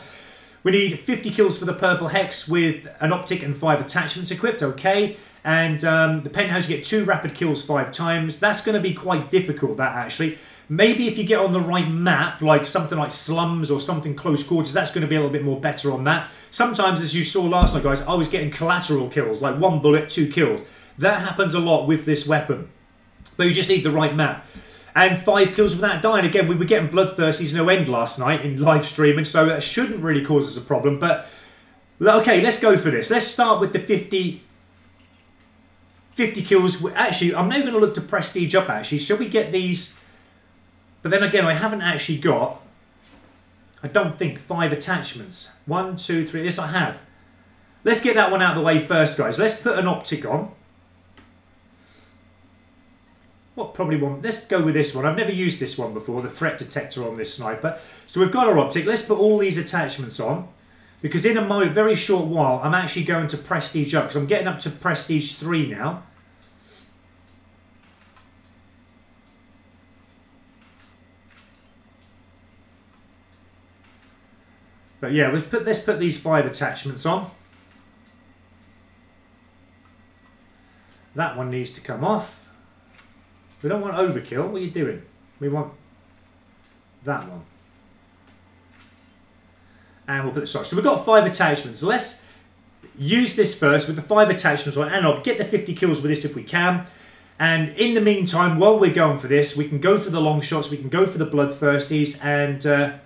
We need 50 kills for the purple hex with an optic and 5 attachments equipped, okay. And the penthouse, you get 2 rapid kills 5 times. That's going to be quite difficult, that actually. Maybe if you get on the right map, like something like slums or something close quarters, that's going to be a little bit more better on that. Sometimes, as you saw last night, guys, I was getting collateral kills, like 1 bullet, 2 kills. That happens a lot with this weapon. But you just need the right map. And 5 kills without dying. Again, we were getting bloodthirsties no end last night in live streaming, so that shouldn't really cause us a problem. But, okay, let's go for this. Let's start with the 50 kills. Actually, I'm now going to look to prestige up, actually. Shall we get these? But then again, I haven't actually got, I don't think, 5 attachments. 1, 2, 3. Yes, I have. Let's get that one out of the way first, guys. Let's put an optic on. What probably one? Let's go with this one. I've never used this one before, the threat detector on this sniper. So we've got our optic. Let's put all these attachments on. Because in a very short while, I'm actually going to prestige up. Because I'm getting up to prestige 3 now. But yeah, let's put these 5 attachments on. That one needs to come off. We don't want overkill. What are you doing? We want that one. And we'll put the socks. So we've got 5 attachments. Let's use this first with the 5 attachments on. And I'll get the 50 kills with this if we can. And in the meantime, while we're going for this, we can go for the long shots. We can go for the bloodthirsties. And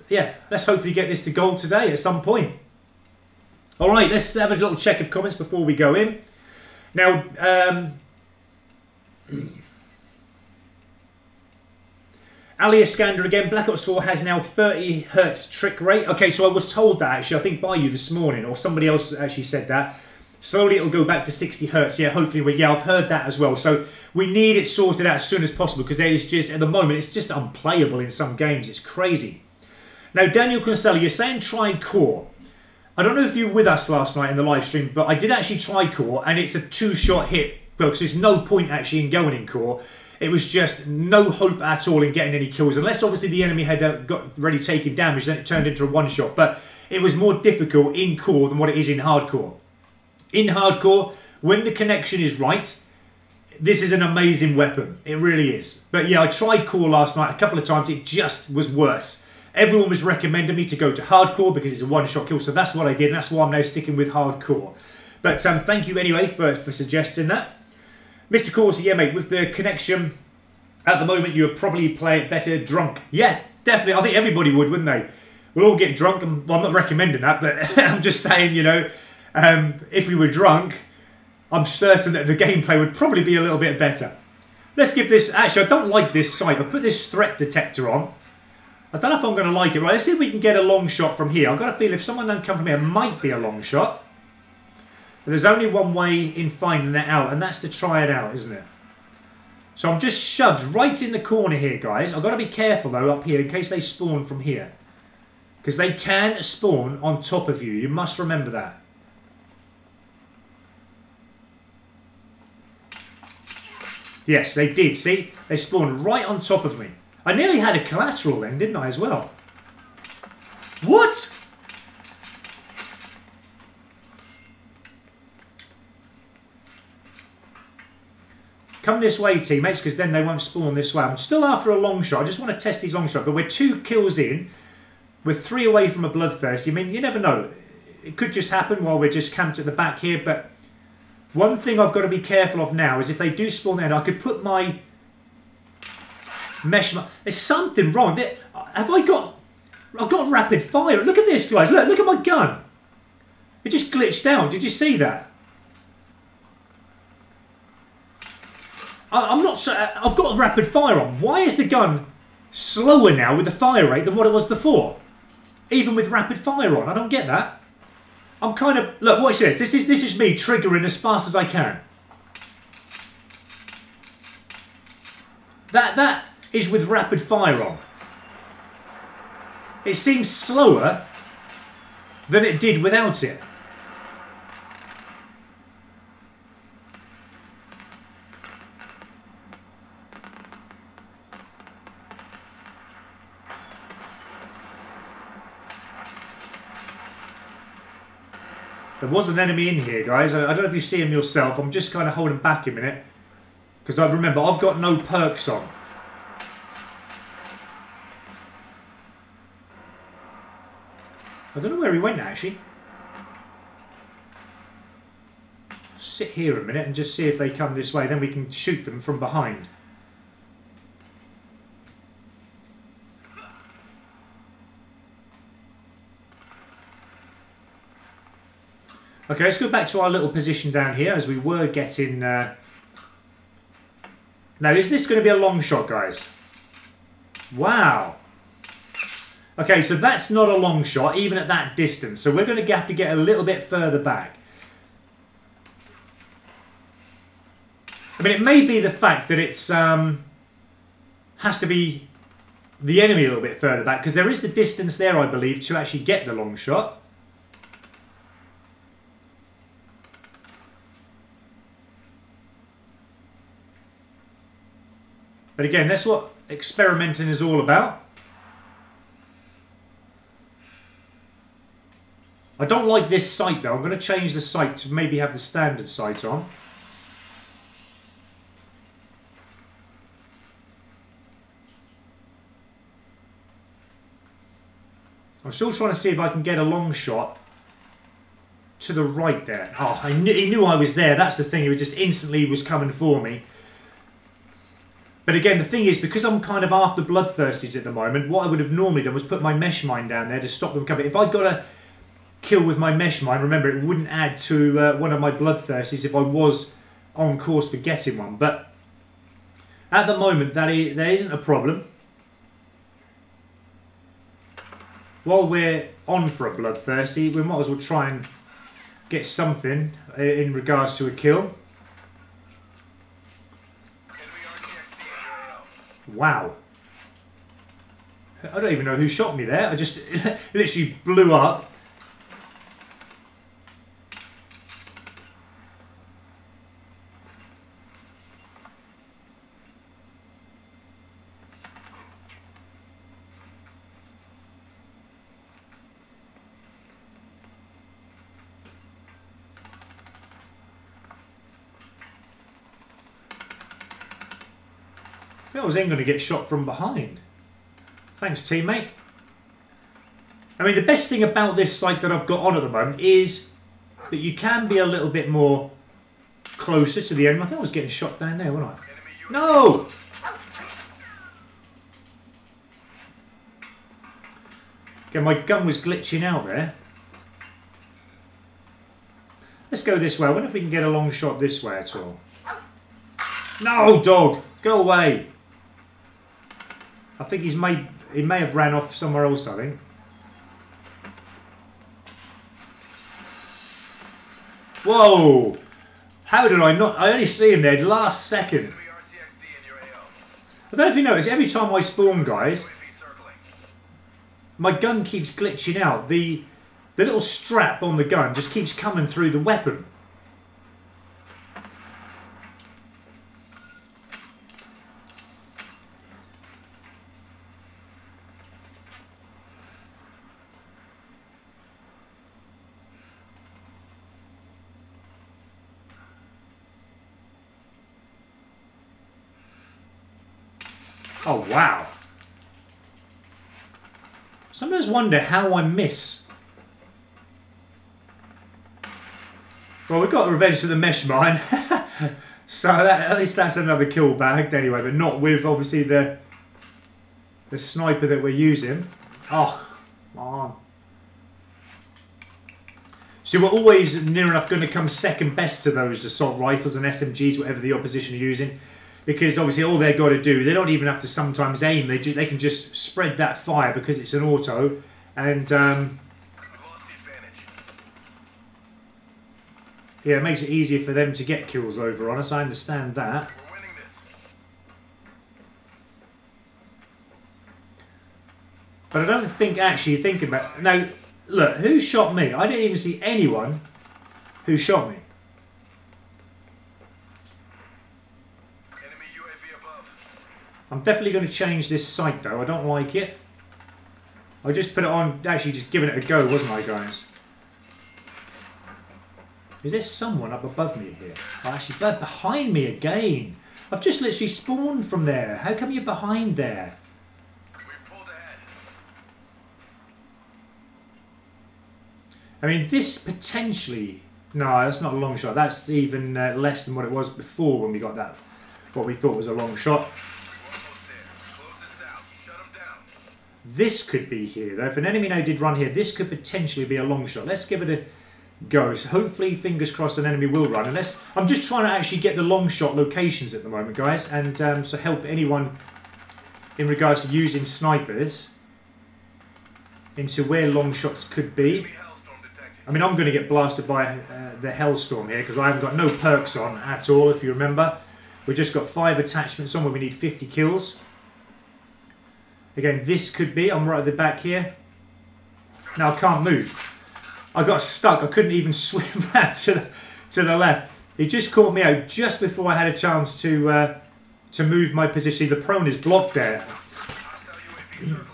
yeah, let's hopefully get this to gold today at some point. All right, let's have a little check of comments before we go in. Now, Ali Iskander again, Black Ops 4 has now 30 Hz trick rate. Okay, so I was told that actually, I think by you this morning, or somebody else actually said that. Slowly it'll go back to 60 Hz. Yeah, hopefully, yeah, I've heard that as well. So we need it sorted out as soon as possible because there is just, at the moment, it's just unplayable in some games. It's crazy. Now, Daniel Kinsella, you're saying try core. I don't know if you were with us last night in the live stream, but I did actually try core, and it's a 2-shot hit. Because there's no point actually in going in core. It was just no hope at all in getting any kills. Unless obviously the enemy had got ready taking damage, then it turned into a 1-shot. But it was more difficult in core than what it is in hardcore. In hardcore, when the connection is right, this is an amazing weapon. It really is. But yeah, I tried core last night a couple of times. It just was worse. Everyone was recommending me to go to hardcore because it's a 1-shot kill. So that's what I did. And that's why I'm now sticking with hardcore. But thank you anyway for suggesting that. Mr. Corsi, yeah, mate, with the connection, at the moment, you would probably play it better drunk. Yeah, definitely. I think everybody would, wouldn't they? We'll all get drunk. Well, I'm not recommending that, but I'm just saying, you know, if we were drunk, I'm certain that the gameplay would probably be a little bit better. Let's give this... Actually, I don't like this sight. I've put this threat detector on. I don't know if I'm going to like it. Right, let's see if we can get a long shot from here. I've got a feel if someone don't come from here, it might be a long shot. But there's only one way in finding that out, and that's to try it out, isn't it? So I'm just shoved right in the corner here, guys. I've got to be careful, though, up here, in case they spawn from here. Because they can spawn on top of you. You must remember that. Yes, they did. See? They spawned right on top of me. I nearly had a collateral then, didn't I, as well? What? Come this way, teammates, because then they won't spawn this way. I'm still after a long shot. I just want to test his long shot. But we're 2 kills in. We're 3 away from a bloodthirsty. I mean, you never know. It could just happen while we're just camped at the back here. But one thing I've got to be careful of now is if they do spawn there, I could put my mesh... There's something wrong. Have I got... I've got rapid fire. Look at this, guys. Look at my gun. It just glitched out. Did you see that? I'm not so... I've got rapid fire on. Why is the gun slower now with the fire rate than what it was before? Even with rapid fire on. I don't get that. I'm kind of... Look, watch this. This is me triggering as fast as I can. That is with rapid fire on. It seems slower than it did without it. There was an enemy in here, guys. I don't know if you see him yourself. I'm just kind of holding back a minute. Because I remember, I've got no perks on. I don't know where he went, actually. Sit here a minute and just see if they come this way. Then we can shoot them from behind. Okay, let's go back to our little position down here as we were getting... Now, is this going to be a long shot, guys? Wow. Okay, so that's not a long shot, even at that distance. So we're going to have to get a little bit further back. I mean, it may be the fact that it's... has to be the enemy a little bit further back, because there is the distance there, I believe, to actually get the long shot. But again, that's what experimenting is all about. I don't like this sight though. I'm going to change the sight to maybe have the standard sight on. I'm still trying to see if I can get a long shot to the right there. Oh, he knew I was there. That's the thing. He just instantly was coming for me. But again, the thing is, because I'm kind of after bloodthirsties at the moment, what I would have normally done was put my mesh mine down there to stop them coming. If I got a kill with my mesh mine, remember, it wouldn't add to one of my bloodthirsties if I was on course for getting one. But at the moment, there isn't a problem. While we're on for a bloodthirsty, we might as well try and get something in regards to a kill. Wow. I don't even know who shot me there. I just literally blew up. I was then going to get shot from behind. Thanks, teammate. I mean, the best thing about this sight that I've got on at the moment is that you can be a little bit more closer to the enemy. I think I was getting shot down there, wasn't I? No! Again, my gun was glitching out there. Let's go this way. I wonder if we can get a long shot this way at all. No, dog! Go away! I think he may have ran off somewhere else, I think. Whoa! How did I not... I only see him there last second. I don't know if you notice, every time I spawn, guys, my gun keeps glitching out. The little strap on the gun just keeps coming through the weapon. Oh, wow. Sometimes wonder how I miss. Well, we've got Revenge to the Mesh Mine. So at least that's another kill bagged anyway, but not with obviously the sniper that we're using. Oh, come on. So we're always near enough going to come second best to those assault rifles and SMGs, whatever the opposition are using. Because obviously all they've got to do, they don't even have to sometimes aim. They can just spread that fire because it's an auto. And yeah, it makes it easier for them to get kills over on us. I understand that. We're winning this. But I don't think actually thinking about... Now, look, who shot me? I didn't even see anyone who shot me. Enemy UAV above. I'm definitely going to change this sight though. I don't like it. I just put it on, actually just giving it a go, wasn't I, guys? Is there someone up above me here? Oh, actually, behind me again. I've just literally spawned from there. How come you're behind there? We pulled ahead. I mean, this potentially... No, that's not a long shot. That's even less than what it was before when we got that. What we thought was a long shot. We're almost there. Close this out. Shut them down. This could be here, though. If an enemy now did run here, this could potentially be a long shot. Let's give it a go. So hopefully, fingers crossed, an enemy will run. Unless I'm just trying to actually get the long shot locations at the moment, guys, and so help anyone in regards to using snipers into where long shots could be. Enemy hellstorm detected. I mean, I'm going to get blasted by the Hellstorm here because I haven't got no perks on at all, if you remember. We've just got 5 attachments on where we need 50 kills. Again, this could be... I'm right at the back here. Now, I can't move. I got stuck. I couldn't even swim back to the left. It just caught me out just before I had a chance to move my position. The prone is blocked there. Hostile UAV circling.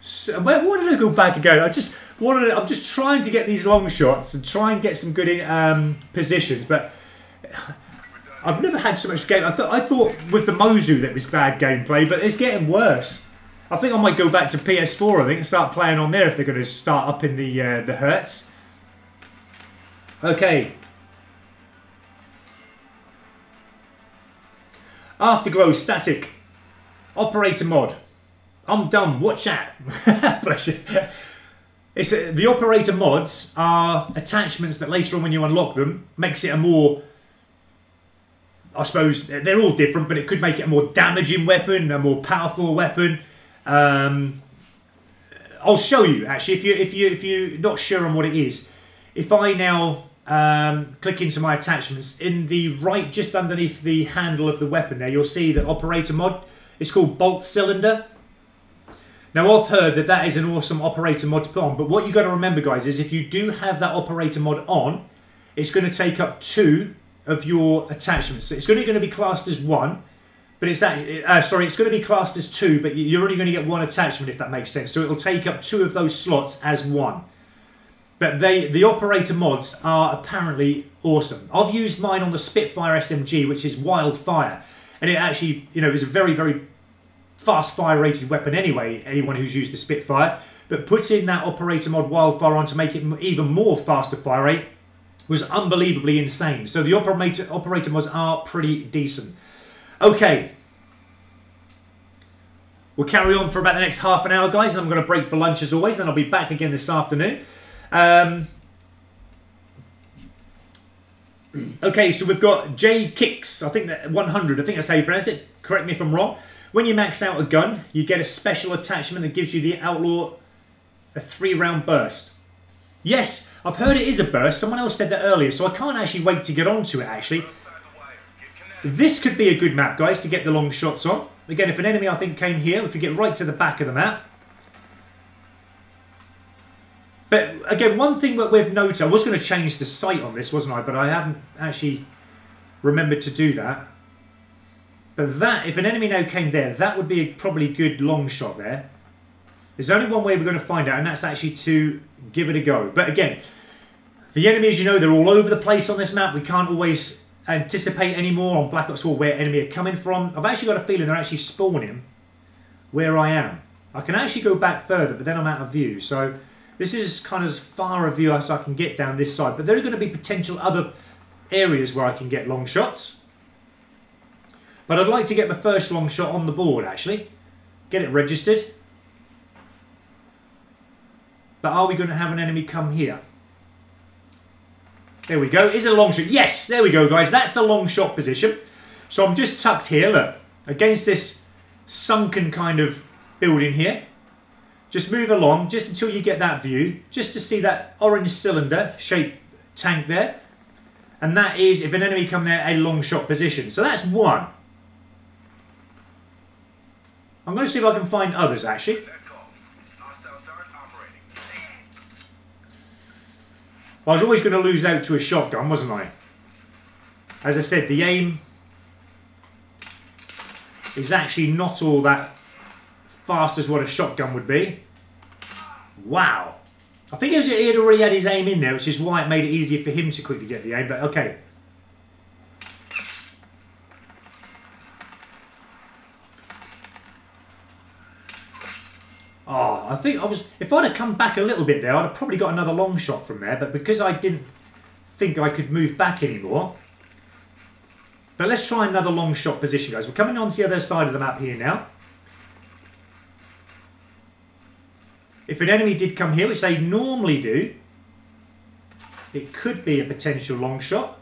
So, where did I go back again? I'm just trying to get these long shots and try and get some good positions, but I've never had so much game. I thought with the Mozu that was bad gameplay, but it's getting worse. I think I might go back to PS4. I think and start playing on there if they're going to start up in the hertz. Okay. Afterglow static. Operator mod. I'm dumb. Watch that. Bless you. It's the operator mods are attachments that later on when you unlock them makes it a more, I suppose they're all different, but it could make it a more damaging weapon, a more powerful weapon. I'll show you actually if you're not sure on what it is. If I now click into my attachments in the right, just underneath the handle of the weapon there, you'll see that operator mod. It's called bolt cylinder. Now, I've heard that that is an awesome operator mod to put on, but what you've got to remember, guys, is if you do have that operator mod on, it's going to take up 2 of your attachments. So it's going to be classed as 1, but it's it's going to be classed as 2, but you're only going to get 1 attachment, if that makes sense. So it'll take up 2 of those slots as 1. But the operator mods are apparently awesome. I've used mine on the Spitfire SMG, which is Wildfire, and it actually, you know, is a very, very fast fire rated weapon anyway, anyone who's used the Spitfire, but putting that operator mod Wildfire on to make it even more faster fire rate was unbelievably insane. So the operator mods are pretty decent. Okay, we'll carry on for about the next half an hour, guys, and I'm going to break for lunch as always, then I'll be back again this afternoon. Okay, so we've got J Kicks, I think that 100, I think that's how you pronounce it, correct me if I'm wrong. When you max out a gun, you get a special attachment that gives you the Outlaw a 3-round burst. Yes, I've heard it is a burst. Someone else said that earlier, so I can't actually wait to get onto it, actually. This could be a good map, guys, to get the long shots on. Again, if an enemy, I think, came here, if you get right to the back of the map. But, again, one thing that we've noticed, I was going to change the sight on this, wasn't I? But I haven't actually remembered to do that. But that, if an enemy now came there, that would be probably a good long shot there. There's only one way we're going to find out, and that's actually to give it a go. But again, the enemies, you know, they're all over the place on this map. We can't always anticipate anymore on Black Ops 4 where enemy are coming from. I've actually got a feeling they're actually spawning where I am. I can actually go back further, but then I'm out of view. So this is kind of as far a view as I can get down this side. But there are going to be potential other areas where I can get long shots. But I'd like to get my first long shot on the board, actually. Get it registered. But are we going to have an enemy come here? There we go. Is it a long shot? Yes, there we go, guys. That's a long shot position. So I'm just tucked here, look, against this sunken kind of building here. Just move along, just until you get that view, just to see that orange cylinder shaped tank there. And that is, if an enemy come there, a long shot position. So that's one. I'm going to see if I can find others, actually. I was always going to lose out to a shotgun, wasn't I? As I said, the aim is actually not all that fast as what a shotgun would be. Wow. I think he had already had his aim in there, which is why it made it easier for him to quickly get the aim, but okay. Oh, I think if I'd have come back a little bit there, I'd have probably got another long shot from there, but because I didn't think I could move back anymore. But let's try another long shot position, guys. We're coming on to the other side of the map here now. If an enemy did come here, which they normally do, it could be a potential long shot.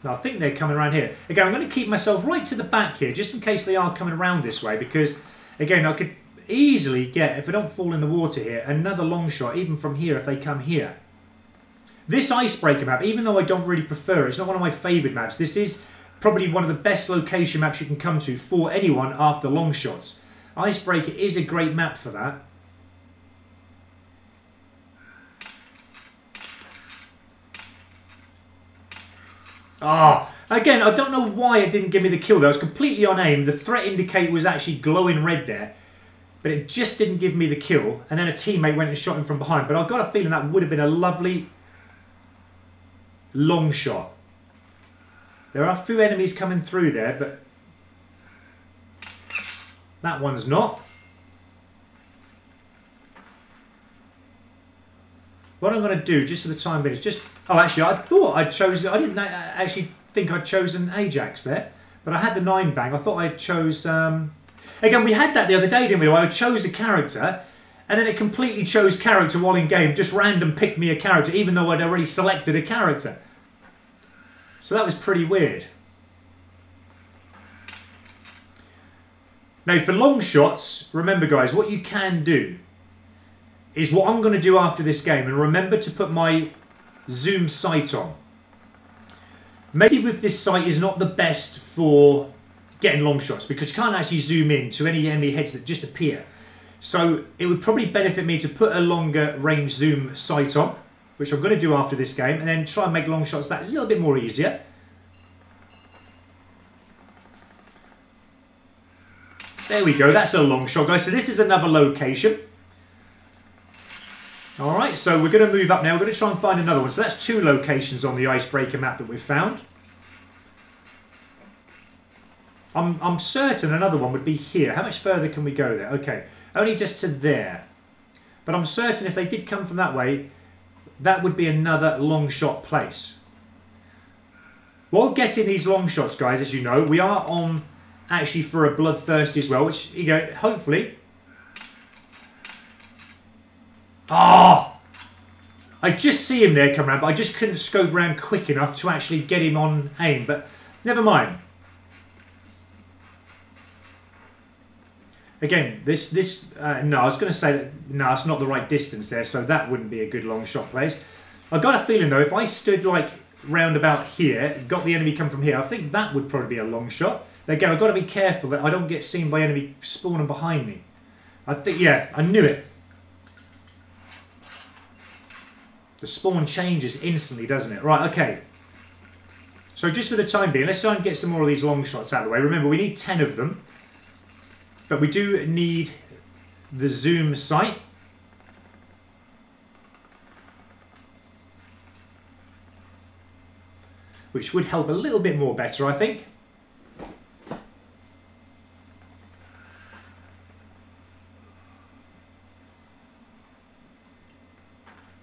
Now, I think they're coming around here. Again, I'm going to keep myself right to the back here, just in case they are coming around this way, because, again, I could easily get, if I don't fall in the water here, another long shot, even from here, if they come here. This icebreaker map, even though I don't really prefer it, it's not one of my favourite maps. This is probably one of the best location maps you can come to for anyone after long shots. Icebreaker is a great map for that. Again, I don't know why it didn't give me the kill there. I was completely on aim. The threat indicator was actually glowing red there. But it just didn't give me the kill. And then a teammate went and shot him from behind. But I've got a feeling that would have been a lovely long shot. There are a few enemies coming through there, but that one's not. What I'm going to do, just for the time being, is just... Oh, actually, I thought I'd chosen... I didn't actually think I'd chosen Ajax there. But I had the 9-bang. I thought I chose... Again, we had that the other day, didn't we? Where I chose a character, and then it completely chose character while in game. Just random picked me a character, even though I'd already selected a character. So that was pretty weird. Now, for long shots, remember, guys, what you can do is what I'm going to do after this game, and remember to put my zoom sight on. Maybe with this sight is not the best for getting long shots, because you can't actually zoom in to any enemy heads that just appear. So it would probably benefit me to put a longer range zoom sight on, which I'm going to do after this game, and then try and make long shots that a little bit more easier. There we go, that's a long shot, guys. So this is another location. Alright, so we're going to move up now. We're going to try and find another one. So that's 2 locations on the icebreaker map that we've found. I'm certain another one would be here. How much further can we go there? Okay, only just to there. But I'm certain if they did come from that way, that would be another long shot place. While getting these long shots, guys, as you know, we are on actually for a bloodthirst as well, which, you know, hopefully... I just see him there come around, but I just couldn't scope around quick enough to actually get him on aim, but never mind. Again, no, I was going to say that, no, it's not the right distance there, so that wouldn't be a good long shot place. I got a feeling, though, if I stood, like, round about here, got the enemy come from here, I think that would probably be a long shot. But again, I've got to be careful that I don't get seen by enemy spawning behind me. I think, yeah, I knew it. The spawn changes instantly, doesn't it? Right, okay. So just for the time being, let's try and get some more of these long shots out of the way. Remember, we need 10 of them. But we do need the zoom sight. which would help a little bit more better, I think.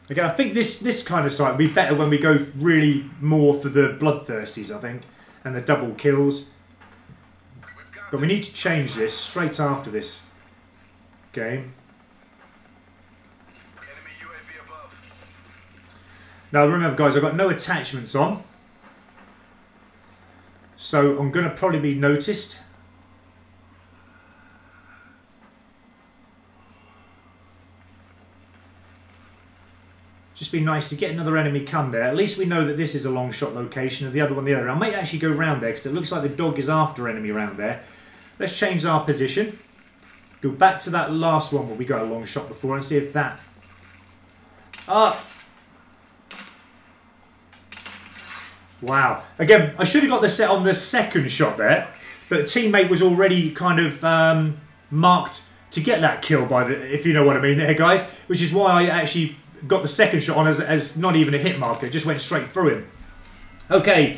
Again, I think this kind of site would be better when we go really more for the bloodthirsties, I think, and the double kills. But we need to change this straight after this game. Enemy UAV above. Now remember guys, I've got no attachments on. So I'm going to probably be noticed. Just be nice to get another enemy come there. At least we know that this is a long shot location and the other one the other. I might actually go round there because it looks like the dog is after enemy around there. Let's change our position. Go back to that last one where we got a long shot before and see if that... Wow. Again, I should have got the set on the second shot there, but the teammate was already kind of marked to get that kill by the, if you know what I mean there, guys. Which is why I actually got the second shot on as not even a hit marker. It just went straight through him. Okay.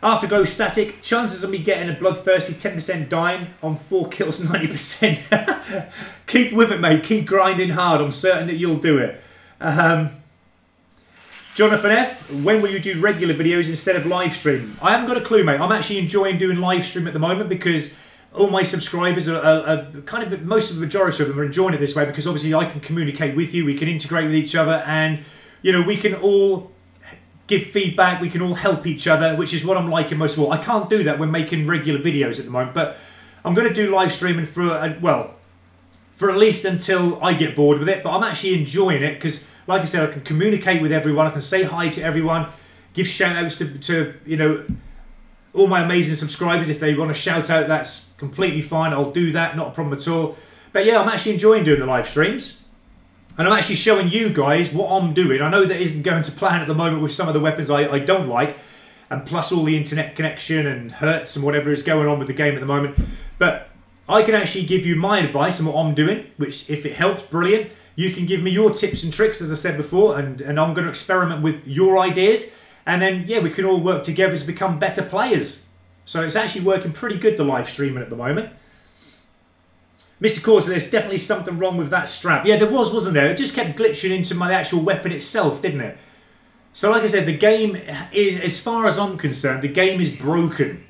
Afterglow static. Chances of me getting a bloodthirsty 10% dying on 4 kills 90%. Keep with it, mate. Keep grinding hard. I'm certain that you'll do it. Jonathan F, when will you do regular videos instead of live stream? I haven't got a clue, mate. I'm actually enjoying doing live stream at the moment because all my subscribers are kind of, most of the majority of them are enjoying it this way because obviously I can communicate with you, we can integrate with each other, and you know, we can all give feedback, we can all help each other, which is what I'm liking most of all. I can't do that when making regular videos at the moment, but I'm going to do live streaming for, well, for at least until I get bored with it, but I'm actually enjoying it because, like I said, I can communicate with everyone, I can say hi to everyone, give shout outs to you know, all my amazing subscribers. If they want to shout out, that's completely fine. I'll do that, not a problem at all. But yeah, I'm actually enjoying doing the live streams. And I'm actually showing you guys what I'm doing. I know that isn't going to plan at the moment with some of the weapons I don't like. And plus all the internet connection and hertz and whatever is going on with the game at the moment. But I can actually give you my advice on what I'm doing, which if it helps, brilliant. You can give me your tips and tricks, as I said before, and I'm going to experiment with your ideas. And then, yeah, we can all work together to become better players. So it's actually working pretty good, the live streaming at the moment. Mr. Corsa, there's definitely something wrong with that strap. Yeah, there was, wasn't there? It just kept glitching into my actual weapon itself, didn't it? So like I said, the game is, as far as I'm concerned, the game is broken.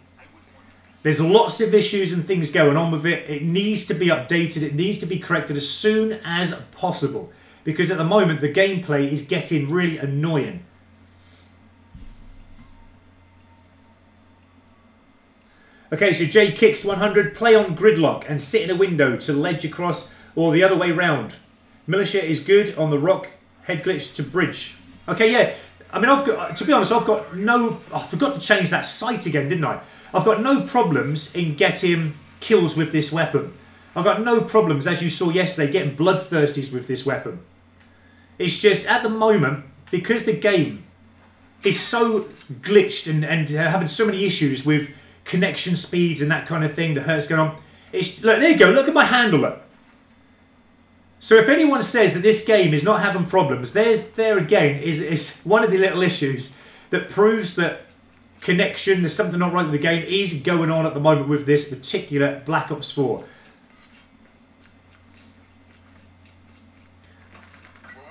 There's lots of issues and things going on with it. It needs to be updated. It needs to be corrected as soon as possible. Because at the moment, the gameplay is getting really annoying. Okay, so Jay kicks 100, play on gridlock and sit in a window to ledge across or the other way round. Militia is good on the rock, head glitch to bridge. Okay, yeah, I mean, I've got, to be honest, I've got no, I forgot to change that sight again, didn't I? I've got no problems in getting kills with this weapon. I've got no problems, as you saw yesterday, getting bloodthirsties with this weapon. It's just, at the moment, because the game is so glitched and having so many issues with connection speeds and that kind of thing, the hertz going on. It's, look, there you go, look at my handler. So if anyone says that this game is not having problems, there again is one of the little issues that proves that connection, there's something not right with the game, is going on at the moment with this particular Black Ops 4.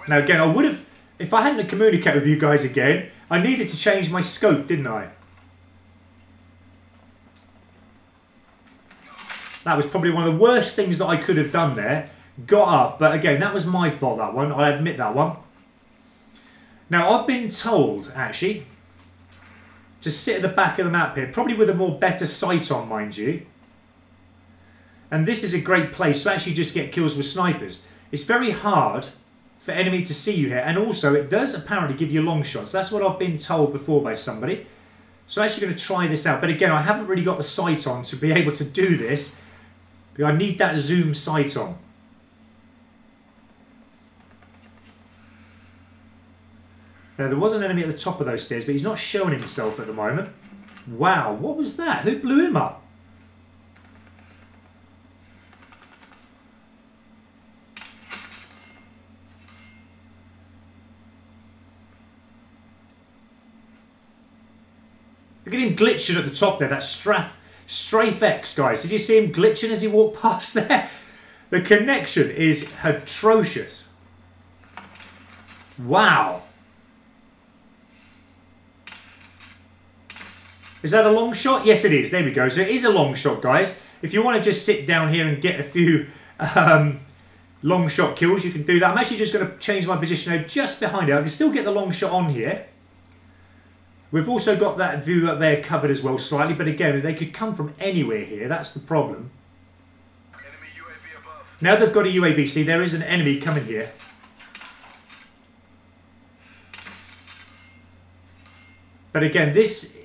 Now again, I would have, if I hadn't communicated with you guys again, I needed to change my scope, didn't I? That was probably one of the worst things that I could have done there. Got up, but again, that was my fault, that one. I admit that one. Now, I've been told, actually, to sit at the back of the map here, probably with a more better sight on, mind you. And this is a great place to actually just get kills with snipers. It's very hard for enemy to see you here, and also it does apparently give you long shots. That's what I've been told before by somebody. So I'm actually going to try this out. But again, I haven't really got the sight on to be able to do this. I need that zoom sight on. Now, there was an enemy at the top of those stairs, but he's not showing himself at the moment. Wow, what was that? Who blew him up? Look at him glitching at the top there. That Strafe X, guys. Did you see him glitching as he walked past there? The connection is atrocious. Wow. Is that a long shot? Yes, it is. There we go. So it is a long shot, guys. If you want to just sit down here and get a few long shot kills, you can do that. I'm actually just going to change my position now just behind it. I can still get the long shot on here. We've also got that view up there covered as well slightly, but again, they could come from anywhere here. That's the problem. Enemy UAV above. Now they've got a UAV. See, there is an enemy coming here. But again, this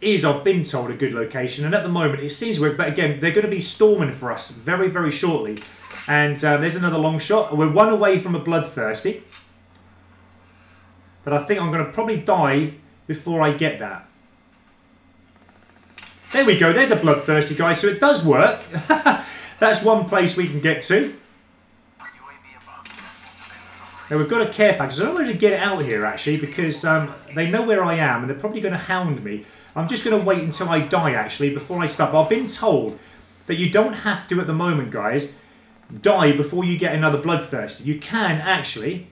is, I've been told, a good location. And at the moment, it seems weird. But again, they're going to be storming for us very, very shortly. And there's another long shot. We're one away from a bloodthirsty. But I think I'm going to probably die before I get that. There we go. There's a bloodthirsty, guys. So it does work. That's one place we can get to. Now we've got a care package. I don't want to get it out here, actually, because they know where I am and they're probably going to hound me. I'm just going to wait until I die, actually, before I start. But I've been told that you don't have to, at the moment, guys, die before you get another bloodthirsty. You can, actually,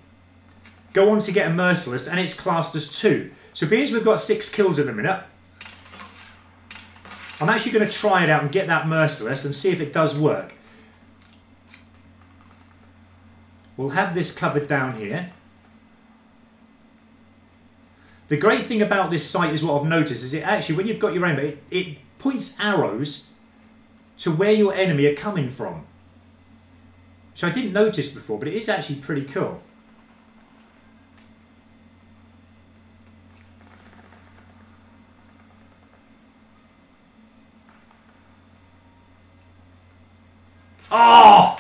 go on to get a merciless, and it's classed as 2. So being as we've got 6 kills in a minute, I'm actually going to try it out and get that merciless and see if it does work. We'll have this covered down here. The great thing about this site is what I've noticed is it actually, when you've got your aim, it points arrows to where your enemy are coming from. So I didn't notice before, but it is actually pretty cool. Oh!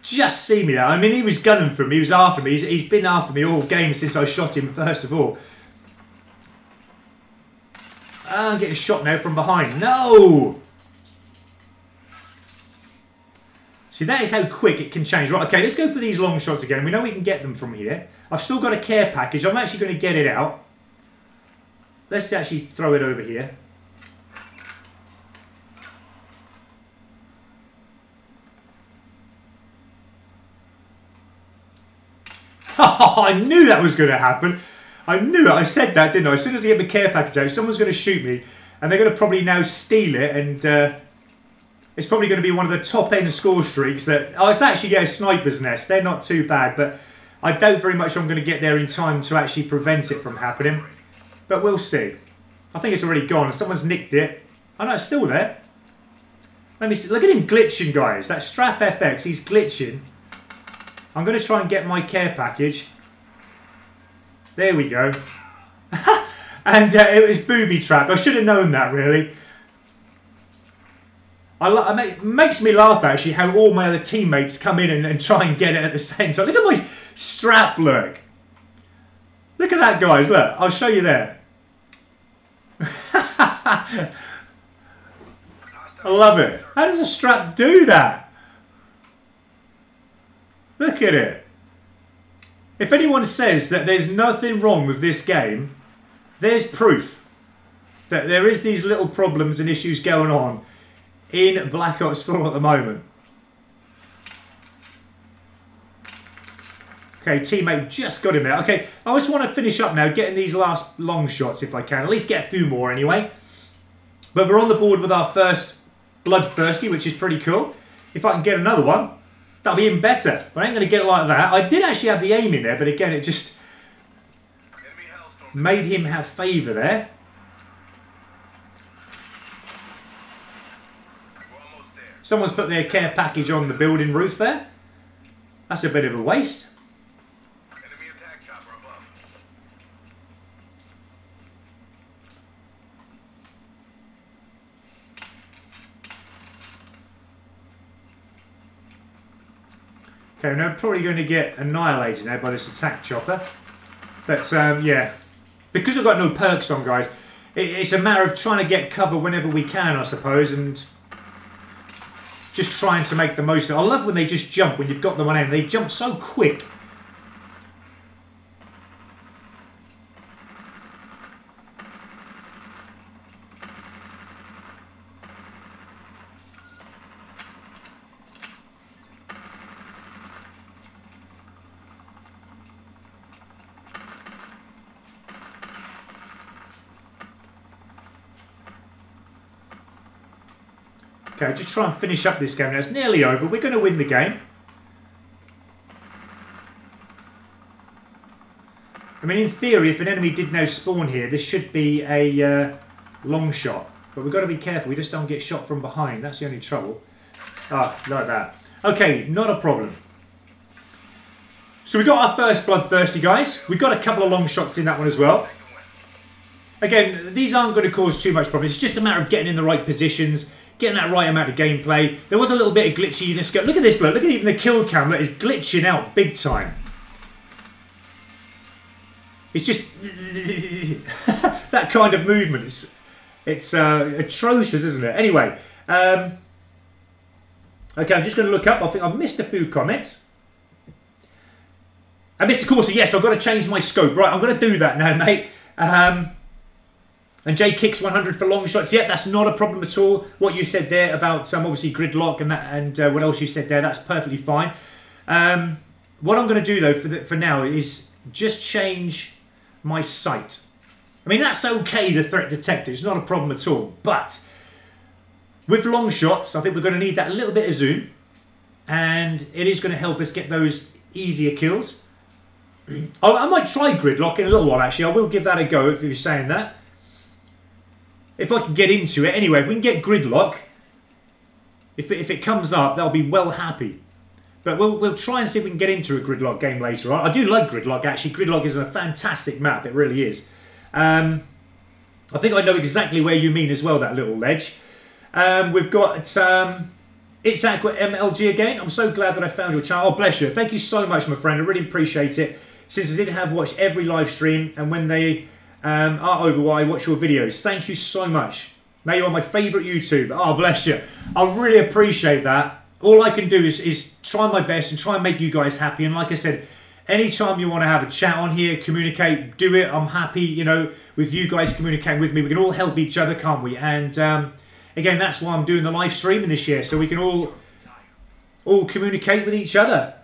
Just see me there. I mean, he was gunning for me. He was after me. He's been after me all game since I shot him, first of all. I'm getting shot now from behind. No! See, that is how quick it can change. Right, okay, let's go for these long shots again. We know we can get them from here. I've still got a care package. I'm actually going to get it out. Let's actually throw it over here. Oh, I knew that was going to happen. I knew it. I said that, didn't I? As soon as I get the care package out, someone's going to shoot me. And they're going to probably now steal it. And it's probably going to be one of the top end score streaks that... Oh, it's actually, yeah, a sniper's nest. They're not too bad. But I doubt very much I'm going to get there in time to actually prevent it from happening. But we'll see. I think it's already gone. Someone's nicked it. Oh, no, it's still there. Let me see. Look at him glitching, guys. That Strafe FX, he's glitching. I'm going to try and get my care package. There we go. And it was booby trapped. I should have known that, really. It makes me laugh, actually, how all my other teammates come in and try and get it at the same time. Look at my strap look. Look at that, guys. Look, I'll show you there. I love it. How does a strap do that? Look at it. If anyone says that there's nothing wrong with this game, there's proof that there is these little problems and issues going on in Black Ops 4 at the moment. Okay, teammate just got him out. Okay, I just want to finish up now, getting these last long shots if I can. At least get a few more anyway. But we're on the board with our first Bloodthirsty, which is pretty cool. If I can get another one, that'll be even better. But I ain't going to get it like that. I did actually have the aim in there, but again, it just made him have favour there. Someone's put their care package on the building roof there. That's a bit of a waste. Enemy attack chopper above. Okay, now probably going to get annihilated now by this attack chopper. But yeah, because I've got no perks on, guys, it's a matter of trying to get cover whenever we can, I suppose, and just trying to make the most of it. I love when they just jump when you've got them on aim. They jump so quick. Okay, just try and finish up this game now. It's nearly over. We're going to win the game. I mean, in theory, if an enemy did now spawn here, this should be a long shot. But we've got to be careful. We just don't get shot from behind. That's the only trouble. Ah, like that. Okay, not a problem. So we got our first bloodthirsty, guys. We got a couple of long shots in that one as well. Again, these aren't going to cause too much problems. It's just a matter of getting in the right positions, getting that right amount of gameplay. There was a little bit of glitchiness. Look at this, look at even the kill cam. Look, it's glitching out big time. It's just that kind of movement. It's atrocious, isn't it? Anyway, okay, I'm just going to look up. I think I've missed a few comments. And Mr. Corsi, yes, I've got to change my scope. Right, I'm going to do that now, mate. And Jay Kicks 100 for long shots. Yep, that's not a problem at all. What you said there about obviously gridlock and that, and what else you said there, that's perfectly fine. What I'm going to do though for now is just change my sight. I mean, that's okay, the threat detector. It's not a problem at all. But with long shots, I think we're going to need that little bit of zoom, and it is going to help us get those easier kills. I might try gridlock in a little while, actually. I will give that a go if you're saying that. If I can get into it. Anyway, if we can get gridlock, if it comes up, they'll be well happy. But we'll try and see if we can get into a gridlock game later on. I do like gridlock, actually. Gridlock is a fantastic map. It really is. I think I know exactly where you mean as well, that little ledge. We've got... It's Aqua MLG again. I'm so glad that I found your channel. Oh, bless you. Thank you so much, my friend. I really appreciate it. Since I did have watched every live stream, and when they are over, while I watch your videos. Thank you so much. Now you are my favourite YouTuber. Oh, bless you. I really appreciate that. All I can do is try my best and try and make you guys happy. And like I said, anytime you want to have a chat on here, communicate, do it. I'm happy, you know, with you guys communicating with me. We can all help each other, can't we? And again, that's why I'm doing the live streaming this year, so we can all communicate with each other.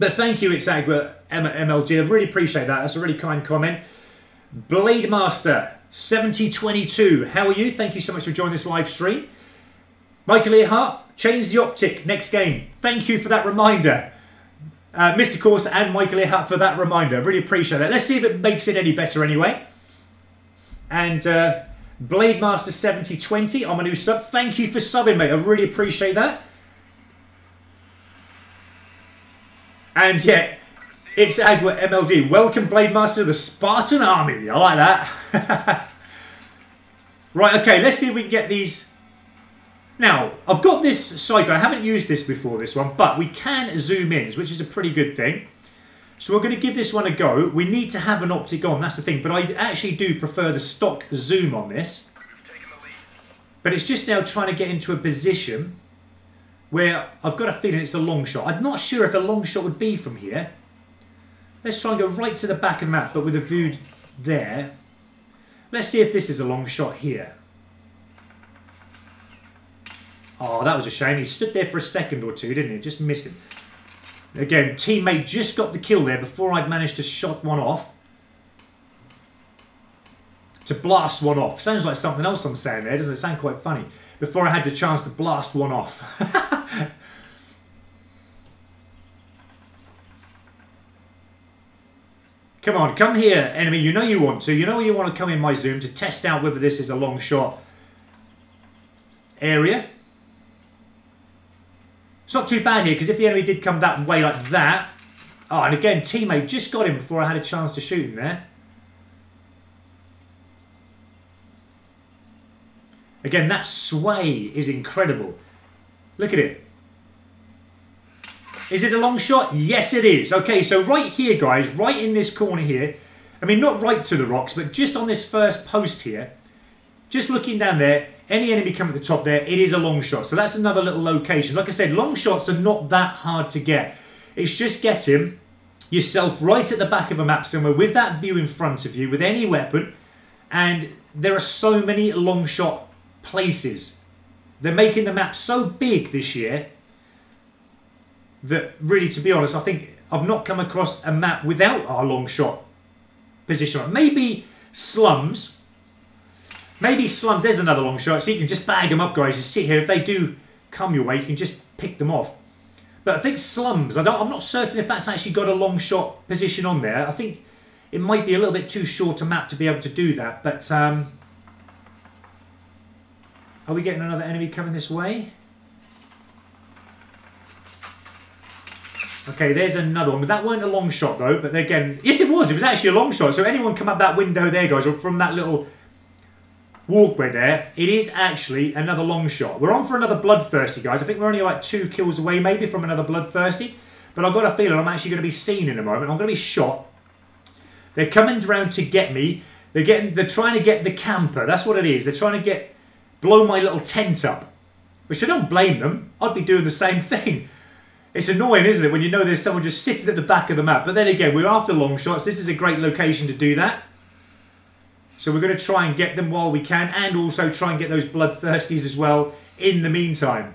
But thank you, it's Agua MLG. I really appreciate that. That's a really kind comment. Blade Master 7022, how are you? Thank you so much for joining this live stream. Michael Earhart, change the optic next game. Thank you for that reminder. Mr. Corsa and Michael Earhart for that reminder. Really appreciate that. Let's see if it makes it any better anyway. And Blade Master 7020, I'm a new sub. Thank you for subbing, mate. I really appreciate that. And yeah, it's Agua MLG. Welcome, Blade Master, to the Spartan Army. I like that. Right, okay, let's see if we can get these. Now, I've got this sight. I haven't used this before, this one, but we can zoom in, which is a pretty good thing. So we're going to give this one a go. We need to have an optic on, that's the thing. But I actually do prefer the stock zoom on this. But it's just now trying to get into a position where I've got a feeling it's a long shot. I'm not sure if a long shot would be from here. Let's try and go right to the back of the map, but with a view there. Let's see if this is a long shot here. Oh, that was a shame. He stood there for a second or two, didn't he? Just missed him. Again, teammate just got the kill there before I'd managed to shot one off. To blast one off. Sounds like something else I'm saying there, doesn't it? Sound quite funny. Before I had the chance to blast one off. Come on, come here, enemy. You know you want to. You know you want to come in my zoom to test out whether this is a long shot area. It's not too bad here, because if the enemy did come that way like that... Oh, and again, teammate just got him before I had a chance to shoot him there. Again, that sway is incredible. Look at it. Is it a long shot? Yes, it is. Okay, so right here, guys, right in this corner here. I mean, not right to the rocks, but just on this first post here. Just looking down there, any enemy coming at the top there, it is a long shot. So that's another little location. Like I said, long shots are not that hard to get. It's just getting yourself right at the back of a map somewhere with that view in front of you, with any weapon. And there are so many long shot places. They're making the map so big this year that really, to be honest, I think I've not come across a map without our long shot position. Maybe slums. Maybe slums. There's another long shot. So you can just bag them up, guys. You sit here. If they do come your way, you can just pick them off. But I think slums, I'm not certain if that's actually got a long shot position on there. I think it might be a little bit too short a map to be able to do that. But are we getting another enemy coming this way? Okay, there's another one. But that weren't a long shot though. But again, yes it was. It was actually a long shot. So anyone come up that window there, guys, or from that little walkway there, it is actually another long shot. We're on for another bloodthirsty, guys. I think we're only like 2 kills away maybe from another bloodthirsty. But I've got a feeling I'm actually going to be seen in a moment. I'm going to be shot. They're coming around to get me. They're trying to get the camper. That's what it is. They're trying to blow my little tent up. Which I don't blame them. I'd be doing the same thing. It's annoying, isn't it, when you know there's someone just sitting at the back of the map. But then again, we're after long shots. This is a great location to do that. So we're going to try and get them while we can, and also try and get those bloodthirsties as well in the meantime.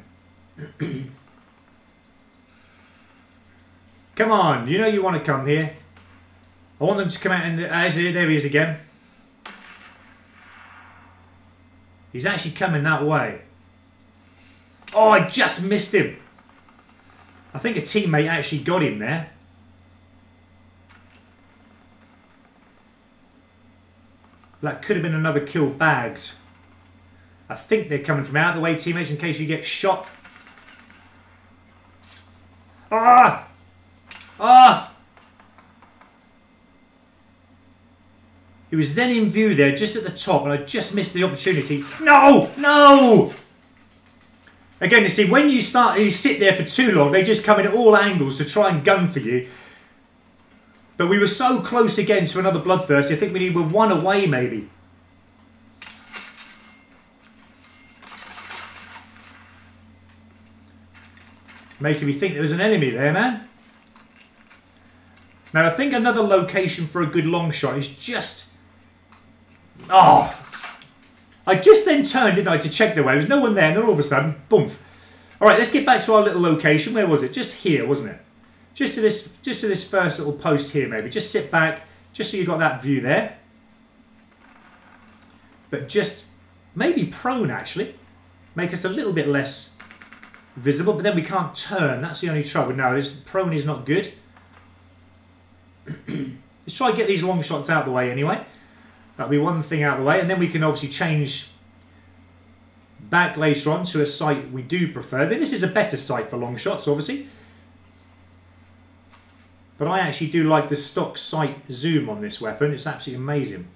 Come on, you know you want to come here. I want them to come out in the... there he is again. He's actually coming that way. Oh, I just missed him. I think a teammate actually got him there. That could have been another kill bagged. I think they're coming from out of the way, teammates, in case you get shot. Ah! Ah! He was then in view there, just at the top, and I just missed the opportunity. No! No! Again, you see, when you sit there for too long, they just come in at all angles to try and gun for you. But we were so close again to another bloodthirsty. I think we were 1 away, maybe. Making me think there was an enemy there, man. Now, I think another location for a good long shot is just... Oh! I just then turned, didn't I, to check the way. There was no one there, and then all of a sudden, boom. All right, let's get back to our little location. Where was it? Just here, wasn't it? Just to this first little post here, maybe. Just sit back, just so you got that view there. But just maybe prone, actually. Make us a little bit less visible, but then we can't turn. That's the only trouble. No, prone is not good. Let's try and get these long shots out of the way anyway. That'll be one thing out of the way, and then we can obviously change back later on to a site we do prefer. But this is a better site for long shots, obviously. But I actually do like the stock sight zoom on this weapon. It's absolutely amazing.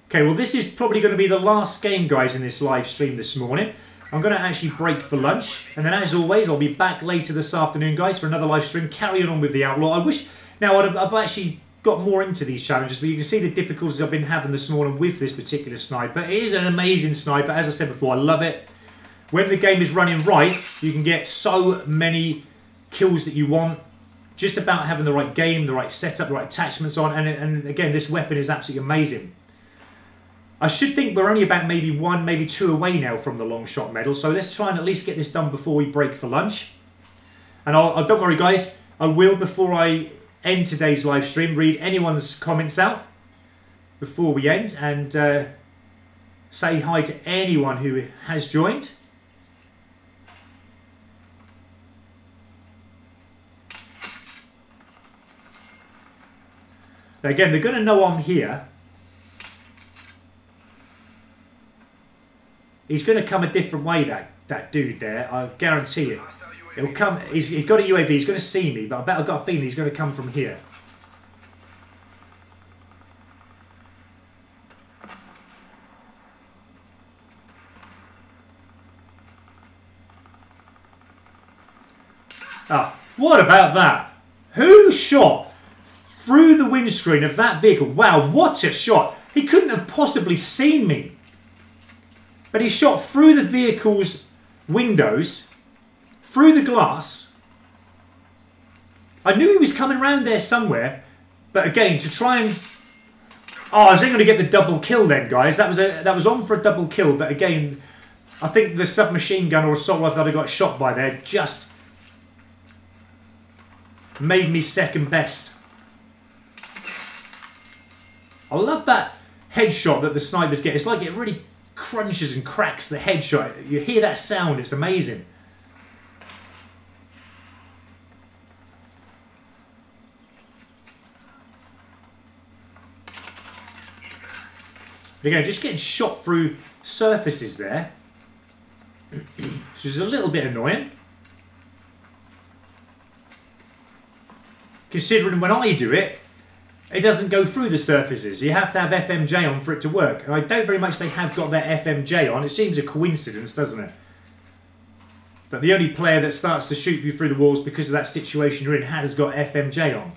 Okay, well this is probably going to be the last game, guys, in this live stream this morning. I'm going to actually break for lunch. And then as always, I'll be back later this afternoon, guys, for another live stream. Carrying on with the Outlaw. I wish... Now, I've actually got more into these challenges, but you can see the difficulties I've been having this morning with this particular sniper. It is an amazing sniper. As I said before, I love it. When the game is running right, you can get so many kills that you want. Just about having the right game, the right setup, the right attachments on. And again, this weapon is absolutely amazing. I should think we're only about maybe 1, maybe 2 away now from the long shot medal. So let's try and at least get this done before we break for lunch. And don't worry, guys. I will, before I end today's live stream, read anyone's comments out before we end. And say hi to anyone who has joined. Now again, they're going to know I'm here. He's going to come a different way, that dude there. I guarantee it. He'll come. He's got a UAV. He's going to see me, but I bet I've got a feeling he's going to come from here. Ah, what about that? Who shot through the windscreen of that vehicle? Wow, what a shot! He couldn't have possibly seen me. But he shot through the vehicle's windows, through the glass. I knew he was coming around there somewhere, but again, to try and... Oh, I was going to get the double kill then, guys. That was on for a double kill, but again, I think the submachine gun or assault rifle that I got shot by there just made me second best. I love that headshot that the snipers get. It's like it really crunches and cracks the headshot. You hear that sound, it's amazing. But again, just getting shot through surfaces there, which is a little bit annoying. Considering when I do it, it doesn't go through the surfaces. You have to have FMJ on for it to work. And I doubt very much they have got their FMJ on. It seems a coincidence, doesn't it? But the only player that starts to shoot you through the walls because of that situation you're in has got FMJ on.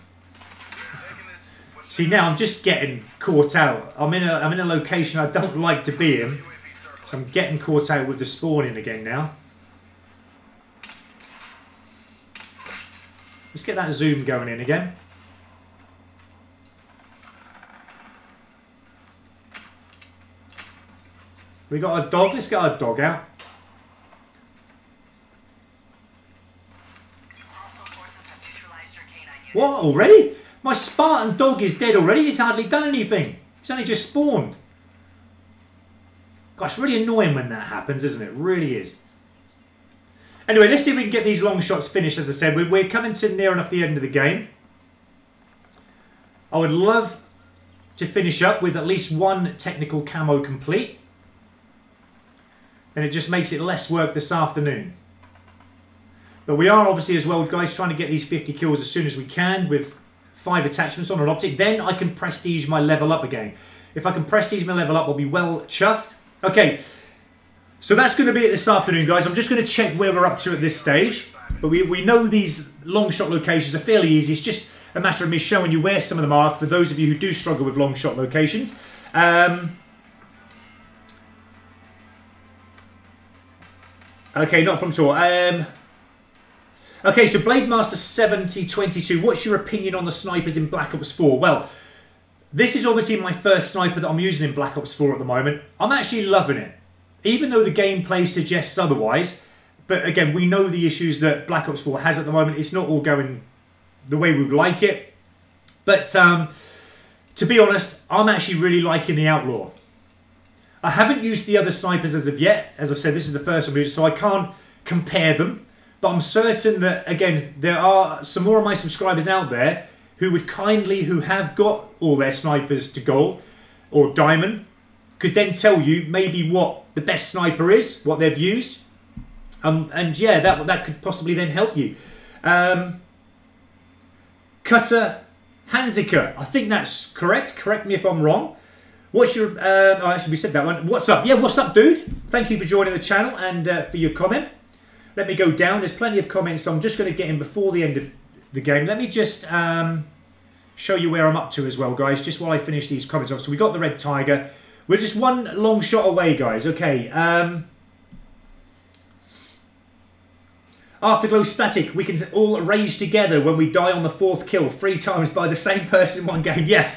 See, now I'm just getting caught out. I'm in a location I don't like to be in. So I'm getting caught out with the spawning again now. Let's get that zoom going in again. We got a dog. Let's get our dog out. What, already? My Spartan dog is dead already. It's hardly done anything. It's only just spawned. Gosh, really annoying when that happens, isn't it? Really is. Anyway, let's see if we can get these long shots finished. As I said, we're coming to near enough the end of the game. I would love to finish up with at least one technical camo complete. And it just makes it less work this afternoon. But we are obviously as well, guys, trying to get these 50 kills as soon as we can with 5 attachments on an optic. Then I can prestige my level up again. If I can prestige my level up, I'll be well chuffed. Okay, so that's going to be it this afternoon, guys. I'm just going to check where we're up to at this stage. But we know these long shot locations are fairly easy. It's just a matter of me showing you where some of them are for those of you who do struggle with long shot locations. Okay, not a problem at all. Okay, so Blademaster 7022, what's your opinion on the snipers in Black Ops 4? Well, this is obviously my first sniper that I'm using in Black Ops 4 at the moment. I'm actually loving it, even though the gameplay suggests otherwise. But again, we know the issues that Black Ops 4 has at the moment. It's not all going the way we would like it. But to be honest, I'm actually really liking the Outlaw. I haven't used the other snipers as of yet. As I've said, this is the first one I'm using, so I can't compare them. But I'm certain that, again, there are some more of my subscribers out there who have got all their snipers to gold or diamond, could then tell you maybe what the best sniper is, what they've used. And yeah, that could possibly then help you. Cutter Hanziker, I think that's correct. Correct me if I'm wrong. What's your... oh, actually, we said that one. What's up? Yeah, what's up, dude? Thank you for joining the channel and for your comment. Let me go down. There's plenty of comments, so I'm just going to get in before the end of the game. Let me just show you where I'm up to as well, guys, just while I finish these comments off. So we got the Red Tiger. We're just one long shot away, guys. Okay. Afterglow Static. We can all rage together when we die on the 4th kill 3 times by the same person in one game. Yeah.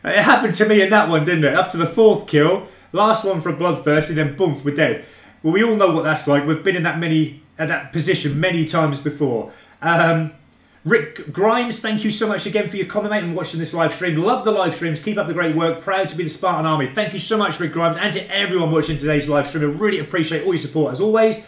It happened to me in that one, didn't it? Up to the 4th kill. Last one for a bloodthirsty, then boom, we're dead. Well, we all know what that's like. We've been in that position many times before. Rick Grimes, thank you so much again for your comment, mate, and watching this live stream. Love the live streams. Keep up the great work. Proud to be the Spartan Army. Thank you so much, Rick Grimes, and to everyone watching today's live stream. I really appreciate all your support, as always.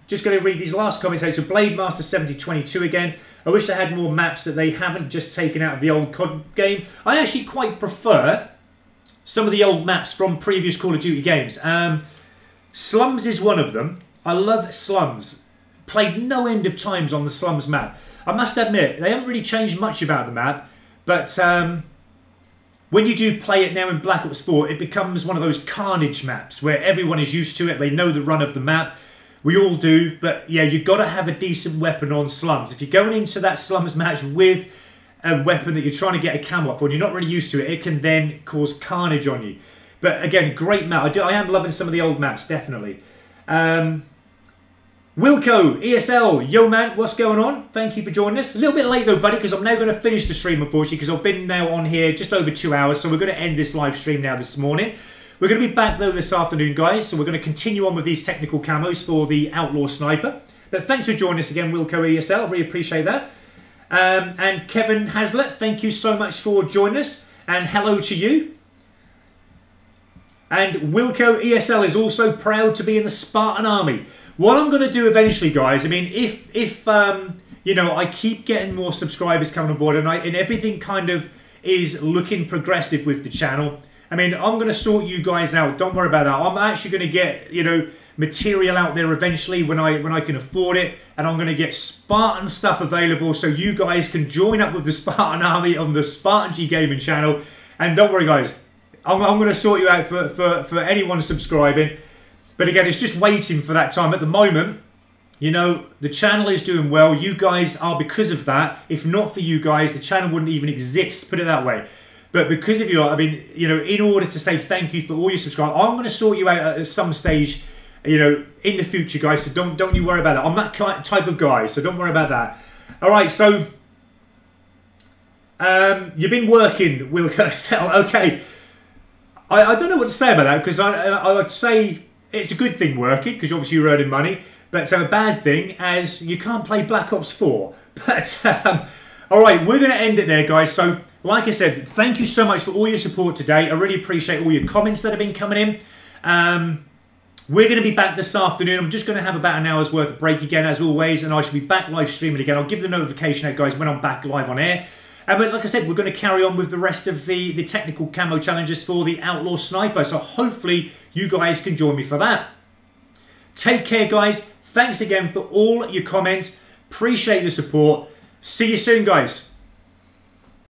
Just going to read these last comments out. So Blademaster 7022 again. I wish they had more maps that they haven't just taken out of the old COD game. I actually quite prefer some of the old maps from previous Call of Duty games. Slums is one of them. I love Slums. Played no end of times on the Slums map. I must admit, they haven't really changed much about the map, but when you do play it now in Black Ops 4, it becomes one of those carnage maps where everyone is used to it. They know the run of the map. We all do, but yeah, you've got to have a decent weapon on Slums. If you're going into that Slums match with a weapon that you're trying to get a camo up for and you're not really used to it, it can then cause carnage on you. But again, great map. I am loving some of the old maps, definitely. Wilco, ESL, yo man, what's going on? Thank you for joining us. A little bit late though, buddy, because I'm now going to finish the stream, unfortunately, because I've been now on here just over 2 hours, so we're going to end this live stream now this morning. We're going to be back though this afternoon, guys, so we're going to continue on with these technical camos for the Outlaw Sniper. But thanks for joining us again, Wilco ESL. Really appreciate that. And Kevin Hazlitt, thank you so much for joining us. And hello to you. And Wilco ESL is also proud to be in the Spartan Army. What I'm going to do eventually, guys, I mean, if you know, I keep getting more subscribers coming on board and everything kind of is looking progressive with the channel, I mean, I'm going to sort you guys out. Don't worry about that. I'm actually going to get, you know, material out there eventually when I can afford it, and I'm going to get Spartan stuff available so you guys can join up with the Spartan Army on the Spartan G Gaming channel. And don't worry, guys, I'm going to sort you out for anyone subscribing. But again, it's just waiting for that time. At the moment, you know, the channel is doing well. You guys are, because of that. If not for you guys, the channel wouldn't even exist, put it that way. But because of you, I mean, you know, in order to say thank you for all your subscribers, I'm going to sort you out at some stage, you know, in the future, guys. So don't you worry about that. I'm that type of guy, so don't worry about that. All right, so you've been working, Wilco. Okay, I don't know what to say about that, because I would say it's a good thing working, because obviously you're earning money. But it's a bad thing as you can't play Black Ops 4. But all right, we're going to end it there, guys. So like I said, thank you so much for all your support today. I really appreciate all your comments that have been coming in. We're going to be back this afternoon. I'm just going to have about an hour's worth of break again, as always, and I should be back live streaming again. I'll give the notification out, guys, when I'm back live on air. And like I said, we're going to carry on with the rest of the technical camo challenges for the Outlaw Sniper. So hopefully you guys can join me for that. Take care, guys. Thanks again for all your comments. Appreciate the support. See you soon, guys.